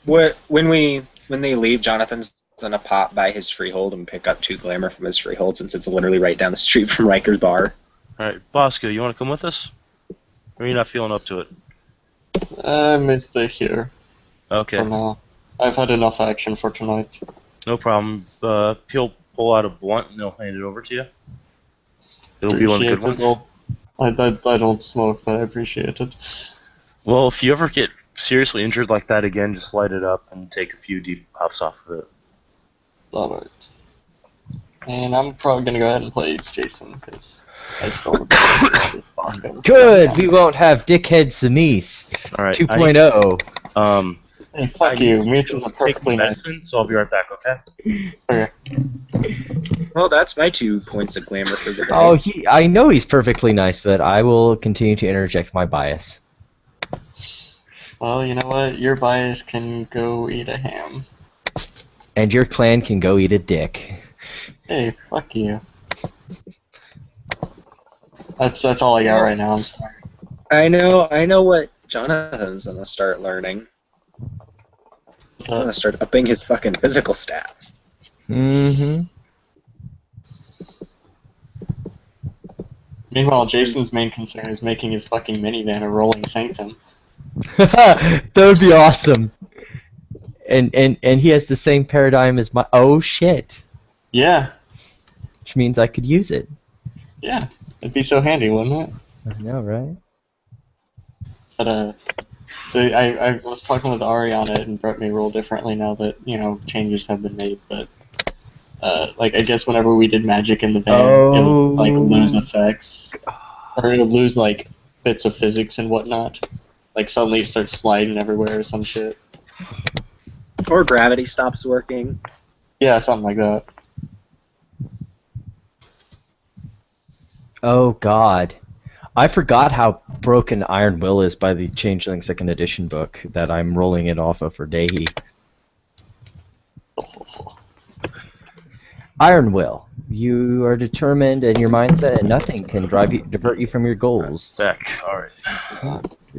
When they leave, Jonathan's gonna pop by his freehold and pick up 2 glamour from his freehold, since it's literally right down the street from Riker's bar. Alright, Bosco, you want to come with us? Or are you not feeling up to it? I may stay here Okay, for now. I've had enough action for tonight. no problem. He'll pull out a blunt and he'll hand it over to you. It'll be one of the good ones. Well, I don't smoke, but I appreciate it. Well, if you ever get seriously injured like that again, just light it up and take a few deep puffs off of it. Alright. And I'm probably gonna go ahead and play Jason, because I just don't want to Bosco. Good. We won't have Dickhead Zemise Alright, 2.0. Hey, fuck you. Mitch is a take perfectly nice. medicine, so I'll be right back, okay? Okay. Well, that's my 2 points of glamour for the day. Oh, I know he's perfectly nice, but I will continue to interject my bias. Well, you know what? Your bias can go eat a ham. And your clan can go eat a dick. Hey, fuck you. That's all I got right now. I'm sorry. I know what Jonathan's gonna start learning. He's gonna start upping his fucking physical stats. Mm-hmm. Meanwhile, Jason's main concern is making his fucking minivan a rolling sanctum. That would be awesome. And he has the same paradigm as my. Oh shit! Yeah, Which means I could use it. yeah. It'd be so handy, wouldn't it? I know, right? But so I was talking with Ari on it, and Brett may roll differently now that changes have been made. But like I guess whenever we did magic in the van, it would like lose effects, or it would lose like bits of physics and whatnot. Like suddenly it starts sliding everywhere or some shit. Or gravity stops working. Yeah, something like that. Oh god. I forgot how broken Iron Will is by the Changeling 2nd edition book that I'm rolling it off of for Dehi. Iron Will. You are determined in your mindset and nothing can divert you from your goals. Back, alright.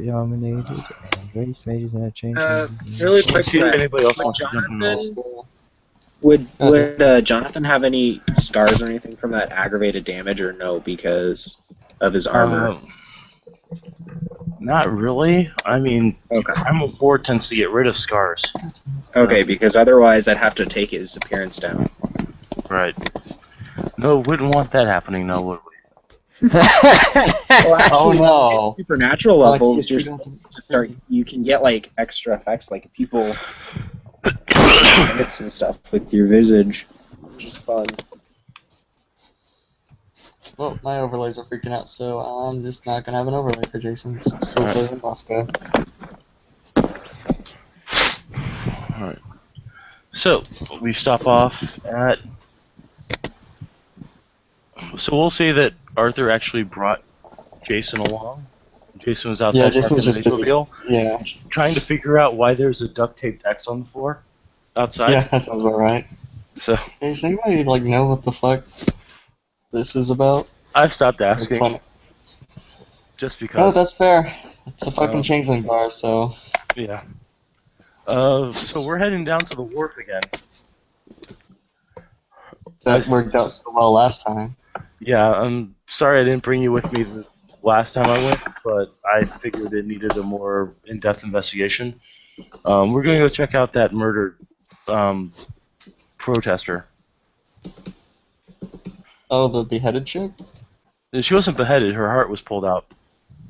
Dominated and race mages and a change. Really quick, See if Brett, anybody else would wants to jump in the middle. Jonathan, would Jonathan have any scars or anything from that aggravated damage, or no, because of his armor? Not really. I mean, Okay. Primal 4 tends to get rid of scars. Okay, because otherwise I'd have to take his appearance down. Right. No, wouldn't want that happening, no, would we? Well, actually, Oh no! supernatural Like, levels, if you're you don't- supposed to start. You can get like extra effects, like people hits and stuff with your visage, which is fun. Well, my overlays are freaking out, so I'm just not gonna have an overlay for Jason. It's still says in Moscow. Alright. So, we stop off at... So we'll say that Arthur actually brought Jason along. Jason was outside Yeah, Jason was parking just the busy. automobile, Yeah, trying to figure out why there's a duct taped X on the floor outside. yeah, that sounds about right. So, Hey, does anybody like know what the fuck this is about? I've stopped Like, asking, fun- just because. No, that's fair. It's a fucking Um, changeling bar, so Yeah. So we're heading down to the wharf again. that worked out so well last time. Yeah, I'm sorry I didn't bring you with me the last time I went, but I figured it needed a more in-depth investigation. We're going to go check out that murdered protester. Oh, the beheaded chick? She wasn't beheaded. Her heart was pulled out.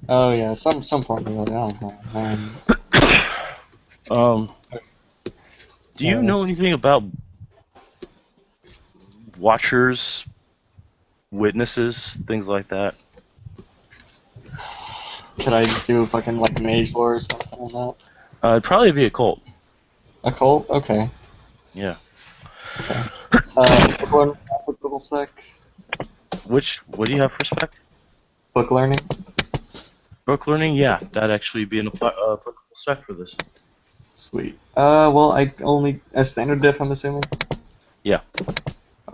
Oh yeah, some formula. I don't know. Do you know anything about watchers, witnesses, things like that? Could I do fucking like mage lore or something on that? It'd probably be a cult. A cult? Okay. Yeah. Okay. Book level spec? What do you have for spec? Book learning? Book learning? Yeah, that'd actually be an applicable spec for this. Sweet. Well, I only a standard diff, I'm assuming. Yeah.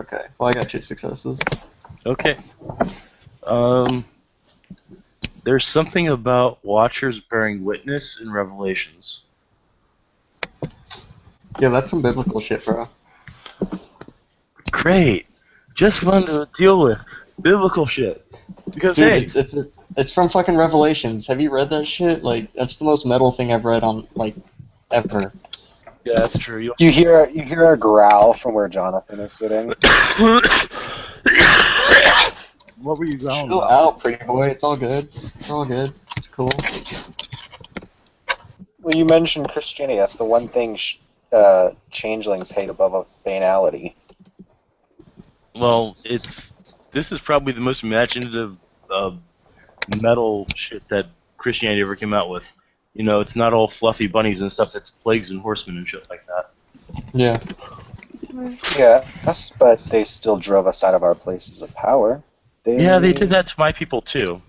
Okay. Well, I got 2 successes. Okay. There's something about watchers bearing witness in Revelations. Yeah, that's some biblical shit, bro. Great. Just wanted to deal with biblical shit. Because Dude, hey, it's from fucking Revelations. Have you read that shit? Like, that's the most metal thing I've read on like ever. yeah, that's true. You hear a growl from where Jonathan is sitting. What were you growling Chill about? out, pretty boy. It's all good. It's all good. It's cool. Well, you mentioned Christianity. That's the one thing changelings hate above banality. Well, this is probably the most imaginative metal shit that Christianity ever came out with. You know, it's not all fluffy bunnies and stuff. It's plagues and horsemen and shit like that. Yeah. Yes, but they still drove us out of our places of power. Yeah, they did that to my people too.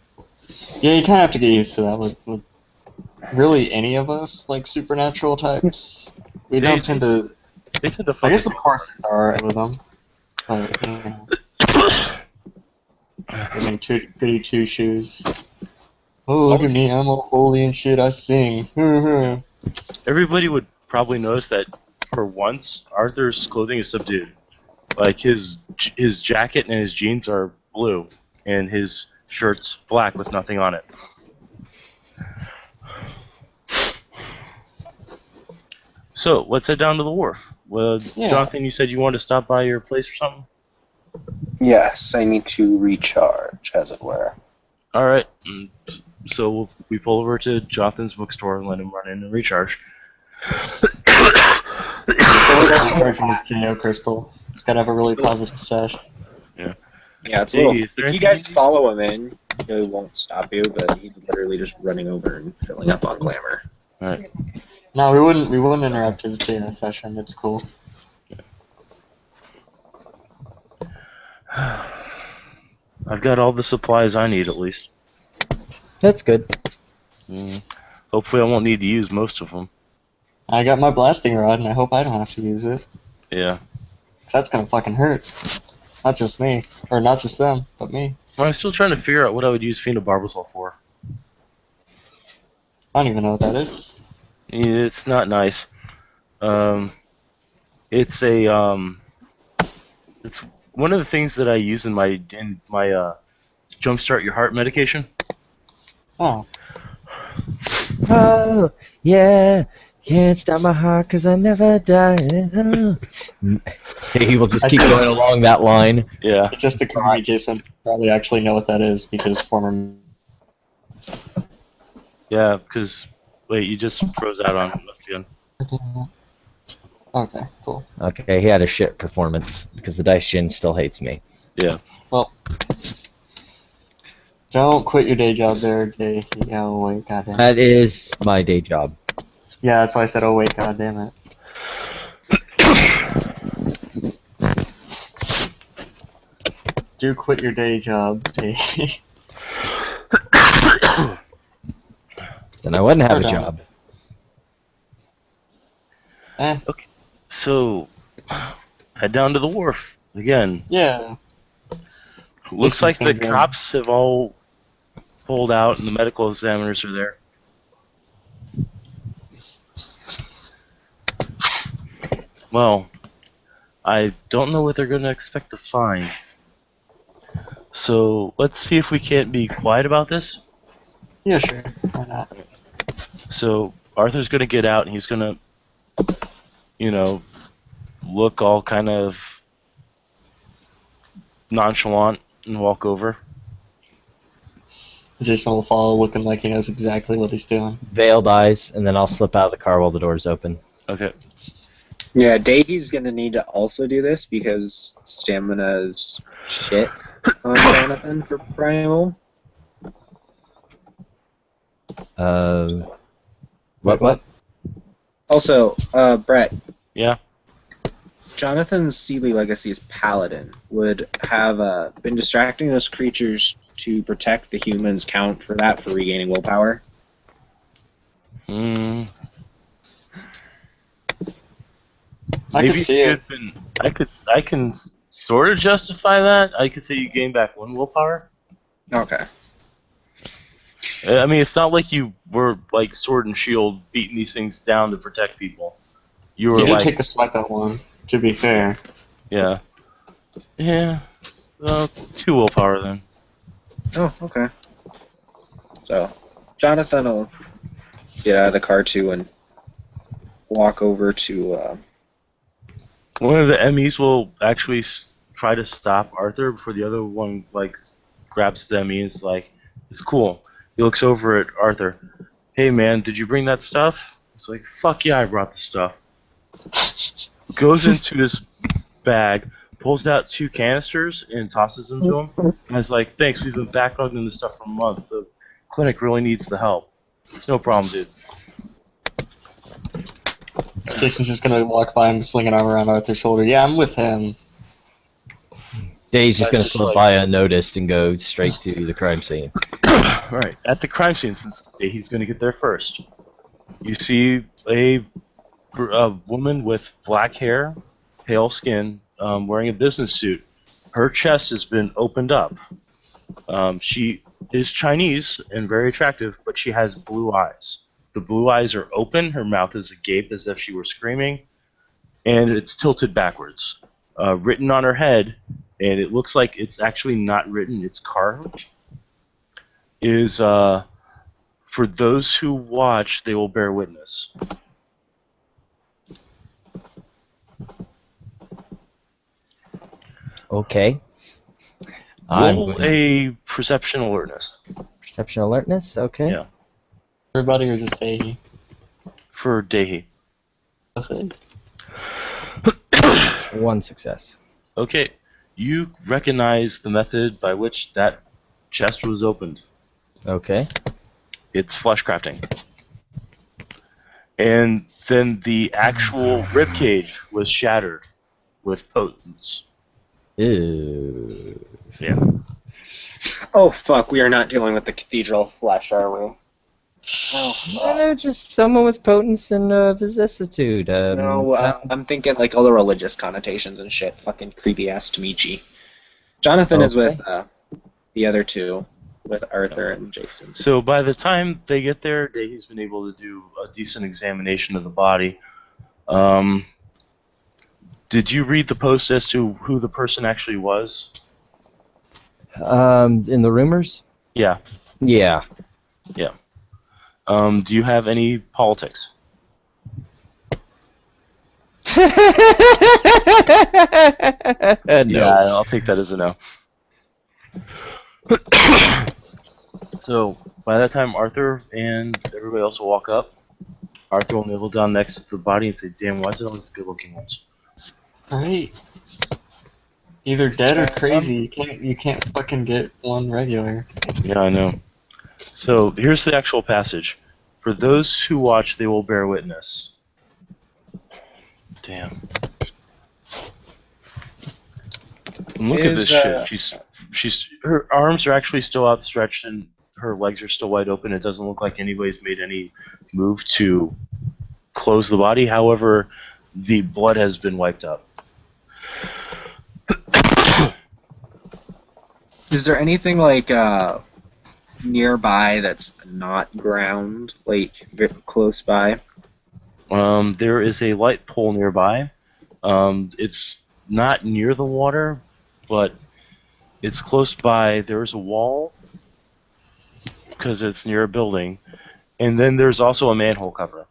Yeah, you kind of have to get used to that with really any of us, like supernatural types. We don't tend to. They tend to. I guess of course it's alright with them, but you know. I mean, goody two shoes. Oh, look at me! I'm all holy and shit. I sing. Everybody would probably notice that for once, Arthur's clothing is subdued. Like his jacket and his jeans are blue, and his shirt's black with nothing on it. So let's head down to the wharf. Well, Yeah. Jonathan, you said you wanted to stop by your place or something. Yes, I need to recharge, as it were. All right. So we pull over to Jonathan's bookstore and let him run in and recharge. Charging his KO crystal. He's gotta have a really positive sesh. Yeah, it's a Hey, little. is there If you anything guys you need? follow him in, he won't stop you, but he's literally just running over and filling up on glamour. All right. No, we wouldn't interrupt his KO session. It's cool. I've got all the supplies I need, at least. That's good. Hopefully, I won't need to use most of them. I got my blasting rod, and I hope I don't have to use it. Yeah. 'Cause that's gonna fucking hurt. Not just me, or not just them, but me. Well, I'm still trying to figure out what I would use phenobarbital for. I don't even know what that is. It's not nice. It's it's one of the things that I use in my jumpstart your heart medication. Oh, Oh, yeah. Can't stop my heart 'cause I never die. He will just keep going along that line. Yeah. it just occurred to me, Jason probably actually know what that is because former. Yeah, because wait, you just froze out on us again. Okay, cool. Okay, he had a shit performance because the Dice Gin still hates me. Yeah. Well, don't quit your day job there, Jay. Oh wait, goddamn. That is my day job. Yeah, that's why I said, oh wait, goddamn it. Do quit your day job, Jay. Then I wouldn't have a Hold on. job. So, head down to the wharf again. Yeah. Looks Jason's like the gonna go. cops have all pulled out and the medical examiners are there. Well, I don't know what they're going to expect to find. So, let's see if we can't be quiet about this. Yeah, sure. Why not? So, Arthur's going to get out and he's going to, you know, look all kind of nonchalant and walk over. Jason will follow, looking like he knows exactly what he's doing. Veiled eyes, and then I'll slip out of the car while the door's open. Okay. Yeah, Dahi's gonna need to also do this because stamina's shit on Jonathan for primal. What? Also, Brett, Yeah. Jonathan's Sealy Legacy's Paladin would have been distracting those creatures to protect the humans. Count for that for regaining willpower. Hmm. I Maybe can see it. I can sort of justify that. I could say you gain back 1 willpower. Okay. I mean, it's not like you were like sword and shield beating these things down to protect people. You were You did like, take a swipe at one, to be fair. yeah. Well, 2 willpower then. Oh, okay. So, Jonathan will get out of the car too and walk over to. One of the MEs will actually try to stop Arthur before the other one like grabs the ME and is like, "It's cool." He looks over at Arthur. "Hey man, did you bring that stuff?" He's like, "Fuck yeah, I brought the stuff." Goes into his bag, pulls out 2 canisters and tosses them to him. And he's like, "Thanks, we've been backlogging this stuff for a month. The clinic really needs the help." "It's no problem, dude." Jason's just gonna walk by him, sling an arm around Arthur's shoulder. Yeah, I'm with him. Dave's just gonna Just slip like- by unnoticed and go straight to the crime scene. Right. At the crime scene, since he's going to get there first, you see a woman with black hair, pale skin, wearing a business suit. Her chest has been opened up. She is Chinese and very attractive, but she has blue eyes. The blue eyes are open, her mouth is agape as if she were screaming, and it's tilted backwards. Written on her head, and it looks like it's actually not written, it's carved, is for those who watch, they will bear witness. Okay. I'm Roll going a perception alertness perception alertness. Okay. Yeah. Everybody or just Dahi? for Dahi. Okay. 1 success. Okay, you recognize the method by which that chest was opened. Okay. It's flesh crafting. And then the actual ribcage was shattered with potence. Ew. Yeah. Oh fuck! We are not dealing with the cathedral flesh, are we? No, just someone with potence and vicissitude. No, I'm thinking like all the religious connotations and shit. Fucking creepy ass Tamichi. Jonathan is with the other two, with Arthur and Jason. So by the time they get there, Dahi's been able to do a decent examination of the body. Did you read the post as to who the person actually was? In the rumors? Yeah. Yeah. Yeah. Do you have any politics? No. Yeah, I'll take that as a no. So, by that time, Arthur and everybody else will walk up. Arthur will kneel down next to the body and say, "Damn, why is it all these good-looking ones?" Alright. Either dead or crazy. You can't fucking get one regular. Yeah, I know. So, here's the actual passage. For those who watch, they will bear witness. Damn. And look at this shit. Her arms are actually still outstretched and her legs are still wide open. It doesn't look like anybody's made any move to close the body. However, the blood has been wiped up. Is there anything like nearby that's not ground, like very close by? There is a light pole nearby. It's not near the water, but it's close by. There's a wall because it's near a building, and then there's also a manhole cover.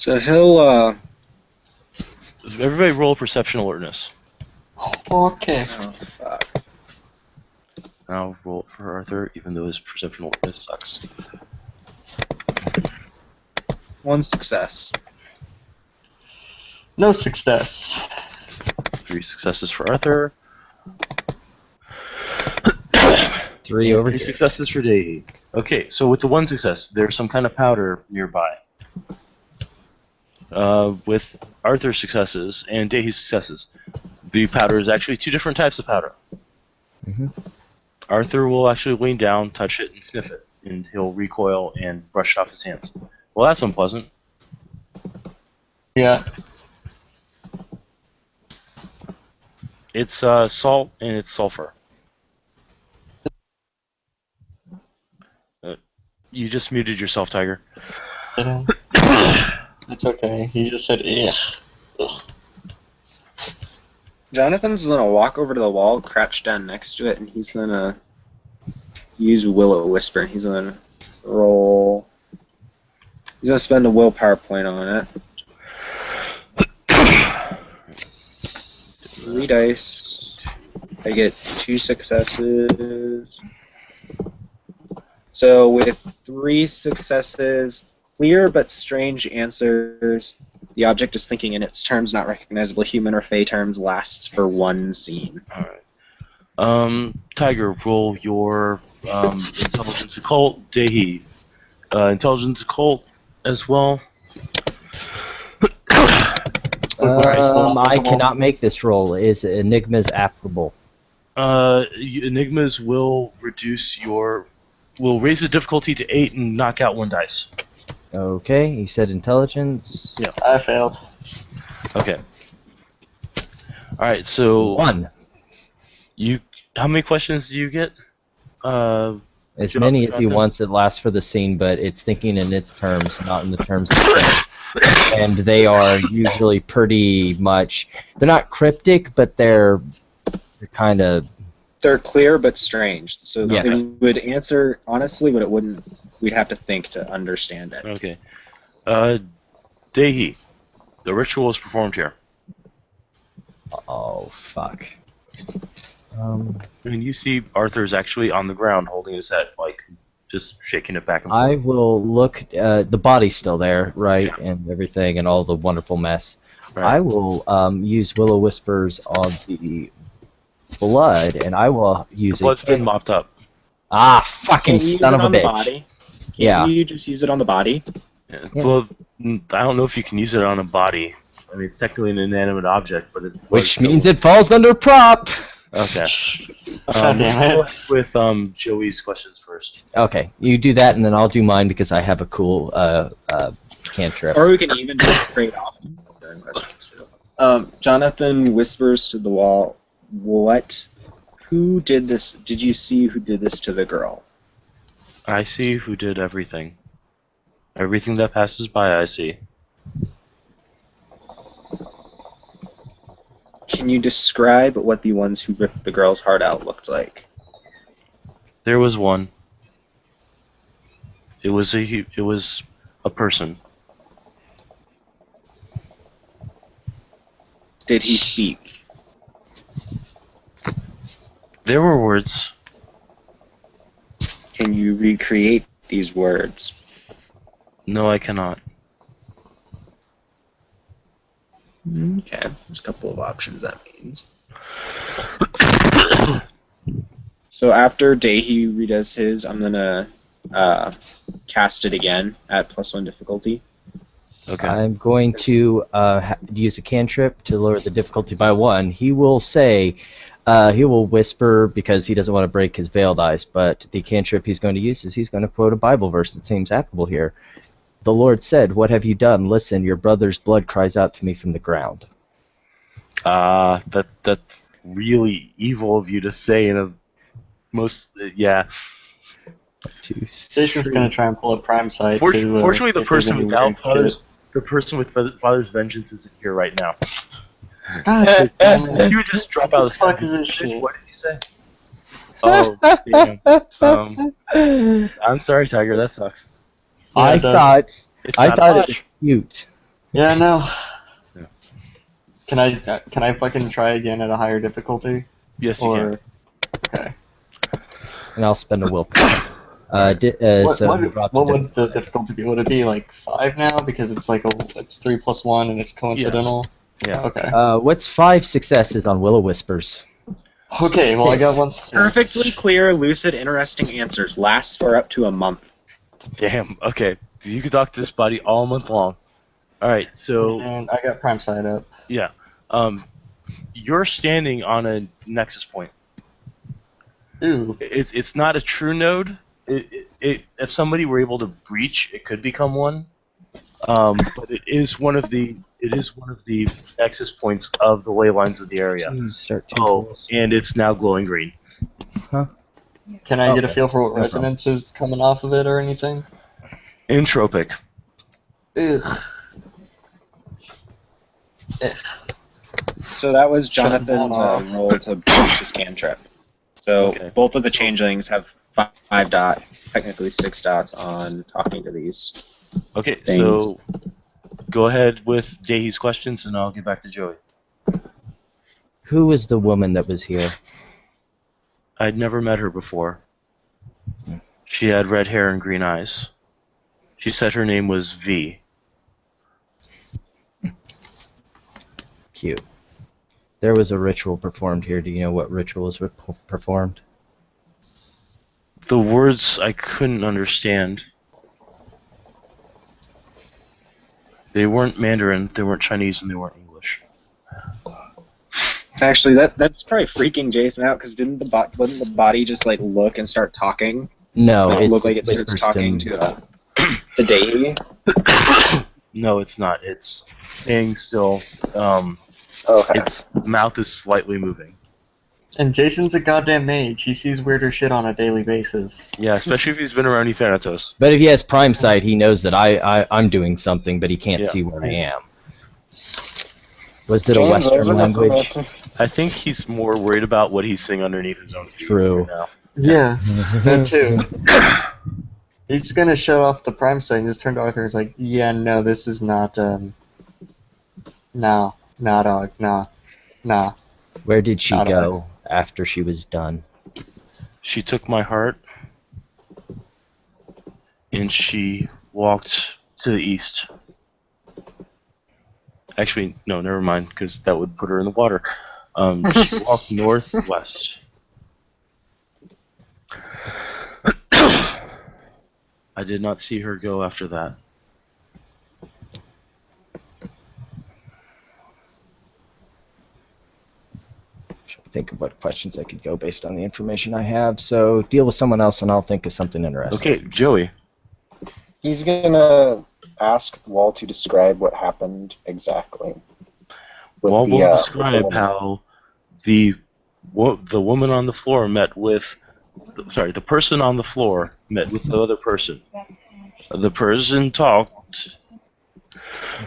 So he'll Everybody roll perception alertness. Okay. oh, fuck. I'll roll it for Arthur, even though his perception alertness sucks. 1 success. No success. 3 successes for Arthur. 3 over 3 here. successes for Dehi. Okay, so with the 1 success, there's some kind of powder nearby. With Arthur's successes and Dehi's successes, the powder is actually 2 different types of powder. Mhm. Arthur will actually lean down, touch it, and sniff it, and he'll recoil and brush it off his hands. Well, that's unpleasant. Yeah. It's salt and it's sulfur. You just muted yourself, Tiger. It's okay. He just said, ugh. Ugh. Jonathan's gonna walk over to the wall, crouch down next to it, and he's gonna use Willow Whisper. He's gonna roll. He's gonna spend a willpower point on it. 3 dice. I get 2 successes. So with 3 successes, clear but strange answers. The object is thinking in its terms, not recognizable human or fey terms, lasts for 1 scene. Alright. Tiger, roll your intelligence occult. Dehi, intelligence occult as well. I cannot make this roll. Is Enigma's applicable? Enigmas will will raise the difficulty to 8 and knock out 1 dice. Okay, you said intelligence. Yeah. I failed. Okay. Alright, so 1. how many questions do you get? As many as he wants. It lasts for the scene, but it's thinking in its terms, not in the terms of the and they are usually pretty much. They're not cryptic, but they're kind of. They're clear but strange. So Yes. it would answer honestly, but it wouldn't. We'd have to think to understand it. Okay. Dehi, the ritual is performed here. Oh fuck. I mean, you see Arthur's actually on the ground holding his head, like, just shaking it back and forth. I will look. The body's still there, right, and everything, and all the wonderful mess. Right. I will use Willow Whispers on the blood, and I will use Blood's been mopped up. Ah, fucking Can you use son it of a on the bitch. body? Yeah. Can you just use it on the body? Yeah. Yeah. Well, I don't know if you can use it on a body. I mean, it's technically an inanimate object, but Which means it falls under prop. Okay. God damn it. Let's go with Joey's questions first. Okay, you do that, and then I'll do mine because I have a cool cantrip. Or we can even just trade off during questions. Jonathan whispers to the wall, who did this? Did you see who did this to the girl? I see who did everything. Everything that passes by, I see. Can you describe what the ones who ripped the girl's heart out looked like? There was one. It was a person. Did he speak? There were words. Can you recreate these words? No, I cannot. Okay, there's a couple of options that means. So after Dehi redoes his, I'm gonna cast it again at +1 difficulty. Okay. I'm going to use a cantrip to lower the difficulty by 1. He will say, he will whisper because he doesn't want to break his veiled eyes, but the cantrip he's going to use is he's going to quote a Bible verse that seems applicable here. The Lord said, "What have you done? Listen, your brother's blood cries out to me from the ground." That's really evil of you to say in a yeah. Jason's gonna try and pull a prime side. Fortunately, the person with Father's vengeance isn't here right now. God damn If it. you would just drop out of the What the fuck sky. is this shit? What did you say? Oh, damn. I'm sorry, Tiger. That sucks. Yeah, I it does. thought It's I not thought much. it was cute. Yeah, no. Yeah. Can I fucking try again at a higher difficulty? Yes, you Or okay. And I'll spend a willpower. Alright. What would the difficulty be? Would it be like 5 now because it's like it's 3 plus 1 and it's coincidental? can. Yeah. Okay. What's 5 successes on Willow Whispers? Okay. Well, I got one success. Perfectly clear, lucid, interesting answers. Lasts for up to a month. Damn. Okay. You can talk to this buddy all month long. All right. So And I got prime side up. yeah, you're standing on a nexus point. Ooh. It's not a true node. If somebody were able to breach, it could become one. But it is one of the nexus points of the ley lines of the area. Oh, and it's now glowing green. Can I get a Okay. feel for what No resonance is coming off of it or anything? Entropic. Ugh. So that was Shut Jonathan's down. roll to boost his cantrip. So Okay. both of the changelings have 5 dot, technically 6 dots on talking to these. Okay, Things. so go ahead with Dahi's questions, and I'll get back to Joey. Who was the woman that was here? I'd never met her before. She had red hair and green eyes. She said her name was V. Cute. There was a ritual performed here. Do you know what ritual was performed? The words I couldn't understand. They weren't Mandarin, they weren't Chinese, and they weren't English. Actually, that's probably freaking Jason out because wouldn't the body just like look and start talking? No, Like, it's look like it starts whispers talking to- to Dahi. No, it's not. It's staying still. Okay. Its mouth is slightly moving. And Jason's a goddamn mage. He sees weirder shit on a daily basis. Yeah, especially if he's been around Thanatos. But if he has prime sight, he knows that I'm doing something, but he can't Yeah. see where I am. Was it a Western language? I think he's more worried about what he's seeing underneath his own feet True. right now. Yeah, that too. He's gonna shut off the prime sight and just turn to Arthur and is like, yeah, no, this is not, nah, dog, nah. Where did she Not a go after she was done? She took my heart, and she walked to the east. Actually, no, never mind, because that would put her in the water. She walked northwest. I did not see her go after that. Think of what questions I could go based on the information I have. So deal with someone else, and I'll think of something interesting. Okay, Joey. He's gonna ask Wall to describe what happened exactly. With Well, the, we'll with the describe woman. how the woman on the floor met with, sorry, the person on the floor met with the other person. The person talked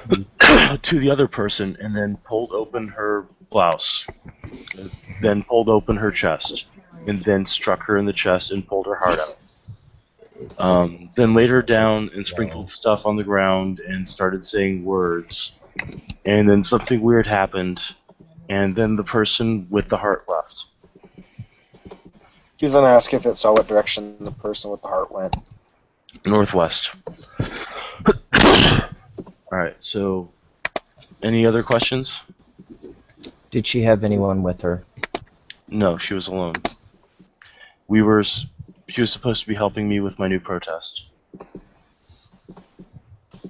to the other person and then pulled open her blouse, then pulled open her chest, and then struck her in the chest and pulled her heart out. Then laid her down and sprinkled stuff on the ground and started saying words. And then something weird happened, and then the person with the heart left. He's gonna ask if it saw what direction the person with the heart went. Northwest. Alright, so any other questions? Did she have anyone with her? No, she was alone. She was supposed to be helping me with my new protest.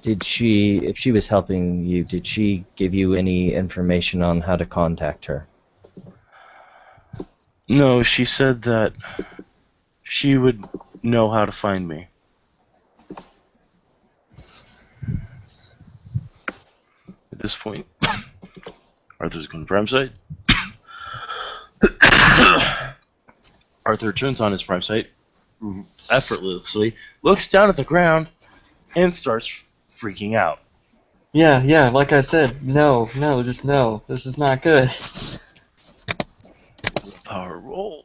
If she was helping you, did she give you any information on how to contact her? No, she said that she would know how to find me. At this point, Arthur's going to prime sight. Arthur turns on his prime sight effortlessly, looks down at the ground, and starts freaking out. Yeah, like I said, no, just no. This is not good. Power roll.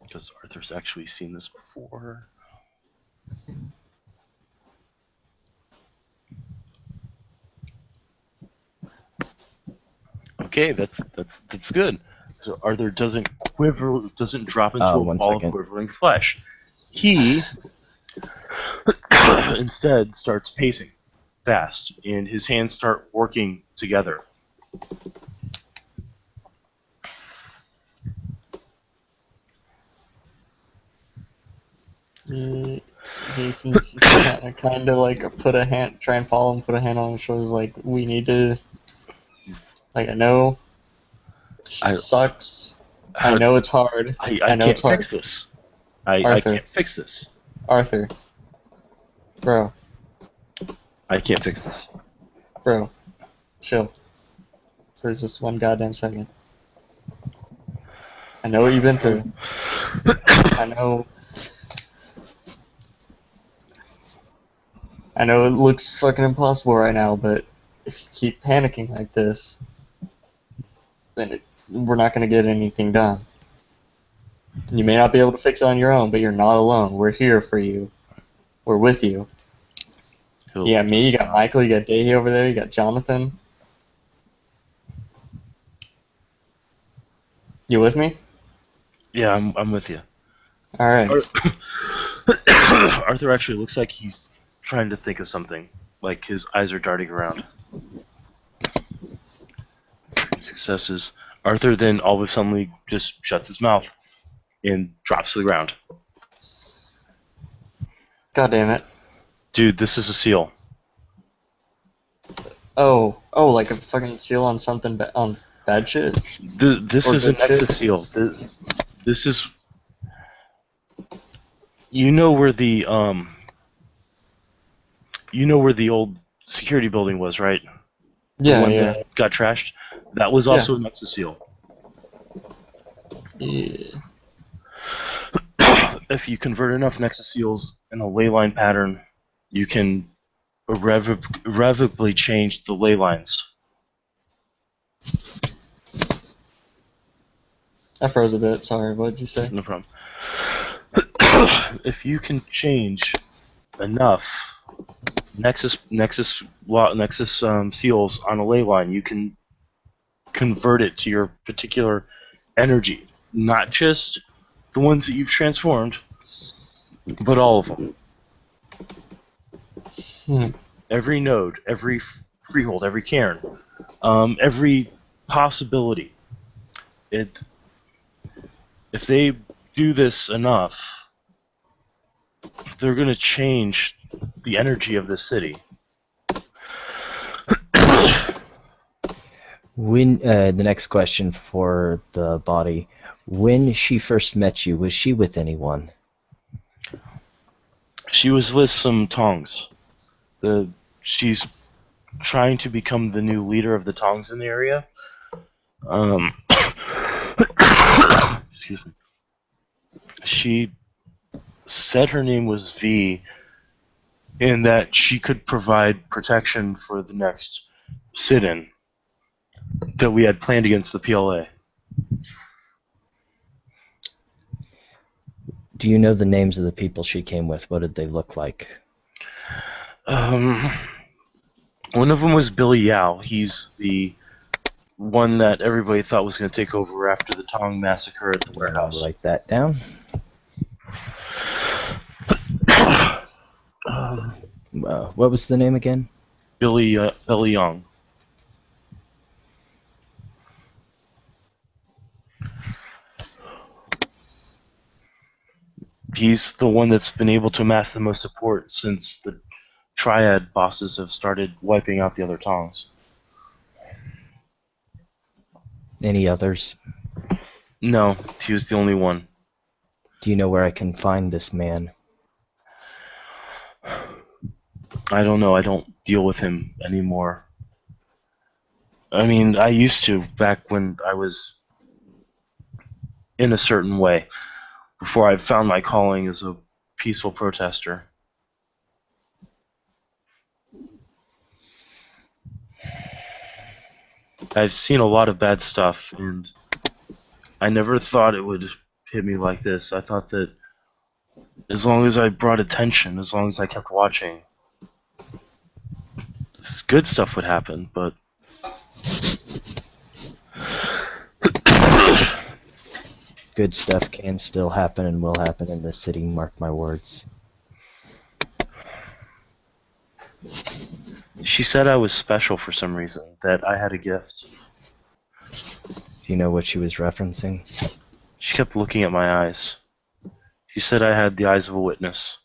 Because Arthur's actually seen this before. Okay, that's good. So Arthur doesn't drop into a 1 ball second. of quivering flesh. He instead starts pacing fast, and his hands start working together. Jason's just kind of like try and follow him, put a hand on his shoulders, like, we need to, like, I know it sucks. I know it's hard. I know can't it's hard. fix this. I Arthur. can't fix this. Arthur. Bro. I can't fix this. Bro. Chill. For just one goddamn second. I know what you've been through. I know it looks fucking impossible right now, but if you keep panicking like this, then we're not going to get anything done. You may not be able to fix it on your own, but you're not alone. We're here for you. We're with you. Cool. You got me, you got Michael, you got Davey over there, you got Jonathan. You with me? Yeah, I'm with you. Alright. Arthur actually looks like he's trying to think of something. Like his eyes are darting around. Successes. Arthur then all of a sudden just shuts his mouth and drops to the ground. God damn it. Dude, this is a seal. Oh, like a fucking seal on something on bad shit. This Or is an good shit. extra seal. This is. You know where the old security building was, right? The one Yeah. that got trashed. That was also a Nexus seal. Yeah. If you convert enough Nexus seals in a ley line pattern, you can irrevocably change the ley lines. I froze a bit, sorry, what did you say? No problem. If you can change enough Nexus seals on a ley line, you can convert it to your particular energy, not just the ones that you've transformed, but all of them. Every node, every freehold, every cairn, every possibility. If they do this enough, they're going to change the energy of the city. When the next question for the body, when she first met you, was she with anyone? She was with some Tongs. She's trying to become the new leader of the Tongs in the area. Excuse me. She said her name was V, and that she could provide protection for the next sit-in that we had planned against the PLA. Do you know the names of the people she came with? What did they look like? One of them was Billy Yao. He's the one that everybody thought was going to take over after the Tong massacre at the warehouse. I'll write that down. What was the name again? Billy Young. He's the one that's been able to amass the most support since the Triad bosses have started wiping out the other Tongs. Any others? No, he was the only one. Do you know where I can find this man? I don't know. I don't deal with him anymore. I mean, I used to back when I was in a certain way, before I found my calling as a peaceful protester. I've seen a lot of bad stuff, and I never thought it would hit me like this. I thought that as long as I brought attention, as long as I kept watching, good stuff would happen, but Good stuff can still happen and will happen in this city, mark my words. She said I was special for some reason, that I had a gift. Do you know what she was referencing? She kept looking at my eyes. She said I had the eyes of a witness.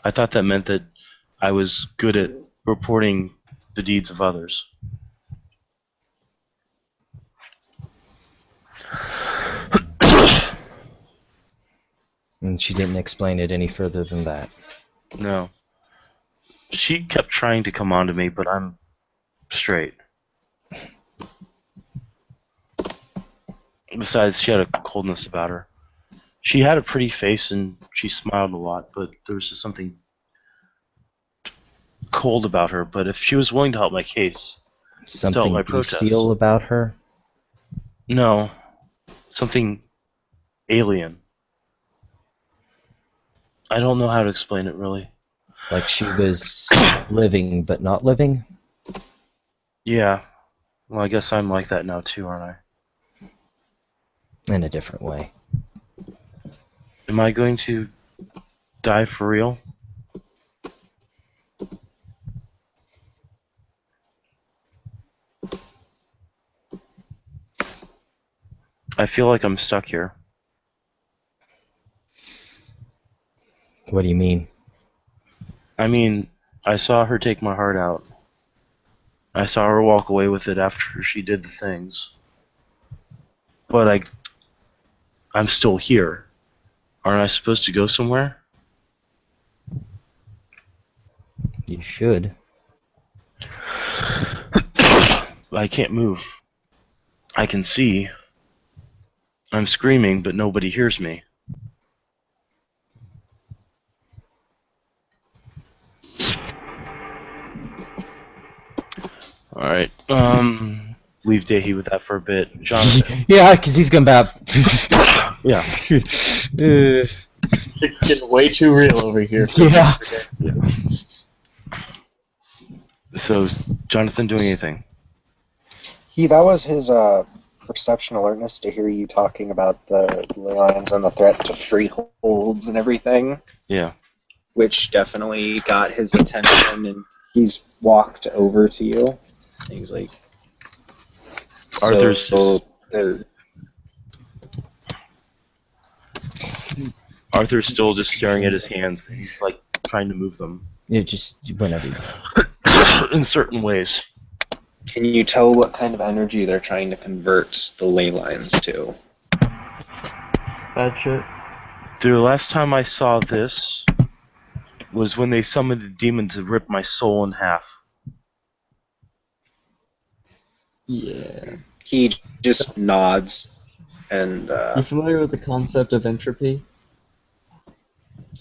I thought that meant that I was good at reporting the deeds of others. And she didn't explain it any further than that. No. She kept trying to come on to me, but I'm straight. Besides, she had a coldness about her. She had a pretty face and she smiled a lot, but there was just something cold about her. But if she was willing to help my case, Something my you protest. feel about her? no, something alien. I don't know how to explain it really. Like she was living but not living? Yeah. Well, I guess I'm like that now too, aren't I? In a different way. Am I going to die for real? I feel like I'm stuck here. What do you mean? I mean, I saw her take my heart out. I saw her walk away with it after she did the things. But I'm still here. Aren't I supposed to go somewhere? You should. I can't move. I can see. I'm screaming, but nobody hears me. Alright, leave Dehi with that for a bit. Jonathan. Yeah, because he's gonna bap. Yeah. It's getting way too real over here. Yeah. So, is Jonathan doing anything? That was his perception alertness to hear you talking about the ley lines and the threat to freeholds and everything, Yeah. which definitely got his attention, and he's walked over to you. And he's like, Arthur's Arthur's still just staring at his hands. He's like trying to move them You just whenever you in certain ways. can you tell what kind of energy they're trying to convert the ley lines to? Bad shit. The last time I saw this was when they summoned a demon to rip my soul in half. Yeah. He just nods, and You familiar with the concept of entropy?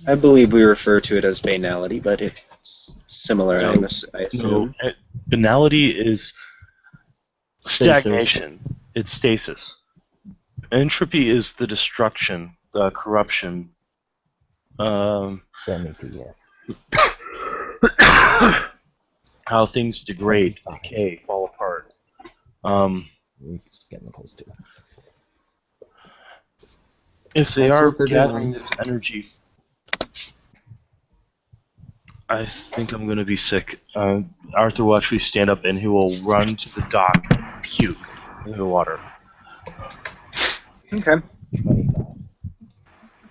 I believe we refer to it as banality, but it's similar, I assume. No, banality is Stasis. stagnation. It's stasis. Entropy is the destruction, the corruption. That means yes. How things degrade, decay, fall apart. We're just getting close to it. If they That's are what they're gathering doing. this energy, I think I'm going to be sick. Arthur will actually stand up and he will run to the dock and puke in the water. Okay. 25.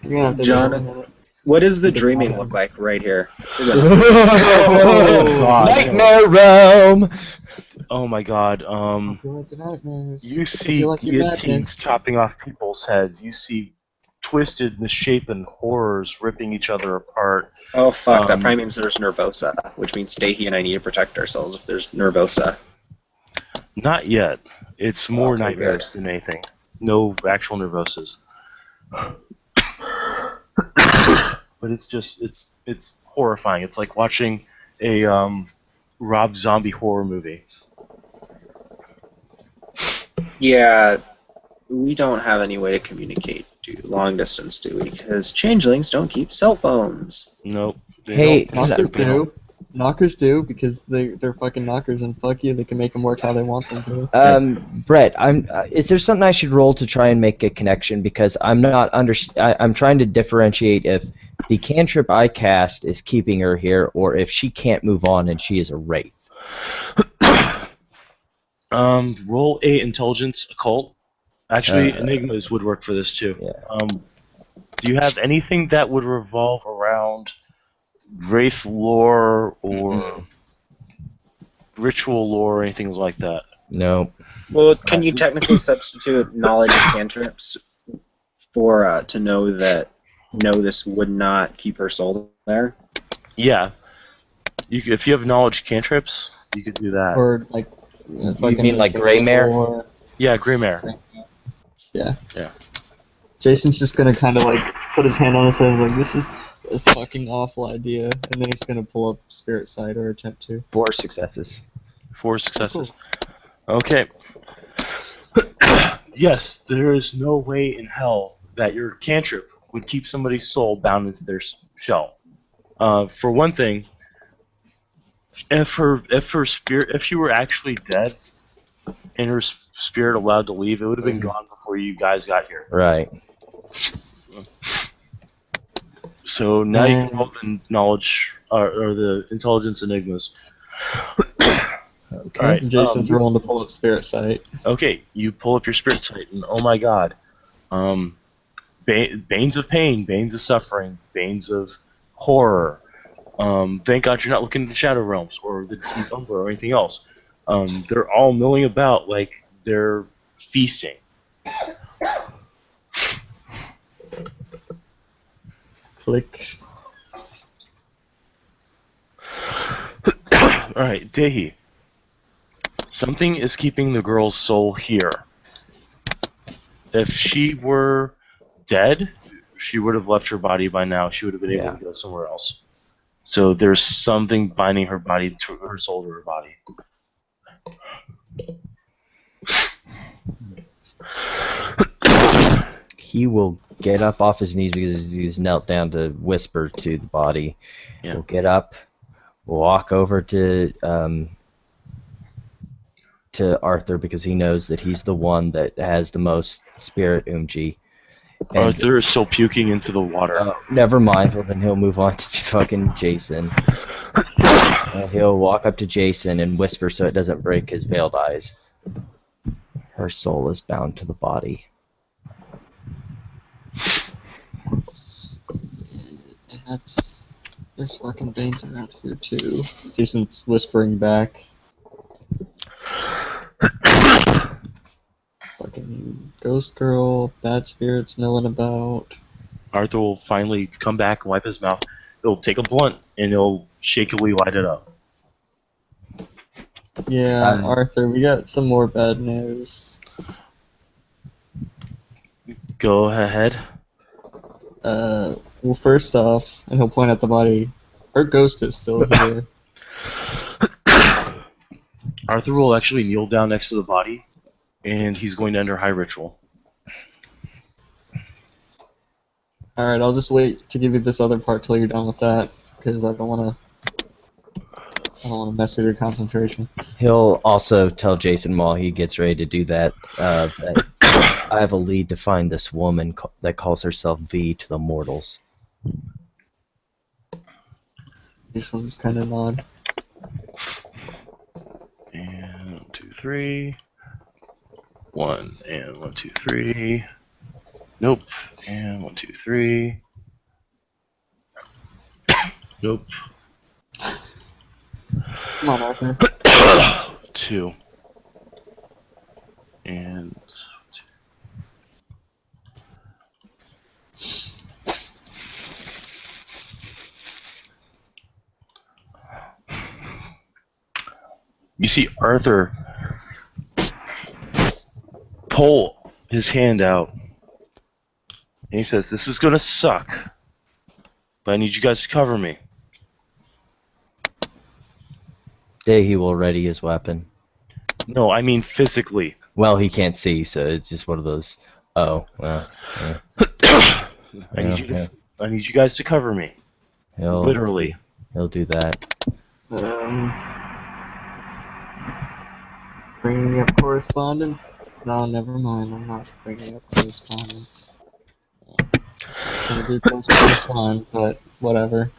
You're gonna have to Jonathan. What does the dreaming look like right here? Nightmare realm! Oh my god, I feel like the madness. you I see feel like the guillotines madness. chopping off people's heads. You see twisted, misshapen horrors ripping each other apart. Oh fuck, that Um, probably means there's Nervosa, which means Dehi and I need to protect ourselves if there's Nervosa. Not yet. It's more Okay, nightmares than anything. No actual nervoses. But it's just it's horrifying. It's like watching a Rob Zombie horror movie. Yeah, we don't have any way to communicate long distance, do we? Because changelings don't keep cell phones. Nope. They Hey, don't. Monsters do. Knockers do, because they're fucking knockers, and fuck you, they can make them work how they want them to. Brett, is there something I should roll to try and make a connection? Because I'm not I'm trying to differentiate if the cantrip I cast is keeping her here, or if she can't move on and she is a wraith. Roll a intelligence occult. Actually, Uh, enigmas would work for this too. Yeah. Do you have anything that would revolve around wraith lore or ritual lore or anything like that? No. Well, can you technically substitute knowledge of cantrips for to know that this would not keep her soul there? Yeah. If you have knowledge cantrips, you could do that. Or, like, You mean like Greymare? or- Yeah, Greymare. Yeah. Yeah. Jason's just gonna kind of, like, put his hand on his head and like, this is a fucking awful idea, and then he's gonna pull up Spirit Sight or attempt to. 4 successes. 4 successes. Okay. Yes, there is no way in hell that your cantrip would keep somebody's soul bound into their shell. For one thing, if she were actually dead and her spirit allowed to leave, it would have been gone before you guys got here. Right. So now you can roll the knowledge or the intelligence enigmas. Okay. All right. Jason's rolling to pull up Spirit Sight. Okay, you pull up your spirit sight, and oh my god, banes of pain, banes of suffering, banes of horror. Thank God you're not looking at the Shadow Realms or the Deep Umbra or anything else. They're all milling about like they're feasting. Click. Alright, Dehi. Something is keeping the girl's soul here. If she were dead, she would have left her body by now. She would have been able to go somewhere else. So there's something binding her body to her soul to her body. He will get up off his knees because he's knelt down to whisper to the body. Yeah. We'll get up, walk over to Arthur because he knows that he's the one that has the most spirit Umji. And, Arthur is still puking into the water. never mind. Well, then he'll move on to fucking Jason. He'll walk up to Jason and whisper so it doesn't break his veiled eyes. Her soul is bound to the body. And there's fucking veins around here too. Jason's whispering back. Fucking ghost girl, bad spirits milling about. Arthur will finally come back and wipe his mouth. He'll take a blunt and he'll shakily light it up. Yeah, Arthur, we got some more bad news. Go ahead. Well, first off, and he'll point at the body, her ghost is still here. Arthur will actually kneel down next to the body, and he's going to enter high ritual. Alright, I'll just wait to give you this other part till you're done with that, because I don't want to mess with your concentration. He'll also tell Jason while he gets ready to do that, that I have a lead to find this woman that calls herself V to the mortals. Jason'll just kind of nod. And 1, 2, 3. 1 and 1, 2, 3. Nope. And 1, 2, 3. Nope. Come on, Arthur. 2. And 2. You see Arthur pull his hand out, and he says, "This is gonna suck, but I need you guys to cover me." He will ready his weapon. No, I mean physically. Well, he can't see, so it's just one of those. Oh, well. I need you guys to cover me. He'll, Literally. He'll do that. Bringing up correspondence? No, never mind. I'm not bringing up correspondence. Gonna do correspondence one, but whatever.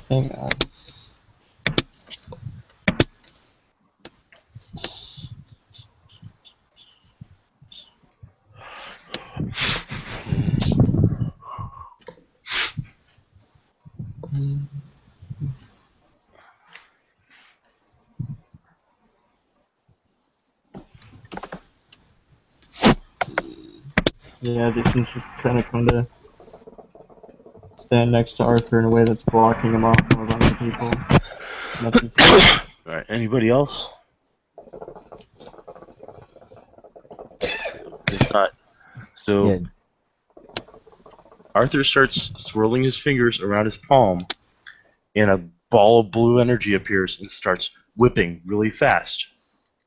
Hang on. Yeah, Jason's just kind of stand next to Arthur in a way that's blocking him off from a bunch of people. Nothing. Alright, anybody else? It's not. So, Yeah. Arthur starts swirling his fingers around his palm, and a ball of blue energy appears and starts whipping really fast.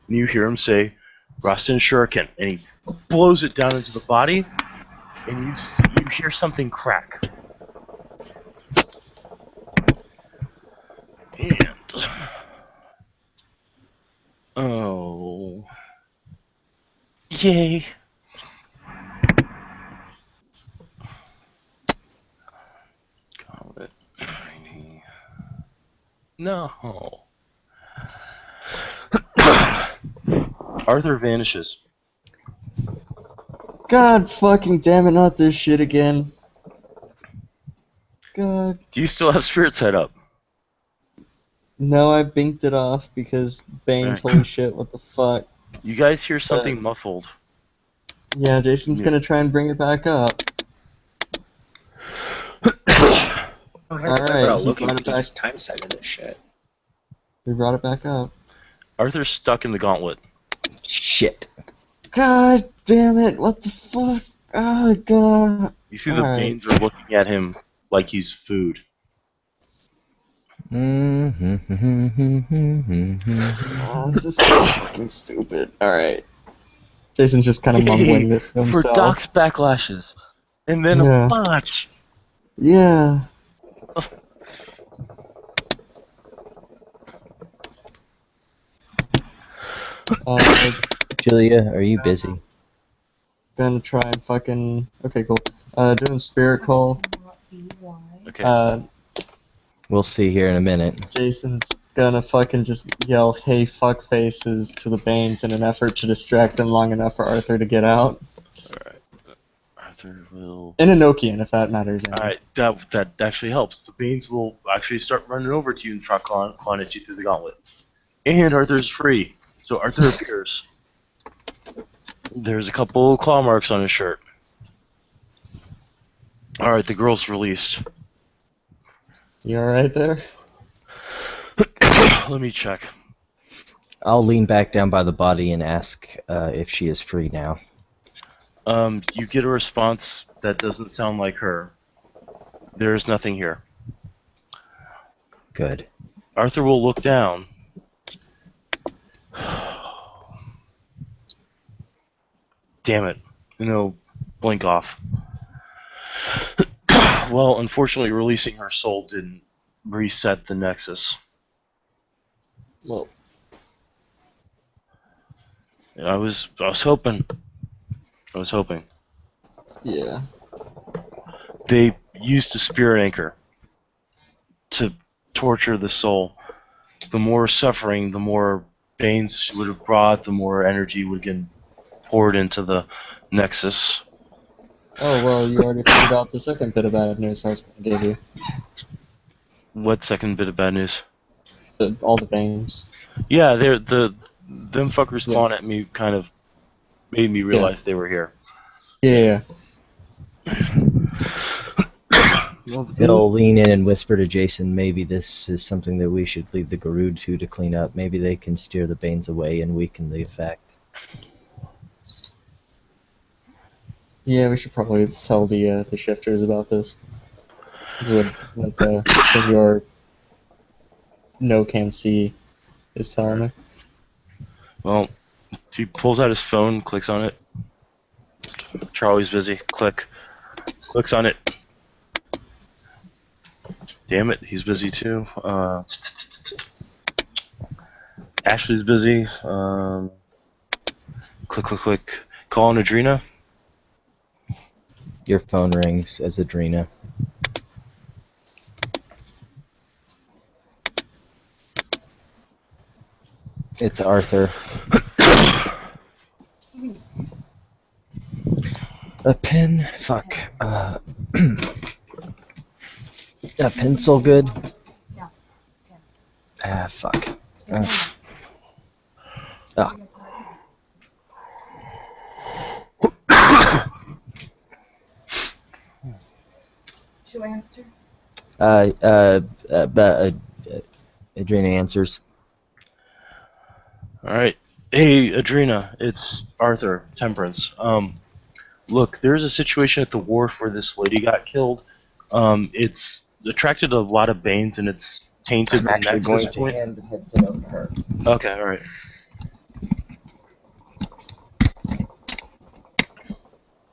And you hear him say, Rasen Shuriken, and he blows it down into the body, and you hear something crack. And oh, yay! Got it. No. Arthur vanishes. God fucking damn it, not this shit again. God. Do you still have Spirit Sight up? No, I binked it off because Bane's Alright. holy shit, what the fuck. You guys hear something muffled. Yeah, Jason's Yeah. gonna try and bring it back up. Alright, he Loki brought it back. just time sighted this shit. We brought it back up. Arthur's stuck in the gauntlet. Shit. God damn it, what the fuck? Oh god. You see the Alright. Banes are looking at him like he's food. Mm-hmm. Oh, this is so fucking stupid. Alright. Jason's just kind of mumbling this to For himself. Doc's backlashes. And then Yeah. a botch. Yeah. Julia, are you busy? Gonna try and fucking... Okay, cool. Doing spirit call. Okay. We'll see here in a minute. Jason's gonna fucking just yell, "Hey, fuck faces" to the Banes in an effort to distract them long enough for Arthur to get out. Alright. Arthur will... In Enochian, if that matters. Alright, that actually helps. The Banes will actually start running over to you and try clawing at you through the gauntlet. And Arthur's free. So Arthur appears. There's a couple claw marks on his shirt. Alright, the girl's released. You alright there? Let me check. I'll lean back down by the body and ask if she is free now. You get a response that doesn't sound like her. There's nothing here. Good. Arthur will look down. Damn it. And he'll blink off. Well, unfortunately, releasing her soul didn't reset the Nexus. Well, I was hoping. I was hoping. yeah. They used a spirit anchor to torture the soul. The more suffering, the more Banes she would have brought, the more energy would get poured into the Nexus. Oh, well, you already found out the second bit of bad news I was gonna give you. What second bit of bad news? All the Banes. Yeah, them fuckers Yeah. clawing at me kind of made me realize they were here. Yeah. He'll lean in and whisper to Jason, maybe this is something that we should leave the Garud to clean up. Maybe they can steer the Banes away and weaken the effect. Yeah, we should probably tell the shifters about this. This is what Senor No Can See is telling me. Well, he pulls out his phone, clicks on it. Charlie's busy. Click. Clicks on it. Damn it, he's busy too. Ashley's busy. Click. Call on Adrena. Your phone rings as Adrena. It's Arthur. A pen? Fuck. A pencil good? Ah, fuck. Ah. Should I answer? Adrena answers. Alright. Hey, Adrena, it's Arthur, Temperance. Look, there's a situation at the wharf where this lady got killed. It's attracted a lot of Banes and it's tainted I'm the actually nexus going point. to hand the headset over to her. Okay, alright.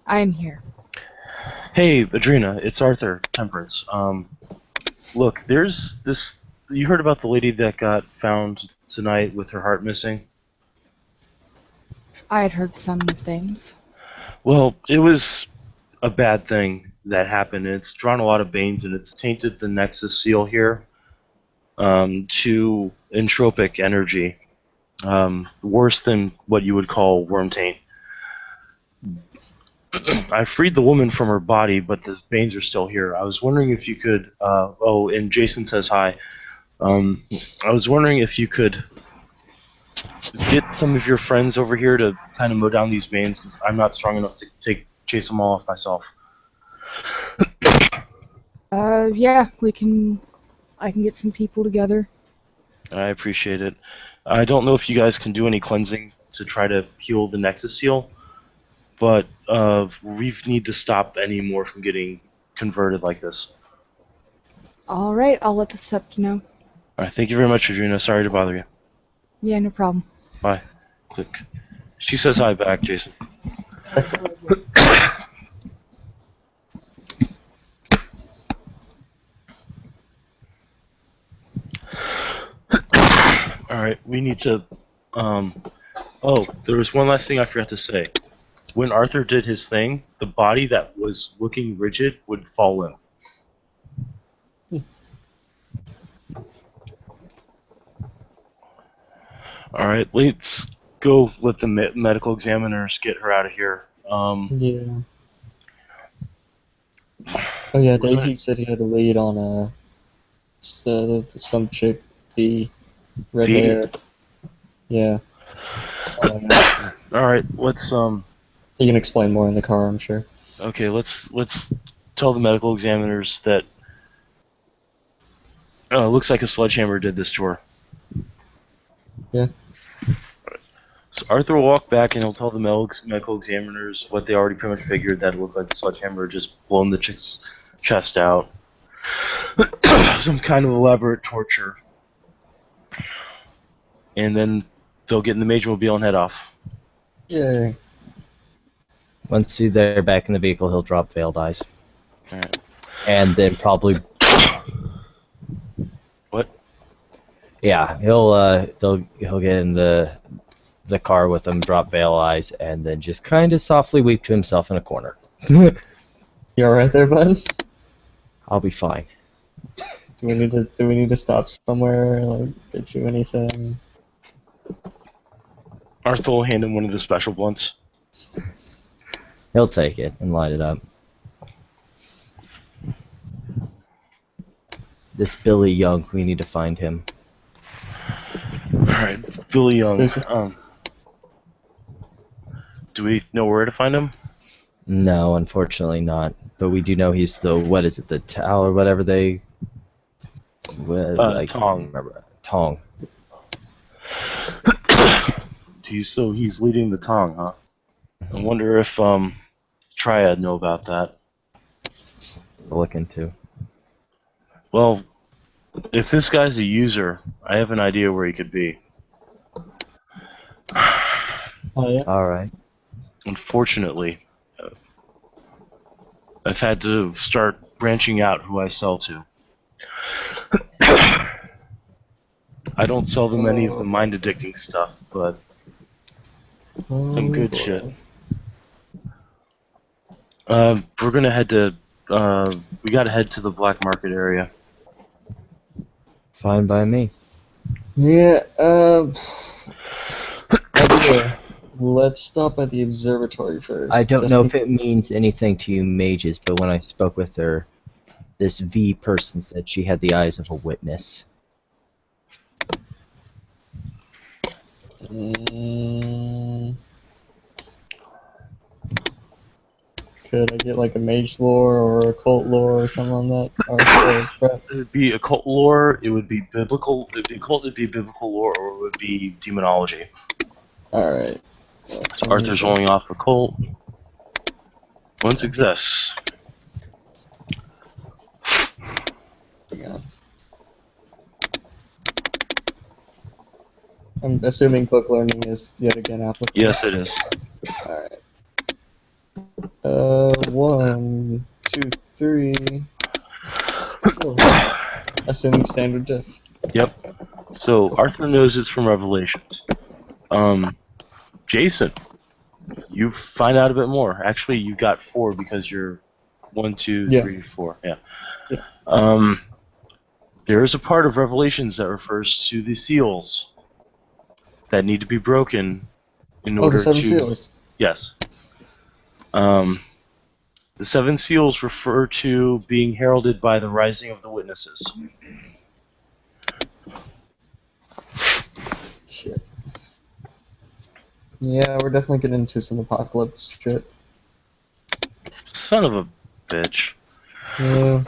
I'm here. Hey, Adrena, it's Arthur, Temperance. Look, there's this... You heard about the lady that got found tonight with her heart missing? I had heard some things. Well, it was a bad thing that happened. It's drawn a lot of Banes and it's tainted the Nexus seal here to entropic energy. Worse than what you would call worm taint. I freed the woman from her body, but the Banes are still here. I was wondering if you could... oh, and Jason says hi. I was wondering if you could get some of your friends over here to kind of mow down these Banes, because I'm not strong enough to chase them all off myself. Yeah, I can get some people together. I appreciate it. I don't know if you guys can do any cleansing to try to heal the Nexus Seal, but we need to stop any more from getting converted like this. Alright, I'll let the Sept know. Alright, thank you very much, Adrena. Sorry to bother you. Yeah, no problem. Bye. Click. She says hi back, Jason. That's Alright, we need to... Oh, there was one last thing I forgot to say. When Arthur did his thing, the body that was looking rigid would fall limp. Alright, let's go let the medical examiners get her out of here. Yeah. Oh yeah, Davey said he had a lead on some chick, the red Phoebe? hair. Yeah. Alright, let's You can explain more in the car, I'm sure. okay, let's tell the medical examiners that looks like a sledgehammer did this to her. Yeah. So Arthur will walk back and he'll tell the medical examiners what they already pretty much figured, that it looked like the sledgehammer had just blown the chick's chest out. Some kind of elaborate torture. And then they'll get in the Major Mobile and head off. Yay. Once they're back in the vehicle, he'll drop Veiled Eyes. Alright. And then probably... What? Yeah, he'll get in the car with them, drop Veiled Eyes, and then just kind of softly weep to himself in a corner. You alright there, bud? I'll be fine. Do we need to stop somewhere, like, get you anything? Arthur will hand him one of the special blunts. He'll take it and light it up. This Billy Young, we need to find him. Alright, Billy Young. There's Do we know where to find him? No, unfortunately not. But we do know he's the, what is it, the Tau or whatever they... I can't Tong. remember. Tong. He's leading the Tong, huh? I wonder if Triad know about that. To look into. Well, if this guy's a user, I have an idea where he could be. Oh yeah? Alright. Unfortunately, I've had to start branching out who I sell to. I don't sell them any of the mind addicting stuff, but some good shit. We're gonna head to. We gotta head to the black market area. Fine by me. Yeah, idea. Let's stop at the observatory first. I don't just know in if it means anything to you mages, but when I spoke with her, this V person said she had the eyes of a witness. Mm, could I get like a mage lore or occult lore or something on that? It would be occult lore. It would be biblical. It'd be occult. It'd be biblical lore, or it would be demonology. All right. So Arthur's rolling off occult. One success. Yeah. I'm assuming book learning is yet again applicable. Yes, it is. All right. 1, 2, 3. Four. Assuming standard diff. Yep. So Arthur knows it's from Revelations. Jason, you find out a bit more. Actually, you got 4 because you're 1, 2, 3, 4. Yeah. There is a part of Revelations that refers to the seals that need to be broken in order the 7 to. seals. Yes. The 7 seals refer to being heralded by the rising of the witnesses. Shit. Yeah, we're definitely getting into some apocalypse shit. Son of a bitch. Yeah.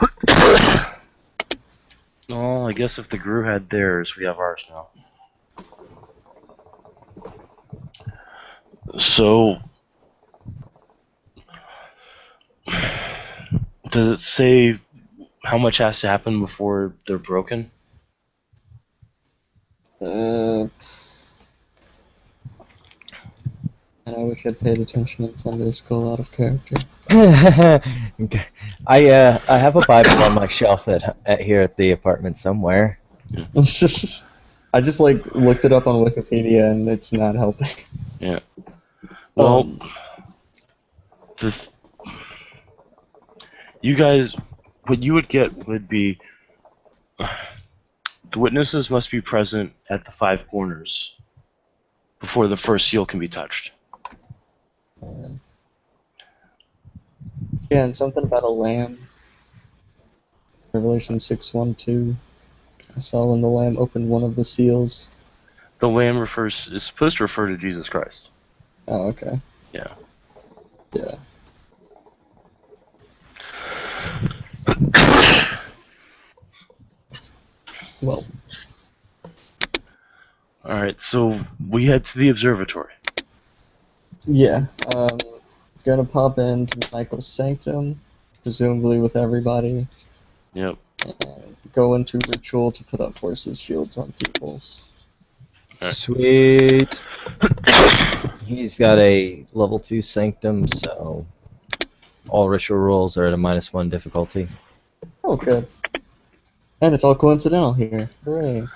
Well, I guess if the Gru had theirs, we have ours now. So, does it say how much has to happen before they're broken? And I wish I'd paid attention in Sunday school out of character. I have a Bible on my shelf at here at the apartment somewhere. I just like looked it up on Wikipedia and it's not helping. Yeah. Well, you guys, what you would get would be the witnesses must be present at the 5 corners before the first seal can be touched. Yeah, and something about a lamb. Revelation 6:1-2. I saw when the lamb opened one of the seals. The lamb is supposed to refer to Jesus Christ. Oh, okay. Yeah. Yeah. Well. Alright, so we head to the observatory. Yeah. Gonna pop into Michael's sanctum, presumably with everybody. Yep. And go into ritual to put up forces shields on people. Right. Sweet. He's got a level 2 sanctum, so all ritual rolls are at a -1 difficulty. Oh, good. And it's all coincidental here. Hooray.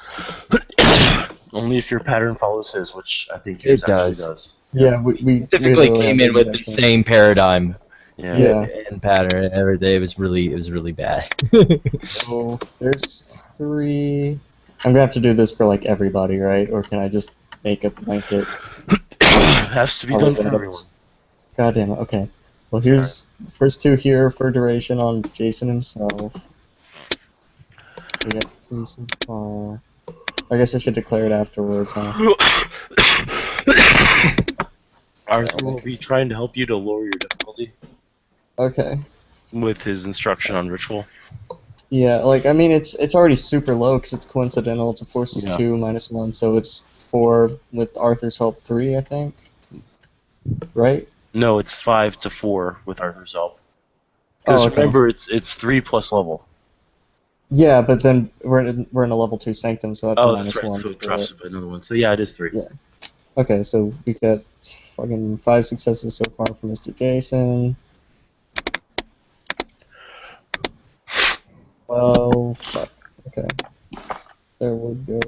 Only if your pattern follows his, which I think yours actually does. Yeah, we typically came in with the same paradigm. Yeah. And pattern every day. It was really bad. So there's 3. I'm gonna have to do this for like everybody, right? Or can I just make a blanket? Has to be done for everyone. God damn it. Okay. Well, here's the first 2 here for duration on Jason himself. So we got 3 so far. I guess I should declare it afterwards, huh? Arthur will be trying to help you to lower your difficulty. Okay. With his instruction on ritual. Yeah, like, I mean, it's already super low because it's coincidental. It's a forces 2 -1, so it's 4 with Arthur's help 3, I think. Right? No, it's 5 to 4 with Arthur's help. Because remember, it's 3 plus level. Yeah, but then we're in a level 2 sanctum, so that's a that's right. -1. So it drops it by another one. So yeah, it is 3. Yeah. Okay, so we got fucking 5 successes so far from Mr. Jason. Well, fuck. Okay. There would go.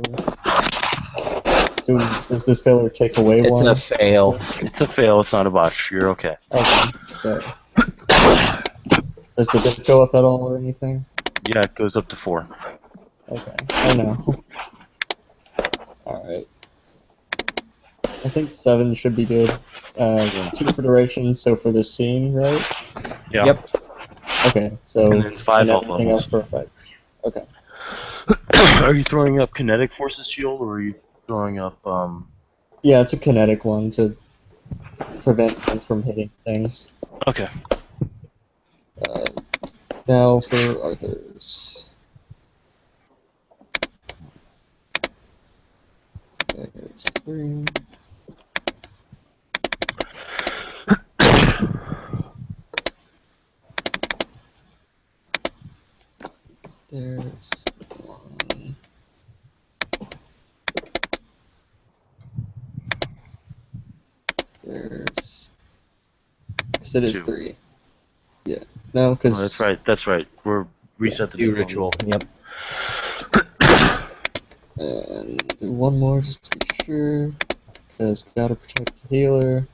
Does this failure take away It's one? a fail. It's a fail. It's not a botch. You're okay. Okay, so. Does the bit go up at all or anything? Yeah, it goes up to 4. Okay, I know. Alright. I think 7 should be good. 2 for duration, so for this scene, right? Yeah. Yep. Okay, so And then 5 health everything levels. else for effect. Okay. Are you throwing up kinetic forces shield, or are you throwing up Yeah, it's a kinetic one to prevent things from hitting things. Okay. Now for Arthur's. There's 3. There's 1. There's. Because it is 2. 3. Yeah. No, because. Oh, that's right. That's right. We're reset the Do default. ritual. Yep. And do one more just to be sure. Because gotta protect the healer.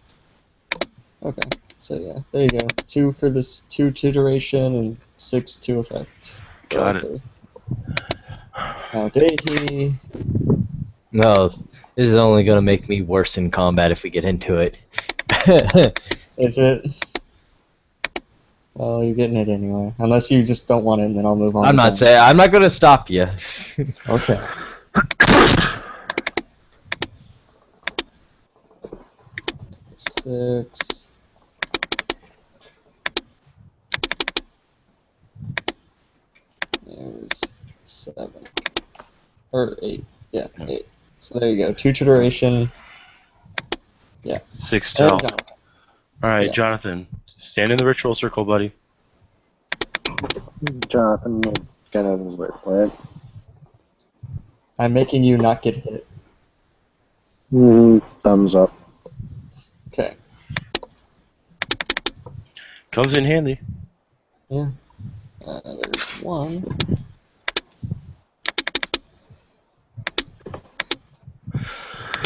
Okay. So yeah, there you go. 2 for this 2 to duration and 6 to effect. Got it. Arthur. Now Deity. No, this is only gonna make me worse in combat if we get into it. Is it? Well, you're getting it anyway. Unless you just don't want it, and then I'll move on. I'm to not that. saying. I'm not gonna stop you. Okay. Six. There's 7. Or 8. Yeah, 8. So there you go. 2 to duration. 6 to And health. Jonathan. All right, Yeah. Jonathan, stand in the ritual circle, buddy. Jonathan will get out of his way quick. I'm making you not get hit. Thumbs up. Okay. Comes in handy. Yeah. There's 1.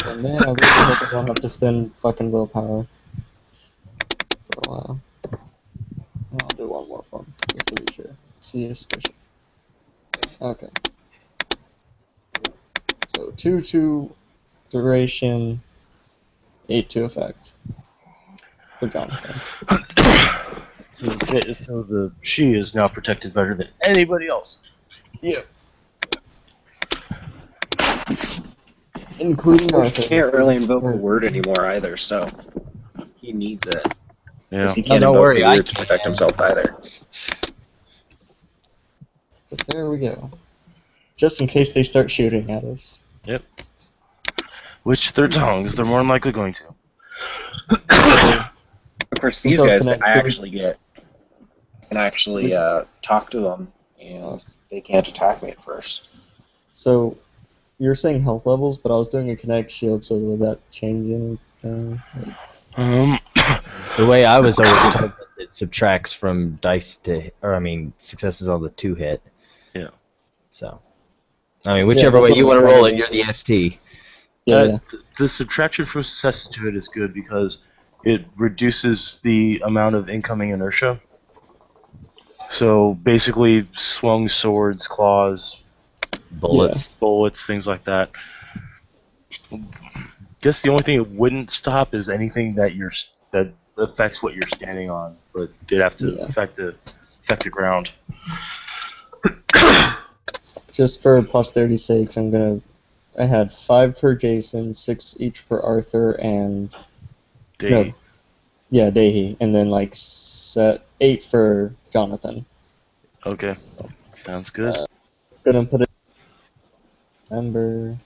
And man, I really hope I don't have to spend fucking willpower for a while. I'll do one more for him, just to be sure. See you, squishy. Okay. So 2 to duration, 8 to effect. For Jonathan. So the she is now protected better than anybody else. Yep. Including He Arthur. can't really invoke a word anymore either, so he needs it. Yeah. 'Cause he can't don't invoke worry, the I word to protect himself either. But there we go. Just in case they start shooting at us. Which their tongues, they're more than likely going to. Of course, Since these I was guys, connected- I can actually talk to them, and they can't attack me at first. So, you're saying health levels, but I was doing a connect shield, so would that change anything? The way I was always told that it subtracts from dice to, or I mean, successes on the 2 hit. Yeah. So, I mean, whichever that's way you what want to I'm roll it, trying you're to the ST. Yeah. The subtraction from successes to it is good because it reduces the amount of incoming inertia. So basically, swung swords, claws, bullets, things like that. Guess the only thing it wouldn't stop is anything that that affects what you're standing on, but it'd have to Yeah. affect the ground. Just for posterity's sakes, I had 5 for Jason, 6 each for Arthur, and Day. yeah, Dehi, and then 8 for Jonathan. Okay, sounds good. Gonna put it. Remember.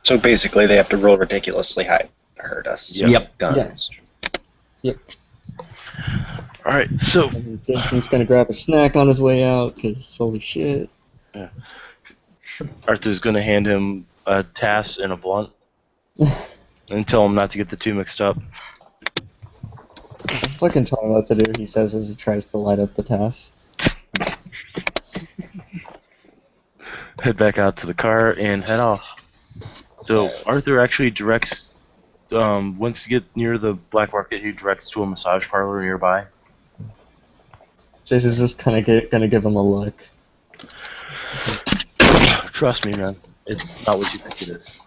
So basically, they have to roll ridiculously high to hurt us. Yep. Guns. All right, so And Jason's gonna grab a snack on his way out, because holy shit. Arthur's gonna hand him a tass and a blunt and tell him not to get the two mixed up. I'm fucking telling him what to do, he says as he tries to light up the task. Head back out to the car and head off. So Arthur actually directs, once you get near the black market, he directs to a massage parlor nearby. Jason's just kind of gonna give him a look. Trust me, man. It's not what you think it is.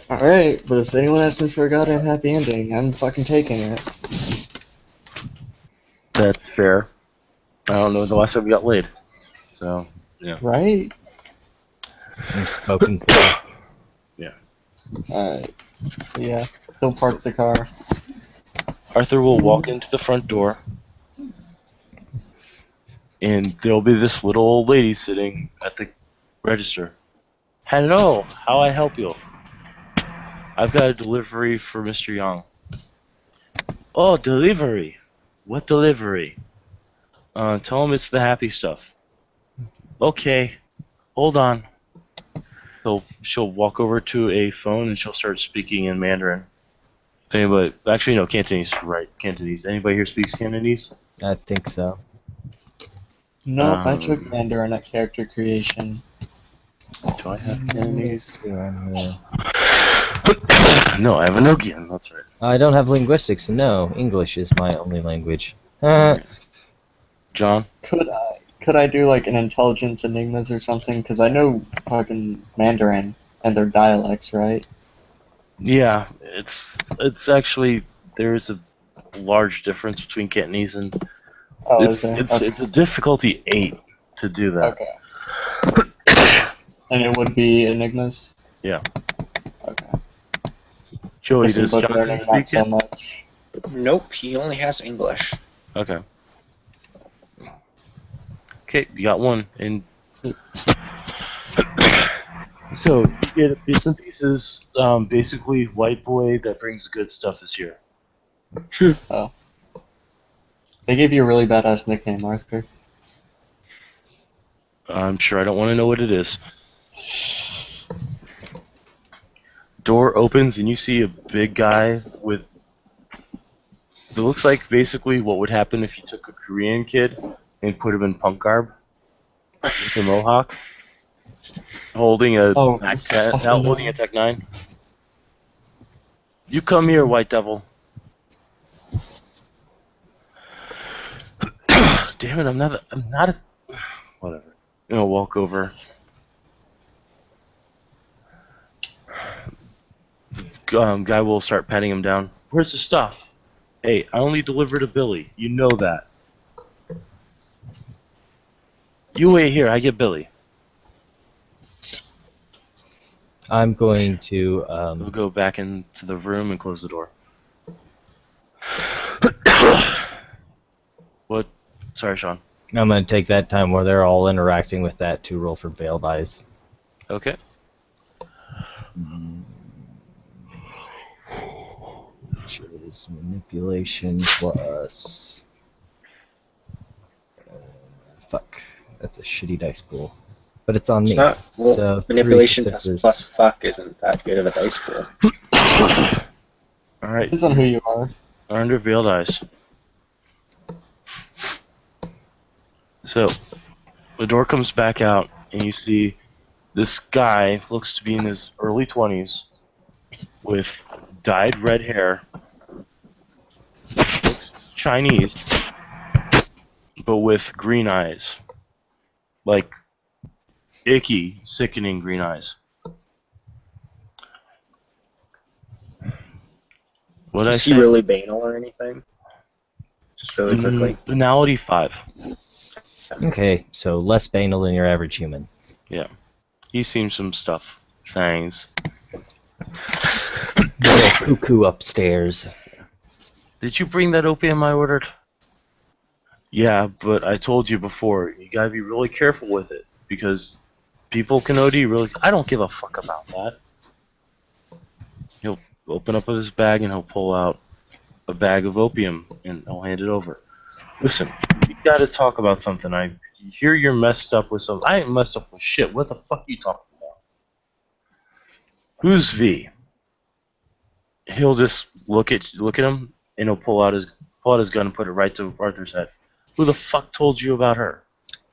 Alright, but if anyone asks me for a goddamn happy ending, I'm fucking taking it. That's fair. I don't know the last time we got laid. So, yeah. Right? I'm spoken for. Alright. So yeah, he'll park the car. Arthur will walk into the front door, and there'll be this little old lady sitting at the register. Hello, how I help you? I've got a delivery for Mr. Young. Oh, delivery. What delivery? Tell him it's the happy stuff. Okay, hold on. She'll walk over to a phone and she'll start speaking in Mandarin. If anybody, actually no, Cantonese, right? Cantonese. Anybody here speaks Cantonese? I think so. Nope, I took Mandarin at character creation. Do I have Cantonese? No, No, I have Enochian. That's right. I don't have linguistics, no. English is my only language. John? Could I do like an intelligence enigmas or something? Because I know fucking Mandarin and their dialects, right? Yeah, it's actually there's a large difference between Cantonese and Oh, it's is there? it's a difficulty 8 to do that. Okay. And it would be enigmas? Yeah. Okay. Joey, Listen, does book John learning, speak not so it? much. Nope, he only has English. Okay. Okay, you got one. And so you get bits and pieces. Basically, white boy that brings good stuff is here. Oh. They gave you a really badass nickname, Arthur. I'm sure I don't want to know what it is. Door opens and you see a big guy with. It looks like basically what would happen if you took a Korean kid and put him in punk garb with a mohawk, holding a holding a Tech 9. You come here, White Devil. Damn it! I'm not a. Whatever. I'm gonna walk over. Guy will start patting him down. Where's the stuff? Hey, I only delivered to Billy. You know that. You wait here. I get Billy. I'm going to, We'll go back into the room and close the door. What? Sorry, Sean. I'm going to take that time where they're all interacting with that to roll for veiled eyes. Okay. Which is manipulation plus... fuck. That's a shitty dice pool. But it's on me. It's not, well, So, manipulation 3 plus, successes. plus fuck isn't that good of a dice pool. Alright. Depends on who you are. Under veiled eyes. So, the door comes back out, and you see this guy looks to be in his early 20s with dyed red hair. Looks Chinese, but with green eyes. Like, icky, sickening green eyes. What I Is he say? really banal or anything? Just really quickly. Banality 5. Okay, so less banal than your average human. Yeah. He's seen some stuff. Fangs. Little cuckoo upstairs. Did you bring that opium I ordered? Yeah, but I told you before, you gotta be really careful with it, because people can OD really... I don't give a fuck about that. He'll open up his bag and he'll pull out a bag of opium and I'll hand it over. Listen, we gotta talk about something. I hear you're messed up with something. I ain't messed up with shit. What the fuck are you talking about? Who's V? He'll just look at him, and he'll pull out his gun and put it right to Arthur's head. Who the fuck told you about her?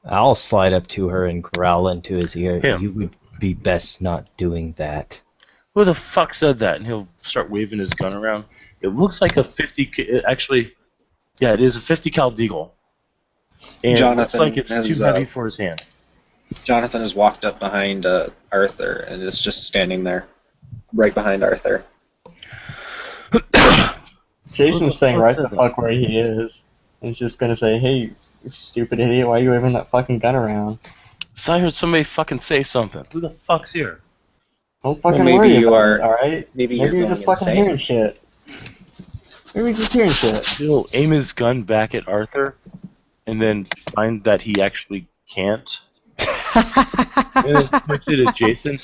I'll slide up to her and growl into his ear. Him. You would be best not doing that. Who the fuck said that? And he'll start waving his gun around. It looks like a 50. Actually, yeah, it is a 50 cal Deagle. And it looks like it's too heavy for his hand. Jonathan has walked up behind Arthur and is just standing there, right behind Arthur. Jason's staying right the fuck where he is. He's just gonna say, "Hey, you stupid idiot, why are you waving that fucking gun around?" So I heard somebody fucking say something. Who the fuck's here? Don't fucking Well, maybe worry you about are- it, alright? maybe Maybe you're you're just going fucking insane. hearing shit. Maybe he's just hearing shit. He'll aim his gun back at Arthur, and then find that he actually can't. And then points it at Jason.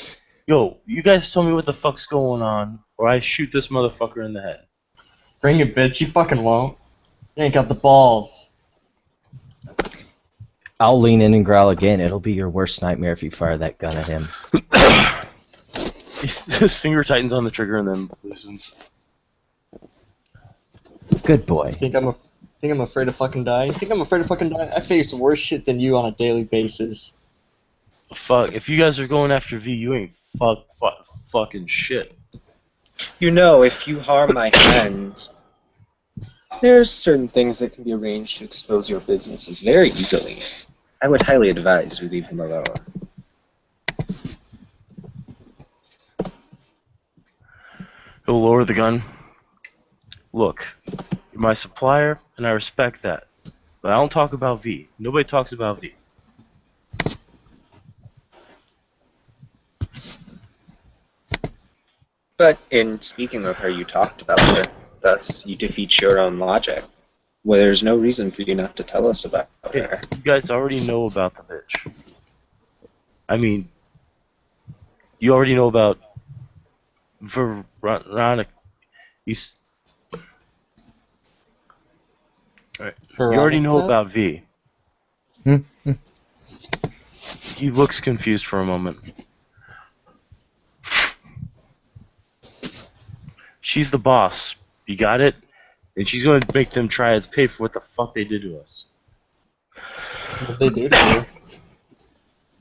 Yo, you guys tell me what the fuck's going on, or I shoot this motherfucker in the head. Bring it, bitch. You fucking won't. You ain't got the balls. I'll lean in and growl again. It'll be your worst nightmare if you fire that gun at him. His finger tightens on the trigger and then loosens. Good boy. Think I'm afraid to fucking die? You think I'm afraid to fucking die? I face worse shit than you on a daily basis. Fuck, if you guys are going after V, you ain't fucking shit. You know, if you harm my friends, there's certain things that can be arranged to expose your businesses very easily. I would highly advise you leave him alone. He'll lower the gun. Look, you're my supplier, and I respect that. But I don't talk about V. Nobody talks about V. But in speaking with her, you talked about her. Thus, you defeat your own logic. Well, there's no reason for you not to tell us about Hey, her. you guys already know about the bitch. I mean, you already know about Veronica. You already know about V. He looks confused for a moment. She's the boss. You got it? And she's going to make them triads pay for what the fuck they did to us. What they do to you?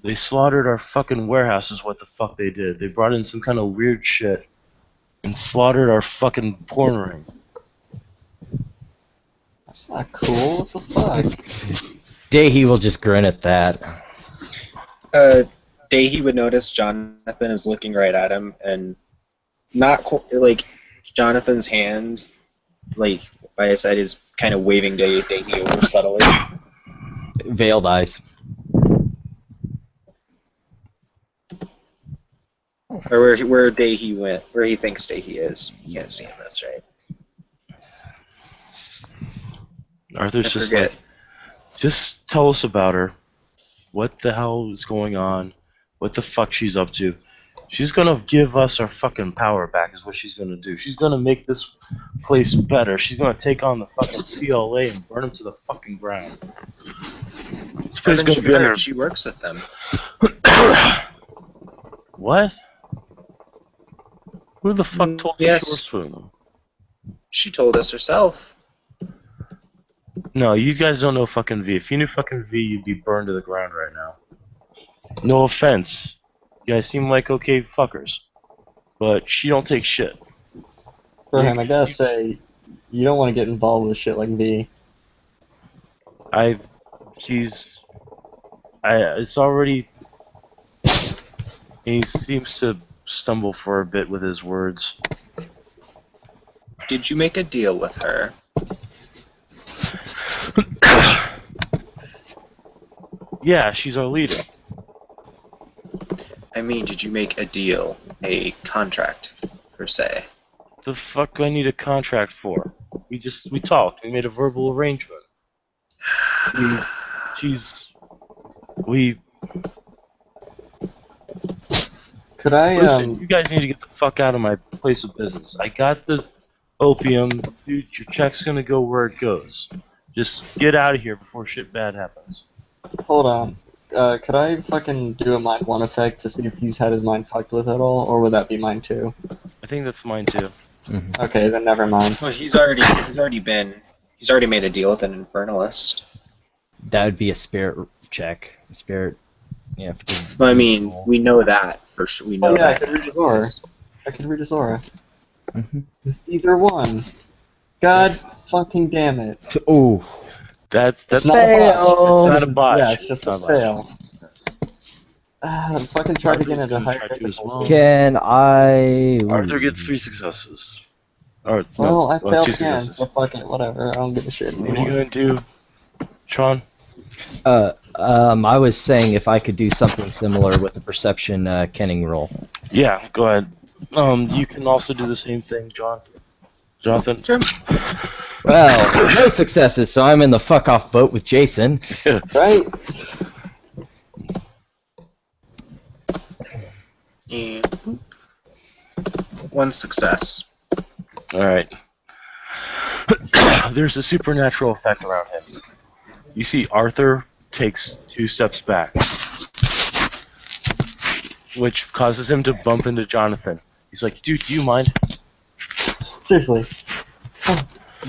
They slaughtered our fucking warehouse is what the fuck they did. They brought in some kind of weird shit and slaughtered our fucking porn ring. That's not cool. What the fuck? Dahy will just grin at that. Dahy would notice Jonathan is looking right at him, and not like Jonathan's hand, like by his side, is kind of waving Dahy over subtly. Veiled eyes. Or where Dahy went, where he thinks Dahy is. You can't see him. That's right. Arthur's I just forget. like, just tell us about her. What the hell is going on? What the fuck she's up to? She's gonna give us our fucking power back is what she's gonna do. She's gonna make this place better. She's gonna take on the fucking CLA and burn them to the fucking ground. This place is Haven't gonna you be under... heard? She works with them. What? Who the fuck told you yes. she works for them? She told us herself. No, you guys don't know fucking V. If you knew fucking V, you'd be burned to the ground right now. No offense. You guys seem like okay fuckers. But she don't take shit. Braham, I gotta say, you don't want to get involved with shit like me. It's already... He seems to stumble for a bit with his words. Did you make a deal with her? Yeah, she's our leader. I mean, did you make a deal, a contract, per se? The fuck do I need a contract for? We talked. We made a verbal arrangement. Could I, Listen, you guys need to get the fuck out of my place of business. I got the opium. Dude, your check's gonna go where it goes. Just get out of here before shit bad happens. hold on. could I fucking do a mind one effect to see if he's had his mind fucked with at all, or would that be mine too? I think that's mine too. Okay, then never mind. Well, he's already made a deal with an infernalist. That would be a spirit check. Spirit. Yeah. But I mean, we know that for sure. We know Oh yeah, I that. could read his aura. I could read his aura. Mhm. Either one. God fucking damn it. Ooh. That's It's not a botch. Fail. It's not a botch. Yeah, it's just a not a botch. fail. Fucking try it again at a higher Try to as difficulty. well. Can I? Arthur gets 3 successes. Or, Well, no, I failed 2 again, successes. so fuck it, whatever. I don't give a shit What are you anymore. gonna do, Sean? I was saying if I could do something similar with the perception kenning roll. Yeah, go ahead. You can also do the same thing, Jonathan. Well, no successes, so I'm in the fuck off boat with Jason. Right? Yeah. 1 success. All right. There's a supernatural effect around him. You see, Arthur takes 2 steps back, which causes him to bump into Jonathan. He's like, "Dude, do you mind?" Seriously.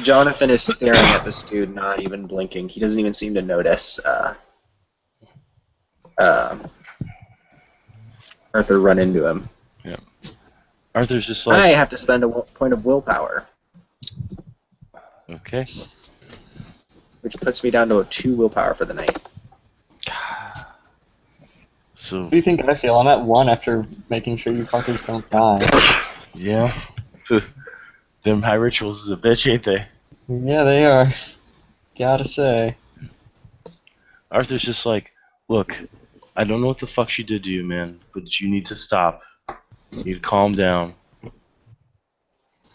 Jonathan is staring at this dude, not even blinking. He doesn't even seem to notice Arthur run into him. Arthur's just like, I have to spend a point of willpower, "Okay." which puts me down to a 2 willpower for the night. So, What do you think I feel? I'm at 1 after making sure you fuckers don't die. yeah. Them high rituals is a bitch, ain't they? Yeah, they are. Gotta say. Arthur's just like, "Look, I don't know what the fuck she did to you, man, but you need to stop. You need to calm down."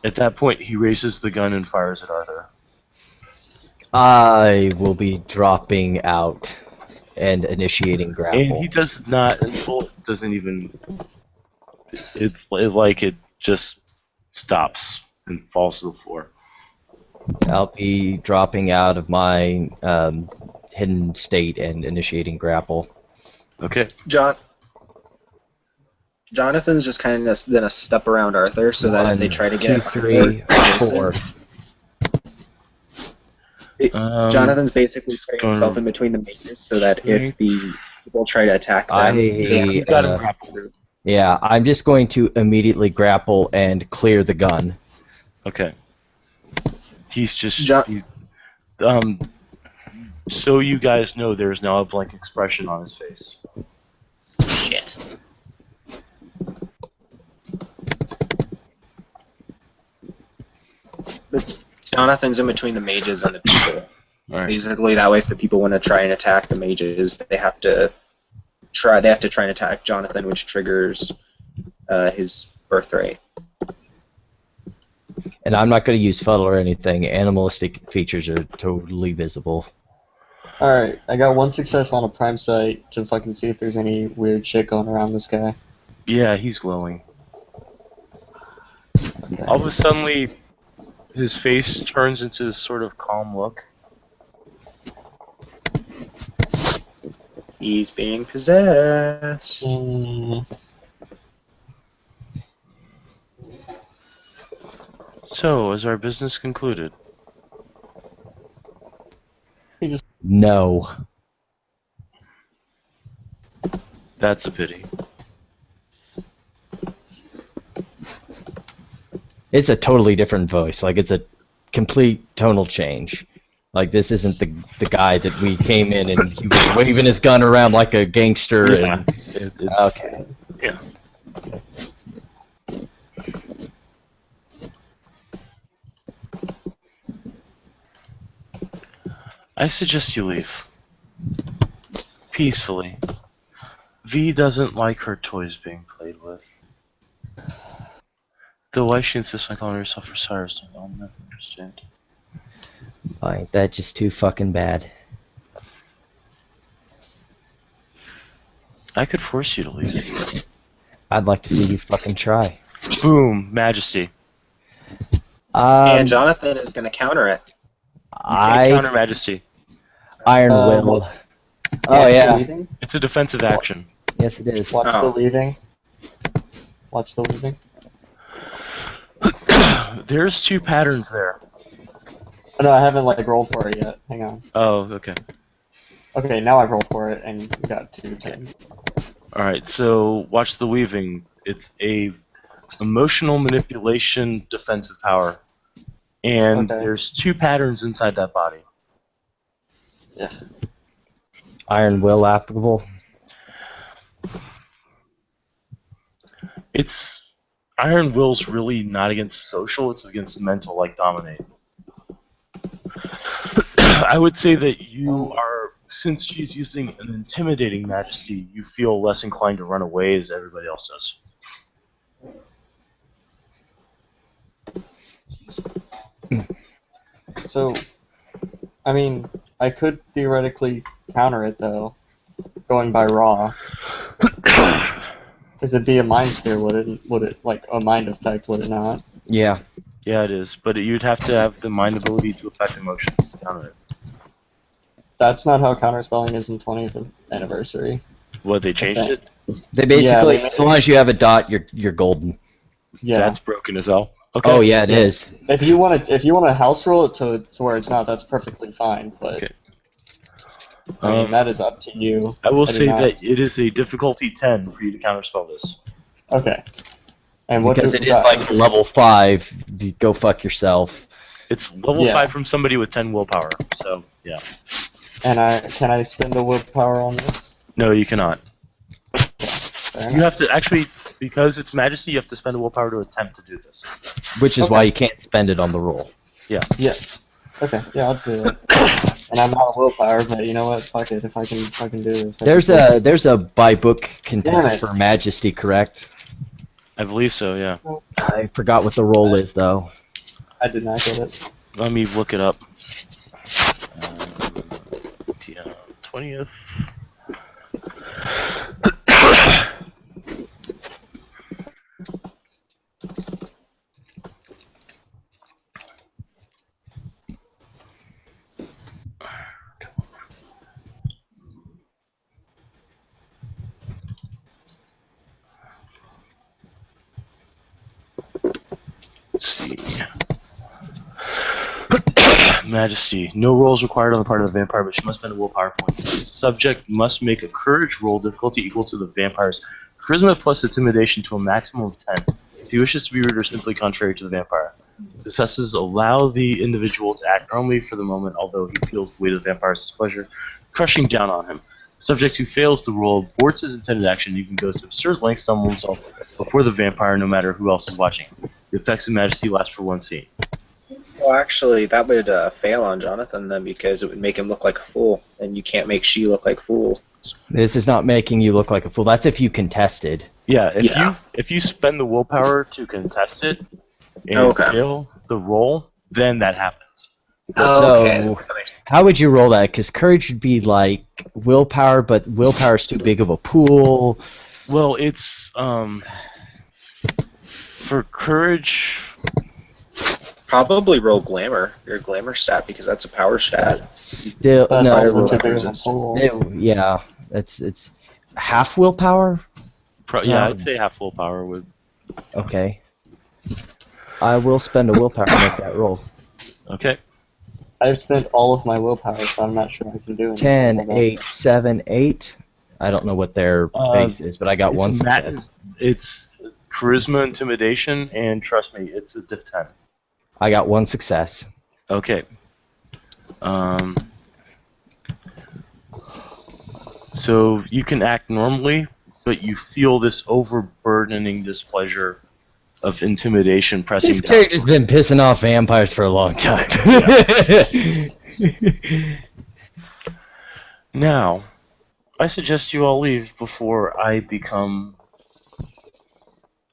At that point, he raises the gun and fires at Arthur. I will be dropping out and initiating grapple. And he does not, his bullet doesn't even, it's like it just stops and falls to the floor. I'll be dropping out of my hidden state and initiating grapple. Okay. Jonathan's just kind of gonna step around Arthur so that if they try to get 2, 3, 4. Jonathan's basically putting going- himself in between the mages so that if the people try to attack them, You got him grappled. Yeah, I'm just going to immediately grapple and clear the gun. Okay. He's just, Jo- so you guys know there's now a blank expression on his face. Shit. But Jonathan's in between the mages and the people. Alright. Basically, that way, if the people want to try and attack the mages, they have to try and attack Jonathan, which triggers his birthright. And I'm not going to use fuddle or anything. Animalistic features are totally visible. Alright, I got 1 success on a prime site to fucking see if there's any weird shit going around this guy. Yeah, he's glowing. Okay. All of a sudden, his face turns into this sort of calm look. He's being possessed. So, is our business concluded? No. That's a pity. It's a totally different voice. Like, it's a complete tonal change. Like, this isn't the guy that we came in and he was waving his gun around like a gangster. Yeah. And, It's, okay. yeah. I suggest you leave. Peacefully. V doesn't like her toys being played with. Though why she insists on calling herself for Cyrus, I'll never understand. Fine, that's just too fucking bad. I could force you to leave. I'd like to see you fucking try. Boom, Majesty. And Jonathan is going to counter it. You can't counter Majesty. Iron Will. What? Oh Watch yeah. the leaving. It's a defensive action. Yes, it is. Watch the Oh. leaving. Watch the leaving. There's 2 patterns there. Oh, no, I haven't like rolled for it yet. Hang on. Oh, okay. Okay, now I've rolled for it and got 2 turns. All right. So watch the weaving. It's a emotional manipulation defensive power, and Okay. there's 2 patterns inside that body. Yeah. Iron will applicable. It's Iron Will's really not against social, it's against mental, like Dominate. I would say that you are, since she's using an intimidating majesty, you feel less inclined to run away as everybody else does. So, I mean, I could theoretically counter it though, going by raw. Because it'd be a mind sphere, would it like a mind effect, would it not? Yeah. Yeah, it is, but you'd have to have the mind ability to affect emotions to counter it. That's not how counterspelling is in 20th anniversary. What, they changed Okay. it? They basically, they- as long as you have a dot, you're golden. Yeah. That's broken as hell. Okay. Oh yeah, it is. If you want to house rule it to where it's not, that's perfectly fine. But Okay. I mean, that is up to you. I will do say not- that it is a difficulty 10 for you to counterspell this. Okay. And what Because do it is like level 5. You go fuck yourself. It's level Yeah. 5 from somebody with 10 willpower, so yeah. And can I spend a willpower on this? No, you cannot. Fair You enough. have to actually, because it's Majesty, you have to spend a willpower to attempt to do this. Which is Okay. why you can't spend it on the roll. Yes. Okay. Yeah, I'll do it. And I'm not a willpower, but you know what? Fuck it. If I can do this. I There's can do there's a by book Damn contest it. for Majesty, correct? I believe so, yeah. I forgot what the roll is though. it. I did not get it. Let me look it up. 20th. Let's see. Majesty. No rolls required on the part of the vampire, but she must spend a willpower point. The subject must make a courage roll difficulty equal to the vampire's charisma plus intimidation to a maximum of 10 if he wishes to be rude or simply contrary to the vampire. Successes allow the individual to act normally for the moment, although he feels the weight of the vampire's displeasure crushing down on him. The subject who fails the roll aborts his intended action and even goes to absurd lengths to humble himself before the vampire, no matter who else is watching. The effects of Majesty last for 1 scene. Well, actually, that would fail on Jonathan then because it would make him look like a fool, and you can't make she look like fools. This is not making you look like a fool. That's if you contested. Yeah, Yeah. if you spend the willpower to contest it and Okay. fail the roll, then that happens. So, how would you roll that? Because courage would be like willpower, but willpower is too big of a pool. Well, it's for courage. Probably roll glamour, your glamour stat, because that's a power stat. Still, That's no, also it- too big of a pool. yeah, it's half willpower. Yeah, No. I'd say half willpower would. Okay. I will spend a willpower to make that roll. Okay. I've spent all of my willpower, so I'm not sure I can do anything. 10, with that. 8, 7, 8. I don't know what their base is, but I got one success. It's charisma, intimidation, and trust me, it's a diff 10. I got one success. Okay. So you can act normally, but you feel this overburdening displeasure of intimidation pressing This down. character's been pissing off vampires for a long time. Now, I suggest you all leave before I become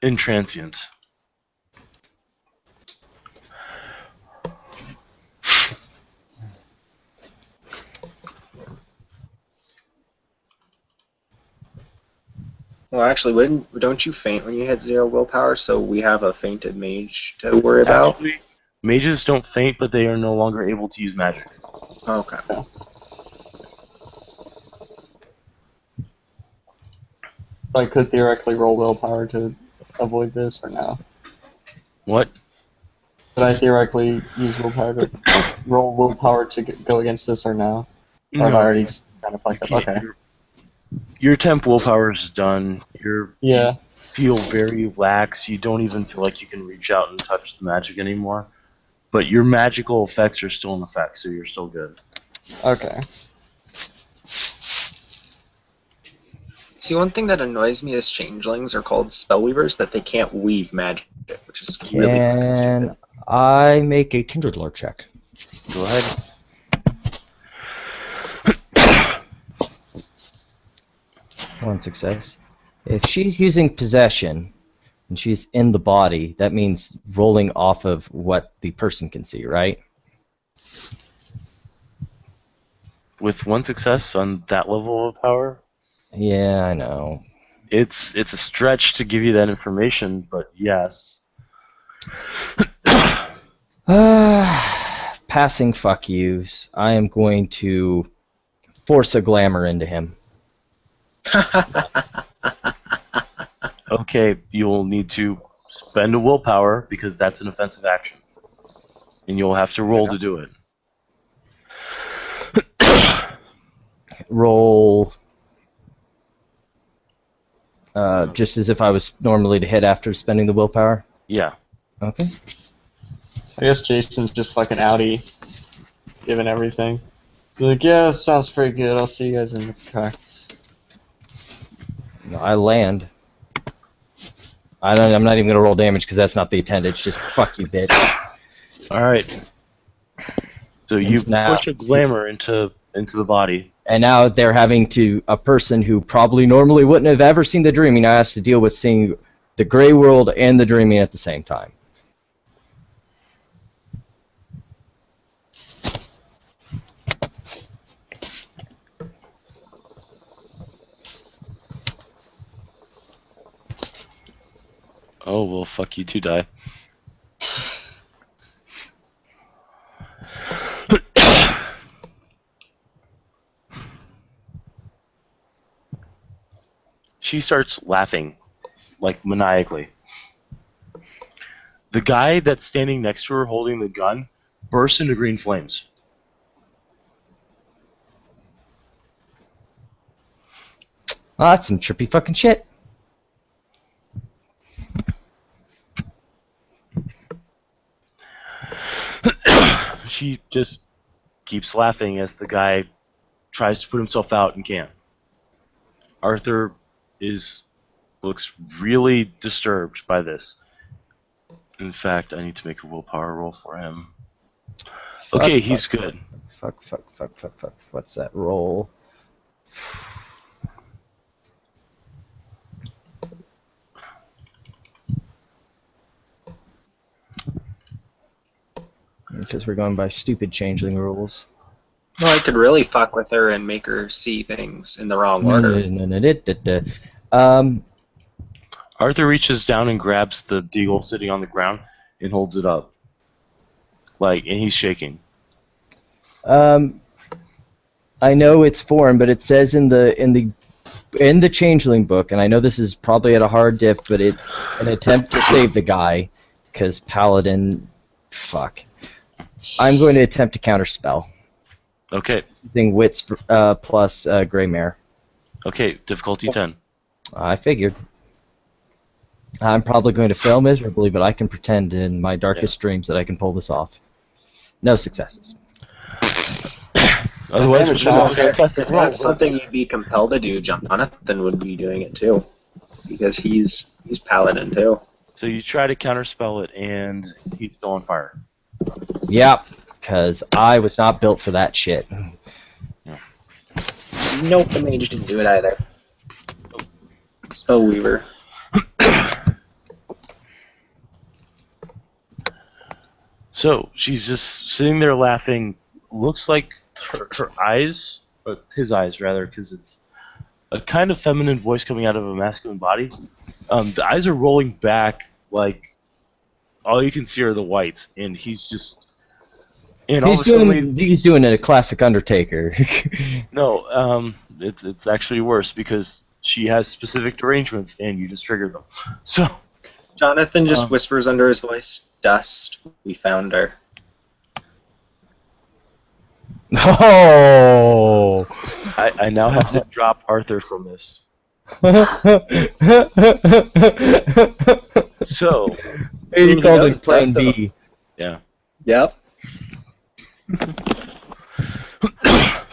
intransient. Well, actually, don't you faint when you hit 0 willpower? So we have a fainted mage to worry about. Actually, mages don't faint, but they are no longer able to use magic. Okay. I could theoretically roll willpower to avoid this, or no? What? Could I theoretically use willpower to roll willpower to go against this, or no? Or have I already just kind of fucked up? can't. Okay. Your temp willpower is done. You Yeah. feel very lax. You don't even feel like you can reach out and touch the magic anymore. But your magical effects are still in effect, so you're still good. Okay. See, one thing that annoys me is changelings are called spellweavers, that they can't weave magic, which is really fucking And stupid. I make a kindred lore check. Go ahead. One success. If she's using possession and she's in the body, that means rolling off of what the person can see, right? With one success on that level of power, Yeah, I know. it's a stretch to give you that information, but yes. Passing fuck yous. I am going to force a glamour into him. Okay, you'll need to spend a willpower because that's an offensive action. And you'll have to roll to do it. Roll just as if I was normally to hit after spending the willpower. Yeah. Okay. I guess Jason's just fucking outie, given everything. He's like, yeah, that sounds pretty good. I'll see you guys in the car. No, I land. I'm not even gonna roll damage because that's not the intent. It's just fuck you, bitch. All right. So you Now- push a glamour into the body. And now they're having to, a person who probably normally wouldn't have ever seen the dreaming now has to deal with seeing the gray world and the dreaming at the same time. Oh well, fuck you too, die. She starts laughing, like maniacally. The guy that's standing next to her holding the gun bursts into green flames. Oh, that's some trippy fucking shit. She just keeps laughing as the guy tries to put himself out and can't. Arthur looks really disturbed by this. In fact, I need to make a willpower roll for him. Okay, he's good. Fuck. What's that roll? Because we're going by stupid changeling rules. No, I could really fuck with her and make her see things in the wrong order. Arthur reaches down and grabs the deagle sitting on the ground and holds it up. And he's shaking. I know it's foreign, but it says in the changeling book, and I know this is probably at a hard diff, but an attempt to save the guy, because paladin, fuck. I'm going to attempt to counterspell. Okay. Using wits plus gray mare. Okay, difficulty 10. I figured. I'm probably going to fail miserably, but I can pretend in my darkest dreams that I can pull this off. No successes. Otherwise, Damage we're roll. fantastic If roll. that's something you'd be compelled to do, Jonathan would be doing it too. Because he's paladin too. So you try to counterspell it, and he's still on fire. Yep, because I was not built for that shit. Nope, the mage didn't do it either. Spellweaver. So she's just sitting there laughing. Looks like her eyes, or his eyes rather, because it's a kind of feminine voice coming out of a masculine body. The eyes are rolling back, like all you can see are the whites, and he's just. And all of a sudden, He's doing a classic Undertaker. no, it's actually worse because she has specific derangements, and you just triggered them. So, Jonathan just whispers under his voice, "Dust, we found her." Oh! I now have to drop Arthur from this. So, He He called knows it Plan Dust B. yeah. Yep.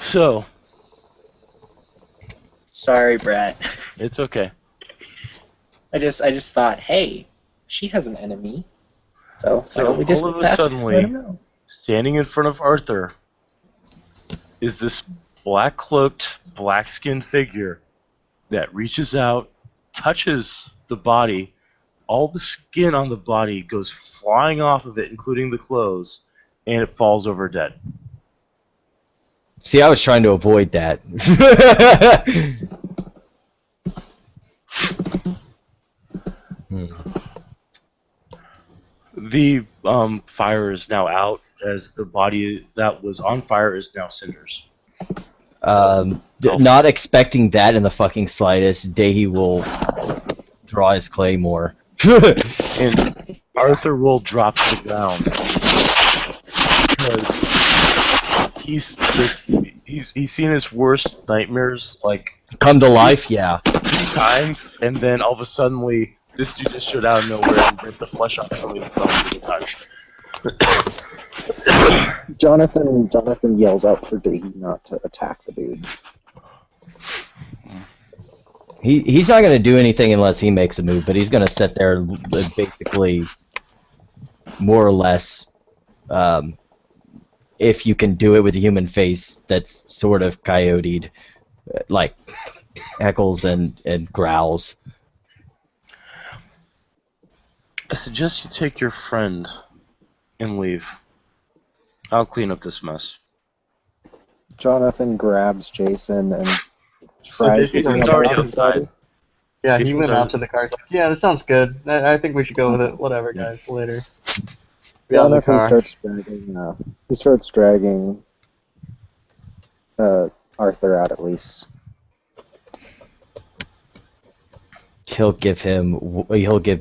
So, Sorry, Brett. it's okay. I just thought, hey, she has an enemy. So why don't we just all of a ask her to suddenly, let him know? standing in front of Arthur is this black-cloaked, black-skinned figure that reaches out, touches the body. All the skin on the body goes flying off of it, including the clothes, and it falls over dead. See, I was trying to avoid that. The fire is now out, as the body that was on fire is now cinders. Not expecting that in the fucking slightest, Dehi will draw his claymore. And Arthur will drop to the ground because he's seen his worst nightmares like Come to life, yeah. 3 times, and then all of a sudden, this dude just showed out of nowhere and ripped the flesh off somebody's bone with a touch. Jonathan yells out for Dehi not to attack the dude. He's not going to do anything unless he makes a move, but he's going to sit there and basically, more or less, if you can do it with a human face that's sort of coyoted, like heckles and growls. I suggest you take your friend and leave. I'll clean up this mess. Jonathan grabs Jason and tries to Jason's bring him already out. outside. Yeah, he Jason's went already- out to the car. He's like, yeah, this sounds good. I think we should go with it. Whatever, guys. Later. Be out in the Jonathan car. starts dragging Arthur out at least. He'll give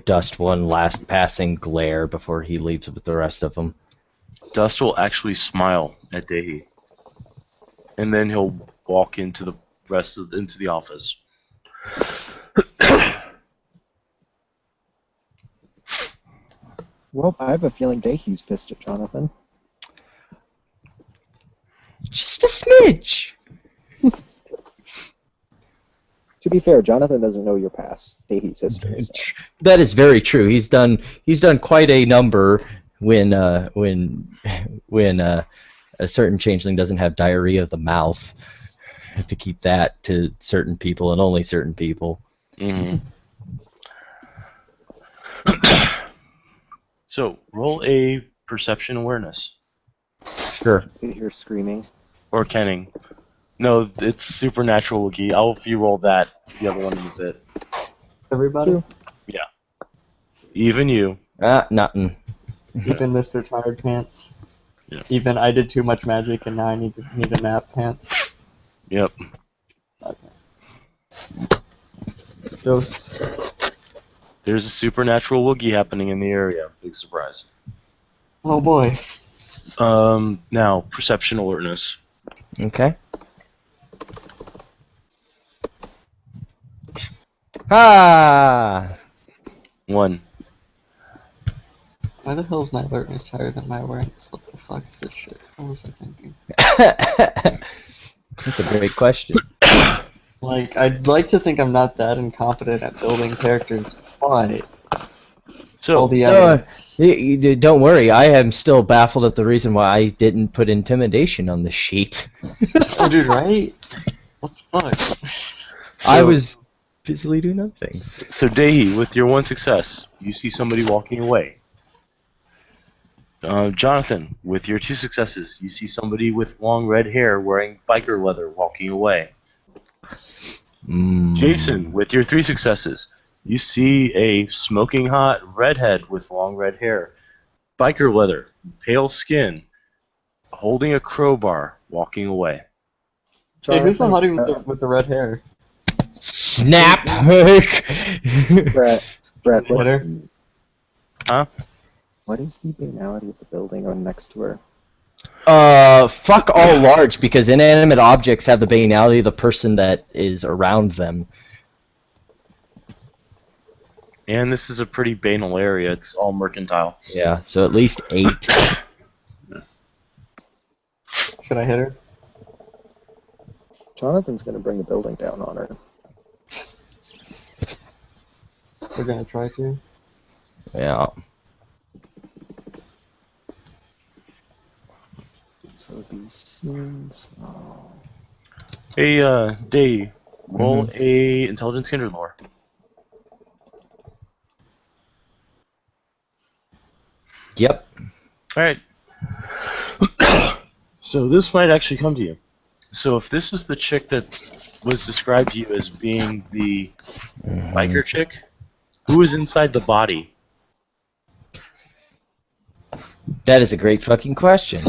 Dust one last passing glare before he leaves with the rest of them. Dust will actually smile at Dehi, and then he'll walk into the into the office. Well, I have a feeling Dehi's pissed at Jonathan. Just a smidge. To be fair, Jonathan doesn't know your past, Dehi's history. So. That is very true. He's done quite a number when a certain changeling doesn't have diarrhea of the mouth, to keep that to certain people and only certain people. Mm-hmm. So, roll a perception awareness. Sure. To hear screaming. Or kenning. No, it's supernatural Wookiee. If you roll that, the other one is it. Everybody? Yeah. Even you. Nothing. Even Mr. Tired Pants? Yeah. Even I did too much magic and now I need a nap pants? Yep. Okay. Dose. There's a supernatural Wookiee happening in the area. Big surprise. Oh boy. Now, perception alertness. Okay. Ah! 1. Why the hell is my alertness higher than my awareness? What the fuck is this shit? What was I thinking? That's a great question. Like, I'd like to think I'm not that incompetent at building characters, but So, all the evidence. Don't worry, I am still baffled at the reason why I didn't put intimidation on the sheet. Oh, dude, right? What the fuck? I was busily doing other things. So Dehi, with your 1 success, you see somebody walking away. Jonathan, with your 2 successes, you see somebody with long red hair wearing biker leather walking away. Jason, with your 3 successes, you see a smoking hot redhead with long red hair, biker leather, pale skin, holding a crowbar, walking away. Hey, who's the hottie with the red hair? Snap! Brett, what's Twitter? the, Huh? what is the banality of the building on next to her? Fuck all large, because inanimate objects have the banality of the person that is around them. And this is a pretty banal area. It's all mercantile. Yeah, so at least 8. Should I hit her? Jonathan's gonna bring the building down on her. We're gonna try to. Yeah. So it'd be scenes. Oh. Hey, Day, roll a intelligence kindred lore. Yep. All right. So this might actually come to you. So if this is the chick that was described to you as being the biker chick, who is inside the body? That is a great fucking question.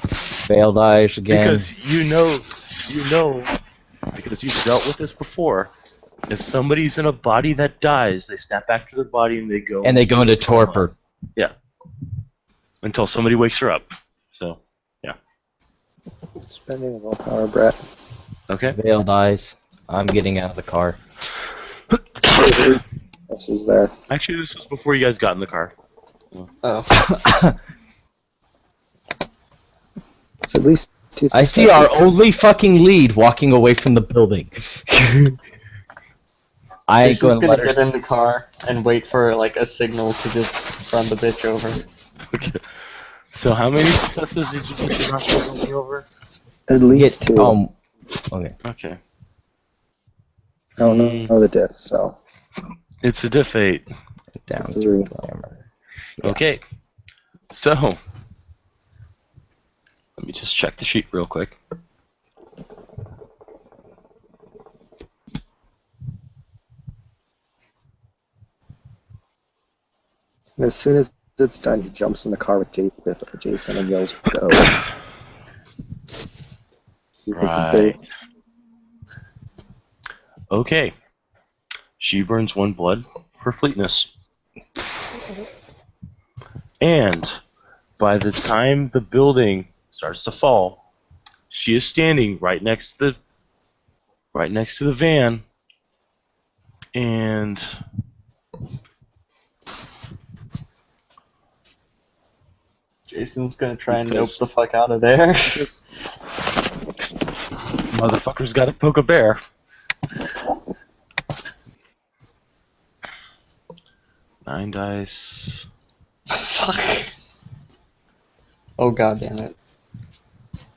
Failed eyes again. Because you know, because you've dealt with this before. If somebody's in a body that dies, they snap back to their body and they go. And they go into torpor. Yeah. Until somebody wakes her up. So, yeah. Spending willpower, Brett. Okay. Veiled eyes. I'm getting out of the car. This is there. Actually, this was before you guys got in the car. Oh. It's at least 2 I see our only fucking lead walking away from the building. I ain't Jason's going to gonna let her. get in the car and wait for like a signal to just run the bitch over. Okay. So how many successes did you get to knock something over? At least 2. Okay. Okay. I don't know the diff, so. It's a diff 8. Down 3. to glamour. Yeah. Okay. So, let me just check the sheet real quick. And as soon as it's done, he jumps in the car with Jason and yells, "Go!" Because the Right. Okay. She burns 1 blood for fleetness. And by the time the building starts to fall, she is standing right next to the van, and Jason's gonna try and nope Because- the fuck out of there. motherfucker's got to poke a bear. Nine dice. Fuck. Oh god damn it.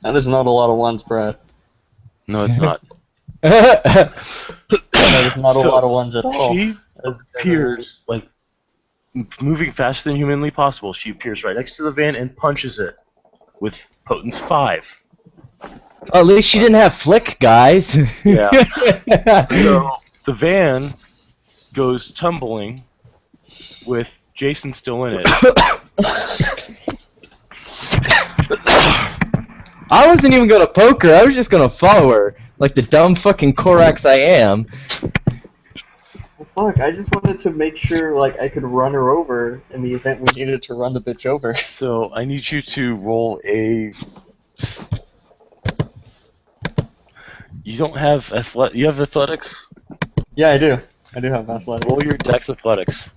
That is not a lot of ones, Brett. No, it's not. That is not a So, lot of ones at all. She That is appears like moving faster than humanly possible. She appears right next to the van and punches it with potence 5. At least she didn't have flick, guys. Yeah. So the van goes tumbling with Jason still in it. I wasn't even gonna poke her. I was just gonna follow her, like the dumb fucking Korax I am. Fuck, I just wanted to make sure like I could run her over in the event we needed to run the bitch over. So I need you to roll a. You don't have you have athletics? Yeah, I do. I do have athletics. Roll your dex athletics.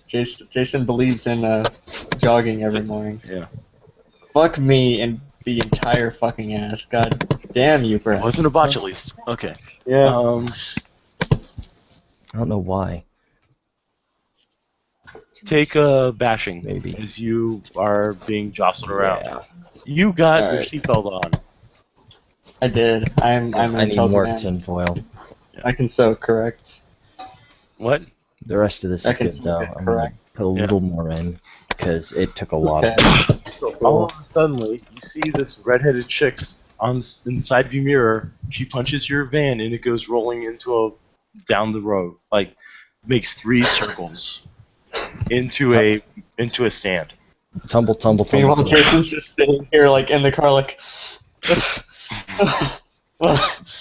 Jason believes in jogging every morning. Yeah. Fuck me and the entire fucking ass. God damn you, It Brett. wasn't a botch at least. Okay. Yeah. I don't know why. Take a bashing. Maybe. As you are being jostled around. Yeah. You got your Alright. seatbelt on. I did. I'm I an need intelligent more man. tinfoil. I can sew, correct? What? The rest of this I is can good though. sew it, I'm gonna correct? put a Yeah. little more in because it took a lot. Okay. So all of a suddenly, you see this redheaded chick in the side view mirror. She punches your van and it goes rolling down the road, like makes 3 circles into a stand. Tumble, tumble, tumble. Meanwhile, tumble. Jason's just sitting here, like in the car, like.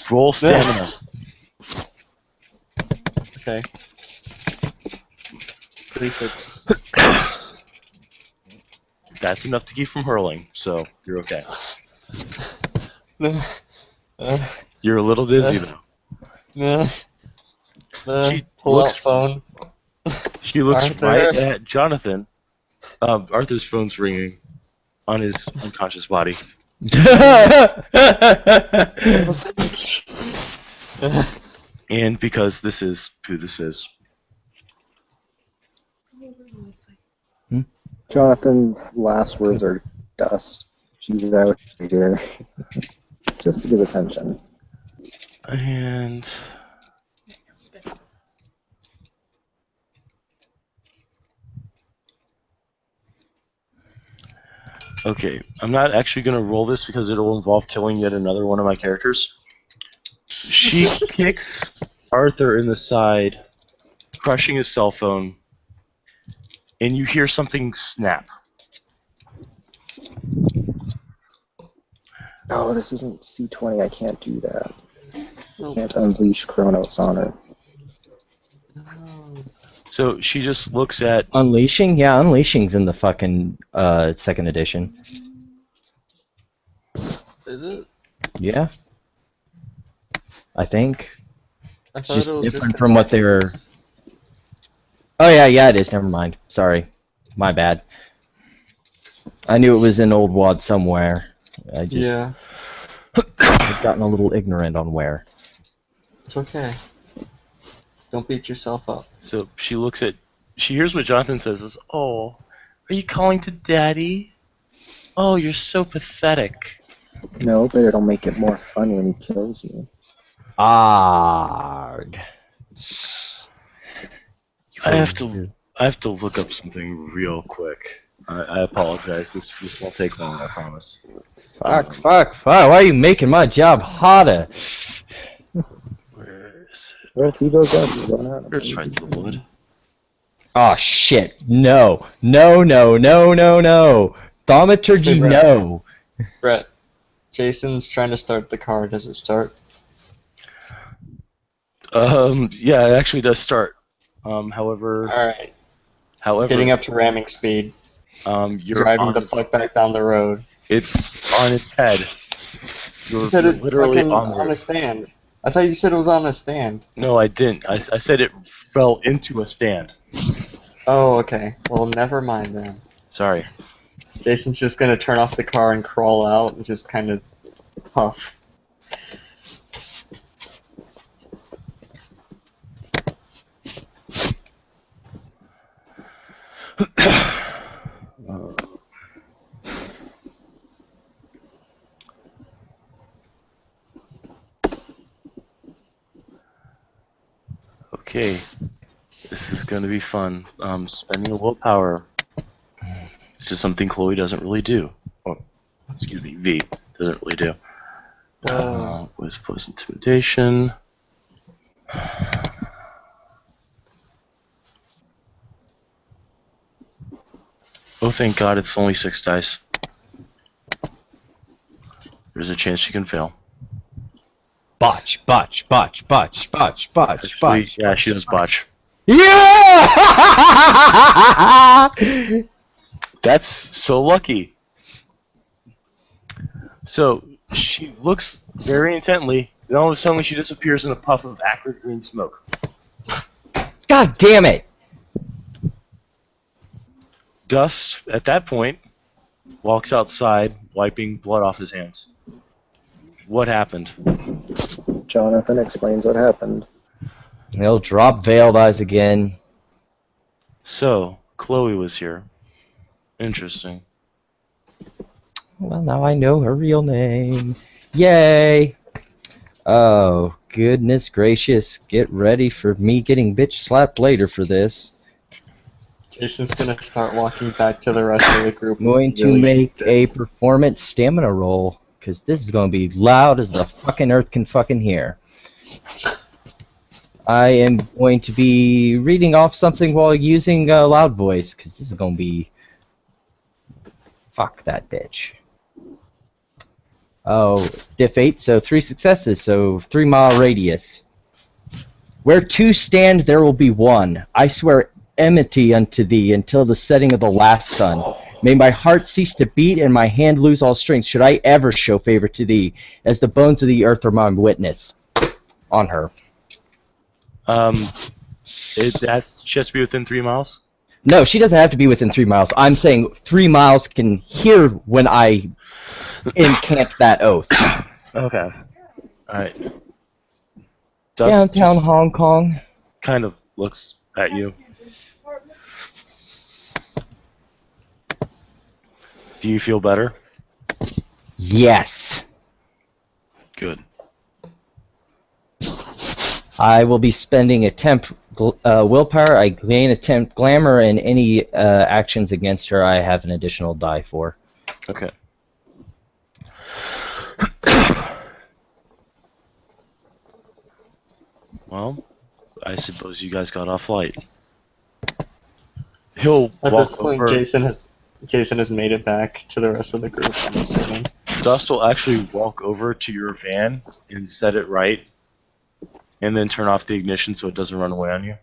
Roll stamina. Okay. 36. That's enough to keep from hurling, so you're okay. You're a little dizzy though. She Pull looks- out phone. She looks Arthur? right at Jonathan. Arthur's phone's ringing on his unconscious body. And because this is who this is. Jonathan's last words are dust. She's out here. Just to give attention. And okay, I'm not actually going to roll this because it'll involve killing yet another one of my characters. She kicks Arthur in the side, crushing his cell phone, and you hear something snap. Oh, this isn't C20. I can't do that. I can't unleash Chronos on her. So she just looks at... Unleashing? Yeah, Unleashing's in the fucking second edition. Is it? Yeah. I think. I It's thought just it was different just from what they were... Oh yeah, it is. Never mind. Sorry. My bad. I knew it was in Old Wad somewhere. I just... Yeah, I've gotten a little ignorant on where. it's okay. Don't beat yourself up. So she looks at... She hears what Jonathan says is, "Oh, are you calling to Daddy? Oh, you're so pathetic." No, but it'll make it more fun when he kills you. Arg. I have to look up something real quick. I apologize. This won't take long, I promise. Fuck. Why are you making my job harder? Where is it? Well, if he goes out, he's going out. Here's right to the wood. Oh shit. No. Thaumaturgy, Hey, Brett. no. Brett, Jason's trying to start the car. Does it start? Yeah, it actually does start. However, Alright. however, Getting up to ramming speed. you're Driving on, the fuck back down the road. it's on its head. You're, You said you're it's literally fucking on on there. a stand. I thought you said it was on a stand. No, I didn't. I said it fell into a stand. Oh, okay. Well, never mind then. Sorry. Jason's just gonna turn off the car and crawl out and just kind of huff. Okay. This is going to be fun. Spending a willpower. It's just something Chloe doesn't really do. Oh, excuse me, V doesn't really do. With plus intimidation. Oh, thank God, it's only 6 dice. There's a chance she can fail. Botch. Actually, yeah, she does botch. Yeah! That's so lucky. So she looks very intently, and all of a sudden she disappears in a puff of acrid green smoke. God damn it! Dust, at that point, walks outside, wiping blood off his hands. What happened? Jonathan explains what happened. He'll drop Veiled Eyes again. So, Chloe was here. Interesting. Well, now I know her real name. Yay! Oh, goodness gracious. Get ready for me getting bitch slapped later for this. Jason's gonna start walking back to the rest of the group. I'm going to Really make pissed. a performance stamina roll, because this is going to be loud as the fucking earth can fucking hear. I am going to be reading off something while using a loud voice, because this is going to be... Fuck that bitch. Oh, diff 8, so 3 successes, so 3-mile radius. Where 2 stand, there will be 1. I swear enmity unto thee until the setting of the last sun. May my heart cease to beat and my hand lose all strength, should I ever show favor to thee, as the bones of the earth are my witness. On her. She has to be within 3 miles? No, she doesn't have to be within 3 miles. I'm saying 3 miles can hear when I incant that oath. Okay. Alright. Downtown Hong Kong. Kind of looks at you. Do you feel better? Yes. Good. I will be spending a temp willpower. I gain a temp glamour, and any actions against her I have an additional die for. Okay. Well, I suppose you guys got off light. He'll At walk this point, over. Jason has made it back to the rest of the group, I'm assuming. Dust will actually walk over to your van and set it right, and then turn off the ignition so it doesn't run away on you.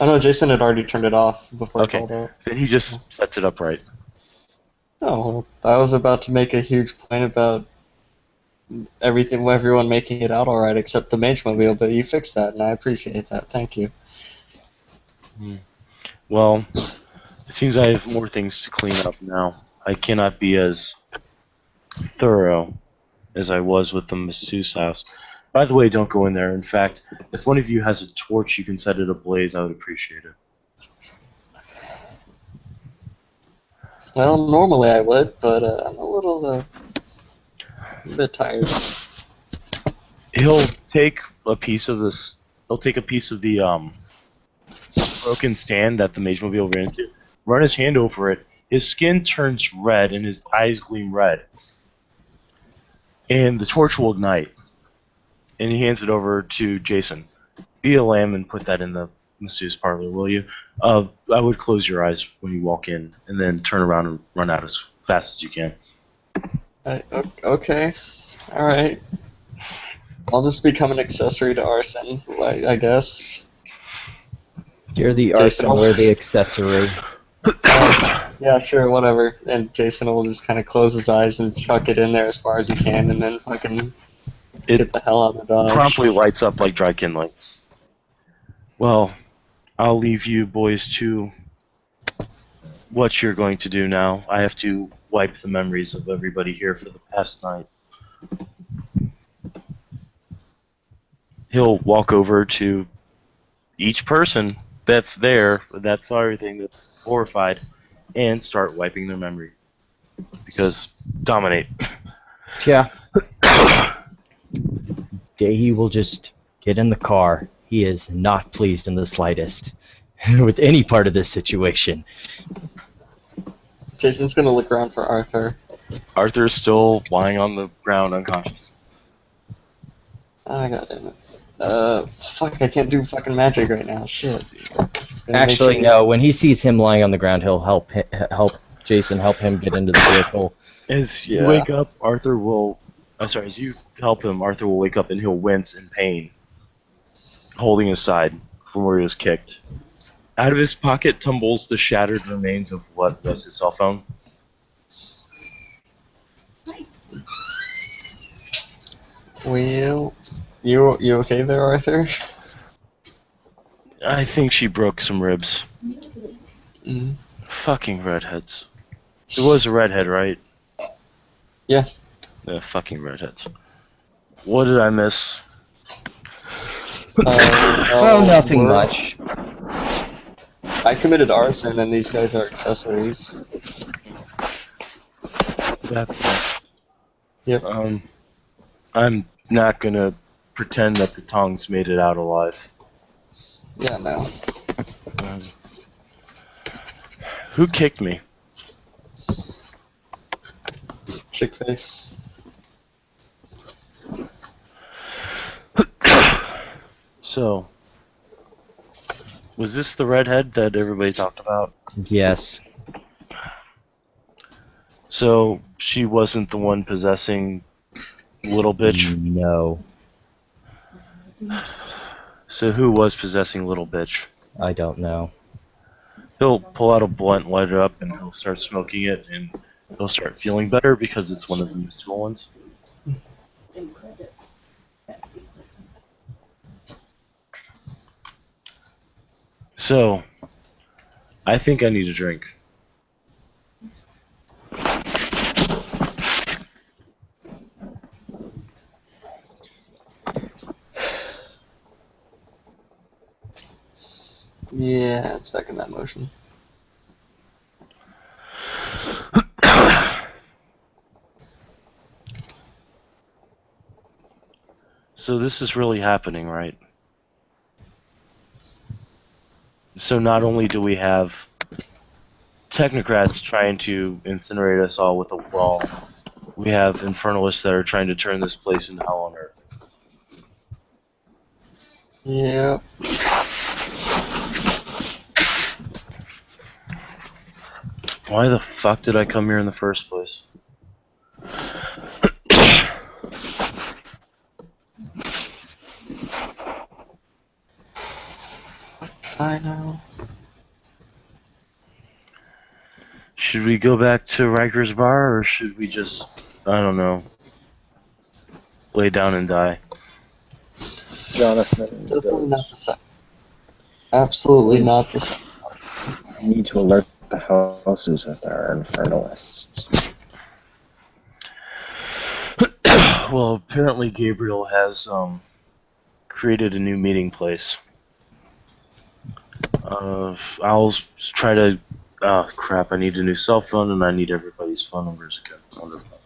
Oh no, Jason had already turned it off before Okay. I called out. Then he just sets it up right. Oh, well, I was about to make a huge point about everyone making it out alright except the Mage Mobile, but you fixed that, and I appreciate that. Thank you. Well, it seems I have more things to clean up now. I cannot be as thorough as I was with the masseuse house. By the way, don't go in there. In fact, if one of you has a torch you can set it ablaze, I would appreciate it. Well, normally I would, but I'm a bit tired. He'll take a piece of this. He'll take a piece of the broken stand that the Mage Mobile ran into, run his hand over it. His skin turns red and his eyes gleam red. And the torch will ignite. And he hands it over to Jason. Be a lamb and put that in the masseuse parlor, will you? I would close your eyes when you walk in, and then turn around and run out as fast as you can. Okay. Alright. I'll just become an accessory to Arson, I guess. You're the Jason, arson, we're the accessory. Yeah, sure, whatever. And Jason will just kind of close his eyes and chuck it in there as far as he can, and then fucking get the hell out of the dodge. Promptly lights up like dry kindling. Well, I'll leave you boys to what you're going to do now. I have to wipe the memories of everybody here for the past night. He'll walk over to each person that's there, that's everything that's horrified, and start wiping their memory. Because dominate. Yeah. He will just get in the car. He is not pleased in the slightest with any part of this situation. Jason's gonna look around for Arthur. Arthur's still lying on the ground unconscious. Oh, goddammit. Fuck, I can't do fucking magic right now. Shit. Actually, no. When he sees him lying on the ground, he'll help Jason help him get into the vehicle. As you wake up, Arthur will... as you help him, Arthur will wake up and he'll wince in pain, holding his side from where he was kicked. Out of his pocket tumbles the shattered remains of what was his cell phone. Well, you okay there, Arthur? I think she broke some ribs. Mm. Fucking redheads. It was a redhead, right? Yeah. Yeah, fucking redheads. What did I miss? Oh, nothing much. I committed arson, and these guys are accessories. That's nice. Yep. I'm not gonna pretend that the tongs made it out alive. Yeah, no. Who kicked me? Chick face. So, was this the redhead that everybody talked about? Yes. So, she wasn't the one possessing Little bitch. No, So who was possessing little bitch? I don't know. He'll pull out a blunt, light it up, and he'll start smoking it, and he'll start feeling better because it's one of the mystical ones. So, I think I need a drink. Yeah, I'd second that motion. So this is really happening, right? So not only do we have technocrats trying to incinerate us all with a wall, we have infernalists that are trying to turn this place into hell on earth. Yep. Why the fuck did I come here in the first place? I know. Should we go back to Riker's bar, or should we just, I don't know, lay down and die? Jonathan Definitely not goes, the second. Absolutely not the second. "You need to alert the houses if there are infernalists." Well, apparently Gabriel has created a new meeting place. I'll try to. Oh crap! I need a new cell phone, and I need everybody's phone numbers again. Wonderful.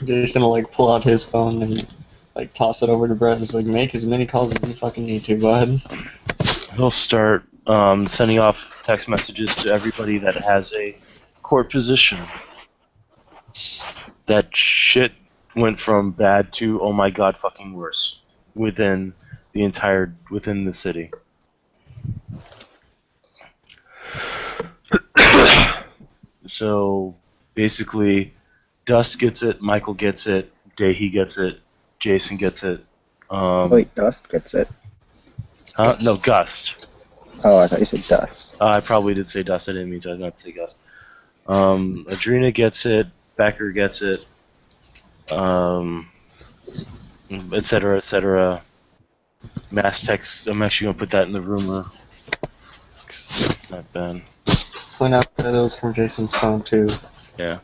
Jason will like pull out his phone and like toss it over to Brett. It's like, make as many calls as you fucking need to. Go ahead. He'll start sending off text messages to everybody that has a court position. That shit went from bad to oh my god fucking worse within the city. So basically, Dust gets it, Michael gets it, Dahy gets it, Jason gets it. Wait, Dust gets it. Huh? No, Gust. Oh, I thought you said Dust. I probably did say Dust. I didn't mean to not say Gust. Adrena gets it, Becker gets it, etc., etc. Mass text. I'm actually gonna put that in the rumor. It's not bad. Point out that it was from Jason's phone too. Yeah.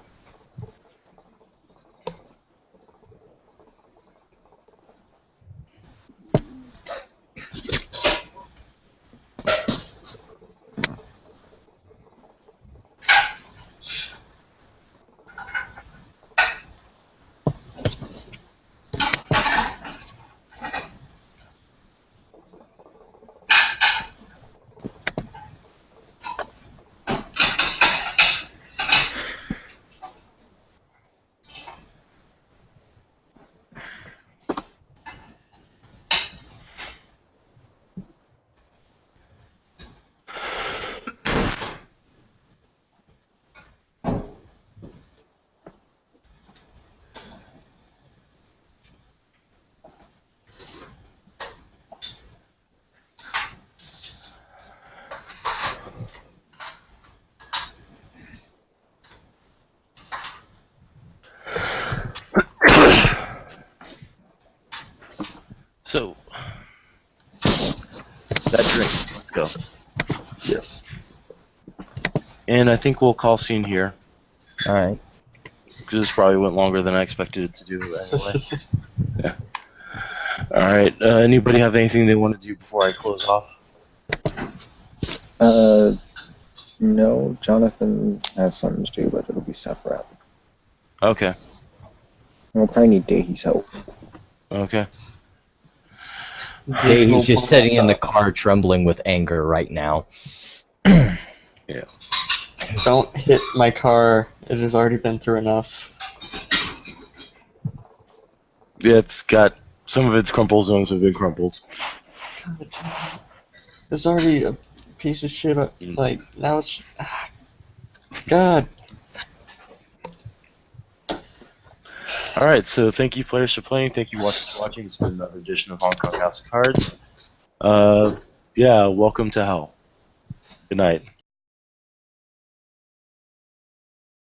So, that drink. Let's go. Yes. And I think we'll call scene here. All right. Because this probably went longer than I expected it to do anyway. Yeah. Alright, anybody have anything they want to do before I close off? No, Jonathan has something to do, but it'll be separate. Okay. We'll probably need Dahy's help. Okay. Hey, he's just sitting in the car trembling with anger right now. Yeah. Don't hit my car. It has already been through enough. Yeah, it's got some of its crumple zones have been crumpled. God damn it. There's already a piece of shit. Like, now it's. God. All right, so thank you players for playing. Thank you watchers for watching. This has been another edition of Hong Kong House of Cards. Yeah, welcome to hell. Good night.